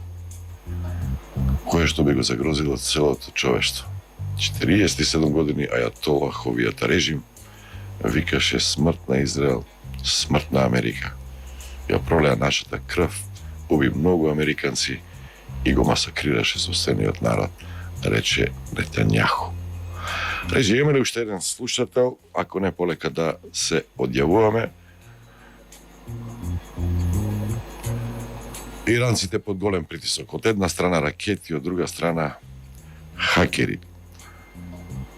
кое што би го загрозило целото човештво. 47 години Ајатолаховиот режим викаше смрт на Израел, смрт на Америка. Ја пролеа нашата крв, уби многу американци и го масакрираше собствениот народ, рече Нетањаху. Рече, имаме ли уште еден слушател, ако не полека да се одјавуваме. Иранците под голем притисок. Од една страна ракети, од друга страна хакери.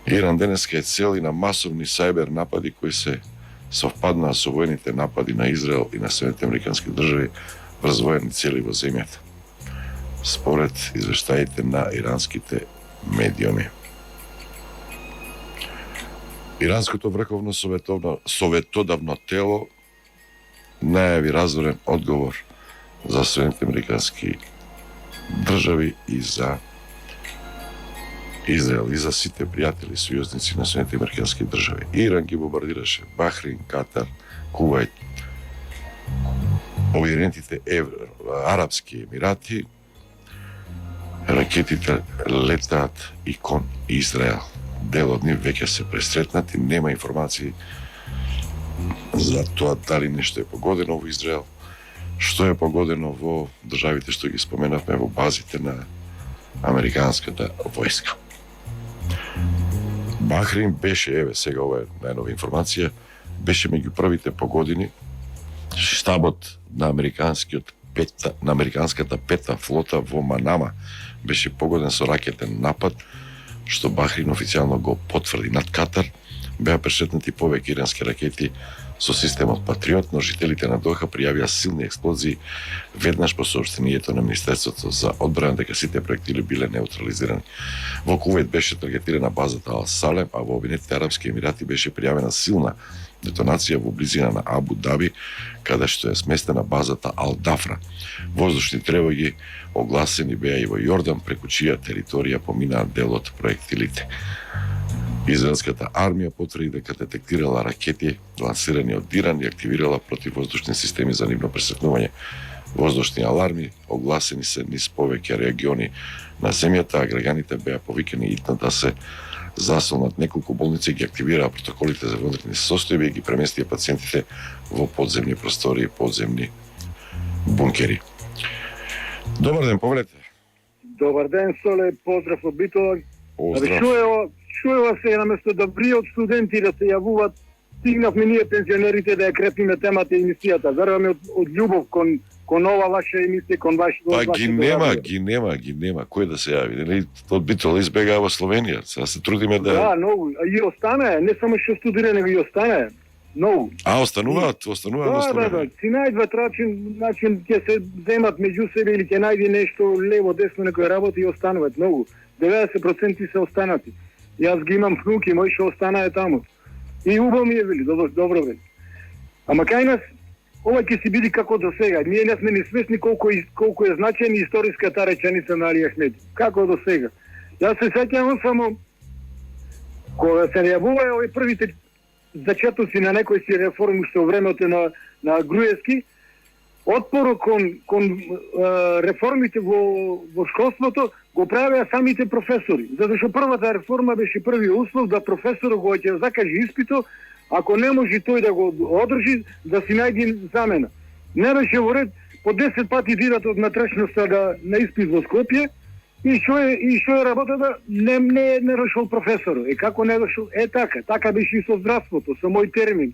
Иран денеска е цел и на масовни сајбер напади кои се совпаднаа со војните напади на Израел и на Соединетите американски држави врз воени цели во земјата. Според извештаите на иранските медиуми. Иранското врховно советодавно тело најави разорен одговор за Соединетите американски држави и за Израел и за сите пријатели и сојузници на Соединетите американски држави. Иран ги бомбардираше Бахрин, Катар, Кувајт, Обединетите арапски емирати. Ракетите летаат и кон Израел. Дел од нив веќе се пресретнати, нема информации за тоа дали нешто е погодено во Израел, што е погодено во државите што ги споменавме во базите на американската војска. Бахрин беше, еве сега ова е најнова информација, беше меѓу првите погодени. Штабот на американската пета флота во Манама беше погоден со ракетен напад, што Бахрин официјално го потврди. Над Катар беа прешетнати повеќе ирански ракети со системот Патриот, но жителите на Доха пријавија силни експлозии веднаш по соопштението на Министерството за одбрана дека сите проектили биле неутрализирани. Во Кувейт беше таргетирана базата Ал Салем, а во Обединетите арапски емирати беше пријавена силна детонација во близина на Абу Даби, каде што е сместена базата Ал Дафра. Воздушни тревоги огласени беа и во Јордан, преку чија територија поминаа дел од проектилите. Израелската армија потврди дека детектирала ракети лансирани од Иран и активирала противвоздушни системи за нивно пресекнување. Воздушни аларми огласени се низ повеќе региони на земјата, а граѓаните беа повикани итно да се засолнат. Неколку болници ги активираа протоколите за внутрени состојби и ги преместија пациентите во подземни простори и подземни бункери. Добар ден, повелете. Добар ден, Соле, поздрав од Битола. Поздрав. Чуева се наместо да бријат студенти да се јавуваат, стигнавме ние пензионерите да ја крепиме темата и емисијата. Веруваме од љубов кон ова ваша емисија, кон вашите... Па ги нема, кој да се јави. Нели од Битола избегаа во Словенија. Сега се трудиме да... Да, многу. И останае, не само што студира, него и останае. Многу. А, остануваат во Словенија? Да. Си најдват начин ќе се земат меѓу себе или ќе најде нешто лево, десно, некој работа и остануваат многу. 90% се останати. Јас ги имам внуки, мој што останае таму. И убаво ми е, вели, добро вели. Ама кај нас, ова ќе си биде како до сега. Ние не сме ни свесни колку е значајна историската реченица на Али Ахмеди. Како до сега. Јас се сеќавам само кога се најавуваа овие првите зачетоци на некои си реформи што во времето на Груевски, отпорот кон реформите во школството го правеа самите професори. Затоа што првата реформа беше првиот услов да професорот го ќе закаже испитот, ако не може тој да го одржи, да си најде замена. Не беше во ред по 10 пати дират од натречноста на испит во Скопје и што е работата не решил професорот. Како не решил? Така беше и со здравството, со мој термин.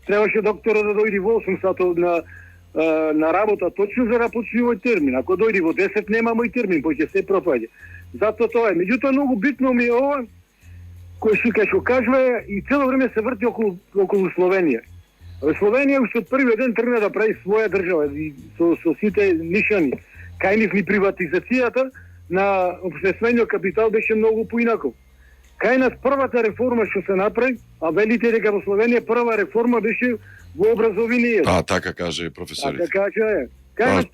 Требаше докторот да дојде во 8 сатот на работа точно за да почне овој термин. Ако дојде во 10 нема мој термин, поќе се пропаѓа. Затоа тоа е. Меѓутоа многу битно ми е ова кој што кажува и цело време се врти околу Словенија. Словенија уште од првиот ден тргна да прави своја држава и со сите нишани. Кај нив ни приватизацијата на општествениот капитал беше многу поинаков. Кај нас првата реформа што се направи, а велите дека во Словенија прва реформа беше во образованието. А, така каже професорите. Така каже. Кај нас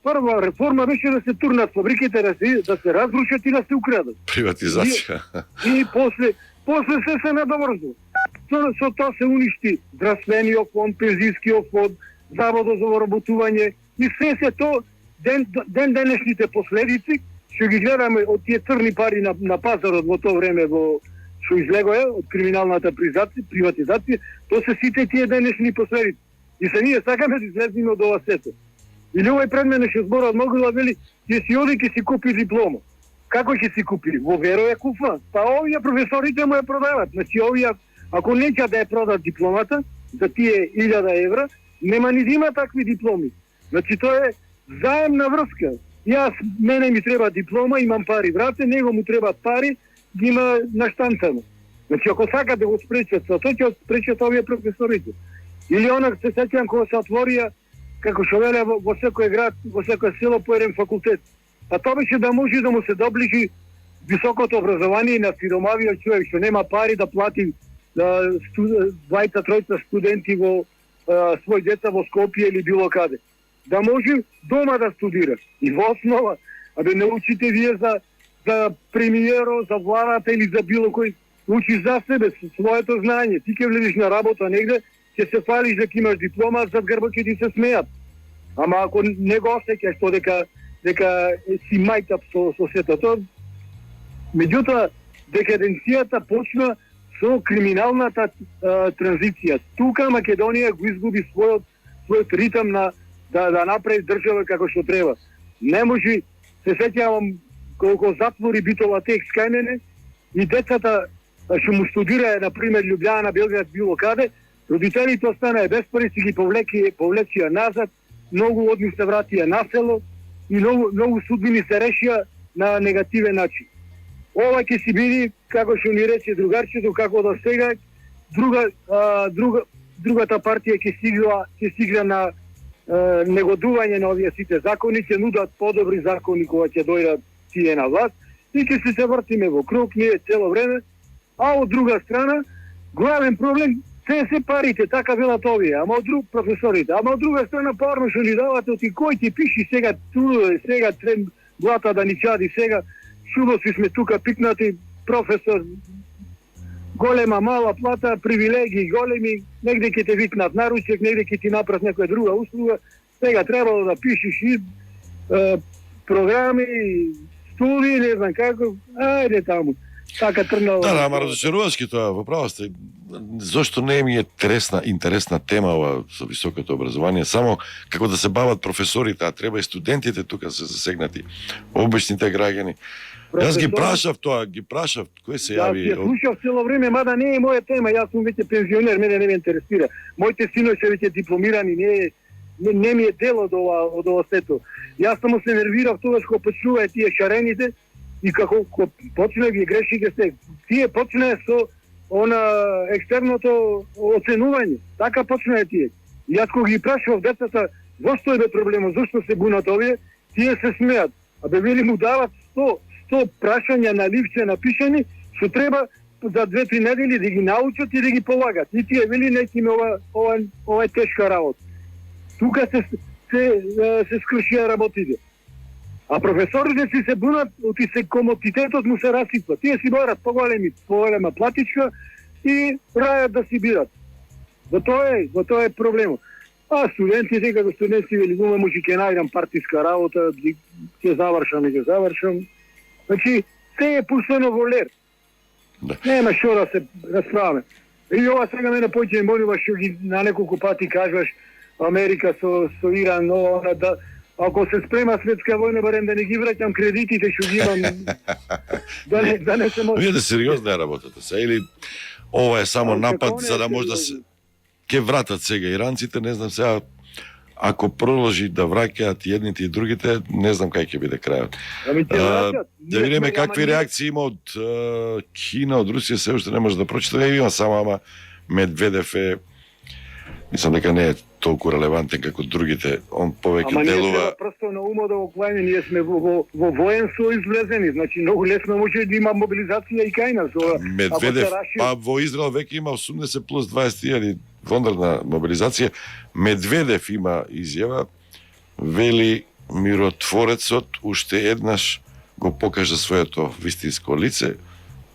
прва реформа беше да се турнат фабриките, да се разрушат и да се украдат. Приватизација. И после се надоврзо. Со тоа се уништи здравствениот фонд, пензискиот фонд, заводот за вработување и се тоа ден денешните последици што ги гледаме од тие црни пари на пазарот во тоа време што излегоа од криминалната приватизација, тоа се сите тие денешни последици. И се ние сакаме да излеземе од ова сето. Или овој пред мене што зборот многу да вели, ќе си оди ќе си купи диплома. Како ќе си купи? Во Веро ја купува. Па овие професорите му ја продават. Значи овие ако не ќе да ја продат дипломата за тие 1000 евра, нема ни да има такви дипломи. Значи тоа е заемна врска. Мене ми треба диплома, имам пари, брате, него му требаат пари, ги има наштанцано. Значи, ако сакат да го спречат, тоа ќе спречат овие професорите. Или онак се сеќавам кога се отворија, како што веле во секој град, во секој село по еден факултет. Па тоа беше да може да му се доближи високото образование на сиромавиот човек што нема пари да плати 2-3 студенти во свој деца во Скопје или било каде. Да може дома да студира. И во основа, не учите вие за премиеро, за владата или за било кој, учиш за себе, со своето знаење. Ти ќе влезеш на работа негде, ќе се фалиш дека имаш диплома, зад грбот ќе ти се смеат. Ама ако не го осеќаш тоа дека си мајтап со сето тоа, меѓутоа декаденцијата почна со криминалната транзиција. Тука Македонија го изгуби својот ритам на да направи држава како што треба. Не може, се сеќавам колку затвори битола текст кај мене и децата што му студира, на пример Љубљана, Белград, било каде, родителите останаа без пари, си ги повлечија назад, многу од нив се вратија на село и многу судбини се решија на негативен начин. Ова ќе си биде, како што ни рече другарчето, како до сега, другата партија ќе стигла на негодување на овие сите закони, ќе нудат подобри закони кога ќе дојдат тие на власт и ќе се вртиме во круг ние цело време, а од друга страна главен проблем се парите, така велат овие, ама од друг професорите, ама од друга страна парно што ни давате, оти кој ти пиши сега сега трен блата да ни чади сега, шубоси сме тука пикнати, професор, голема, мала плата, привилегии големи, негде ќе те викнат наручек, негде ќе ти направат некоја друга услуга, сега требало да пишеш и програми, студии, не знам како, ајде таму. Така трнало. Да, ама разочарувачки тоа, во право сте. Зошто не ми е интересна тема ова со високото образование, само како да се бават професорите, а треба и студентите тука се засегнати, обичните граѓани. Јас ги прашав тоа, кој се јави. Јас слушав цело време, мада не е моја тема, јас сум веќе пензионер, мене не ме интересира. Моите синови се веќе дипломирани, не ми е дел од ова сето. Јас само се нервирав тогаш кога почнуваат тие шарените и како почна ги грешите се. Тие почнаа со екстерното оценување. Така почнаа тие. И јас кога ги прашував децата, зошто е проблемот, зошто се бунат овие, тие се смеат. Абе вели му дават 100 прашања на ливче напишани, што треба за 2-3 недели да ги научат и да ги полагат. И тие вели некиме ова е тешка работа. Тука се скршија работите. А професорите си се бунат, оти се комодитетот му се расипва. Тие си барат поголема платичка и рајат да си бират. Во тоа е проблемот. А студентите, како студенти вели, може ќе најдам партиска работа, ќе завршам. Значи, се е пуштено во лер. Да. Нема што да се расправаме. И ова сега мене поќе молува што ги на неколку пати кажуваш Америка со Иран, да, ако се спрема светска војна, барем да не ги враќам кредитите што ги имам. да не се може. Вие да сериозна е работата се, или ова е само напад за да може да се ќе вратат сега иранците, не знам сега, ако продолжи да враќаат и едните и другите, не знам кај ќе биде крајот. Да видиме какви реакции има од Кина, од Русија, се уште не може да прочитам. Има само, ама Медведев е, мислам дека не е толку релевантен како другите, он повеќе делува. Ама ние просто на умот да го клајме, ние сме во воен сојуз влезени, значи многу лесно може да има мобилизација и кај нас. Медведев, па во Израел веќе има 80 плюс 20.000 вондерна мобилизација. Медведев има изјава, вели миротворецот уште еднаш го покажа своето вистинско лице.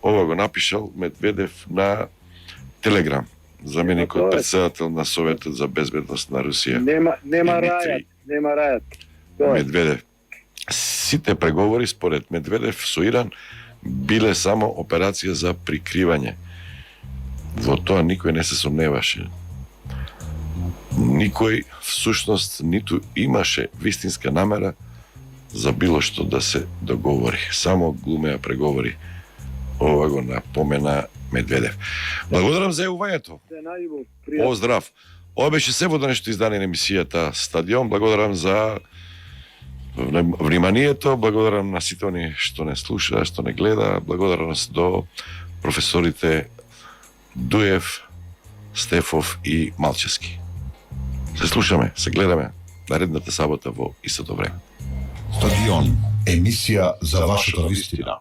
Ова го напишал Медведев на Телеграм, заменикот председател на Советот за безбедност на Русија. Нема рајат. Медведев. Сите преговори според Медведев со Иран биле само операција за прикривање. Во тоа никој не се сомневаше. Никој всушност ниту имаше вистинска намера за било што да се договори. Само глумеа преговори. Ова го напомена Медведев. Благодарам за јавувањето. Поздрав. Ова беше се во денешното издание на емисијата Стадион. Благодарам за вниманието, благодарам на сите они што не слуша, што не гледа. Благодарност до професорите Дуев, Стефов и Малчевски. Се слушаме, се гледаме наредната сабота во истото време. Стадион, емисија за вашата вистина.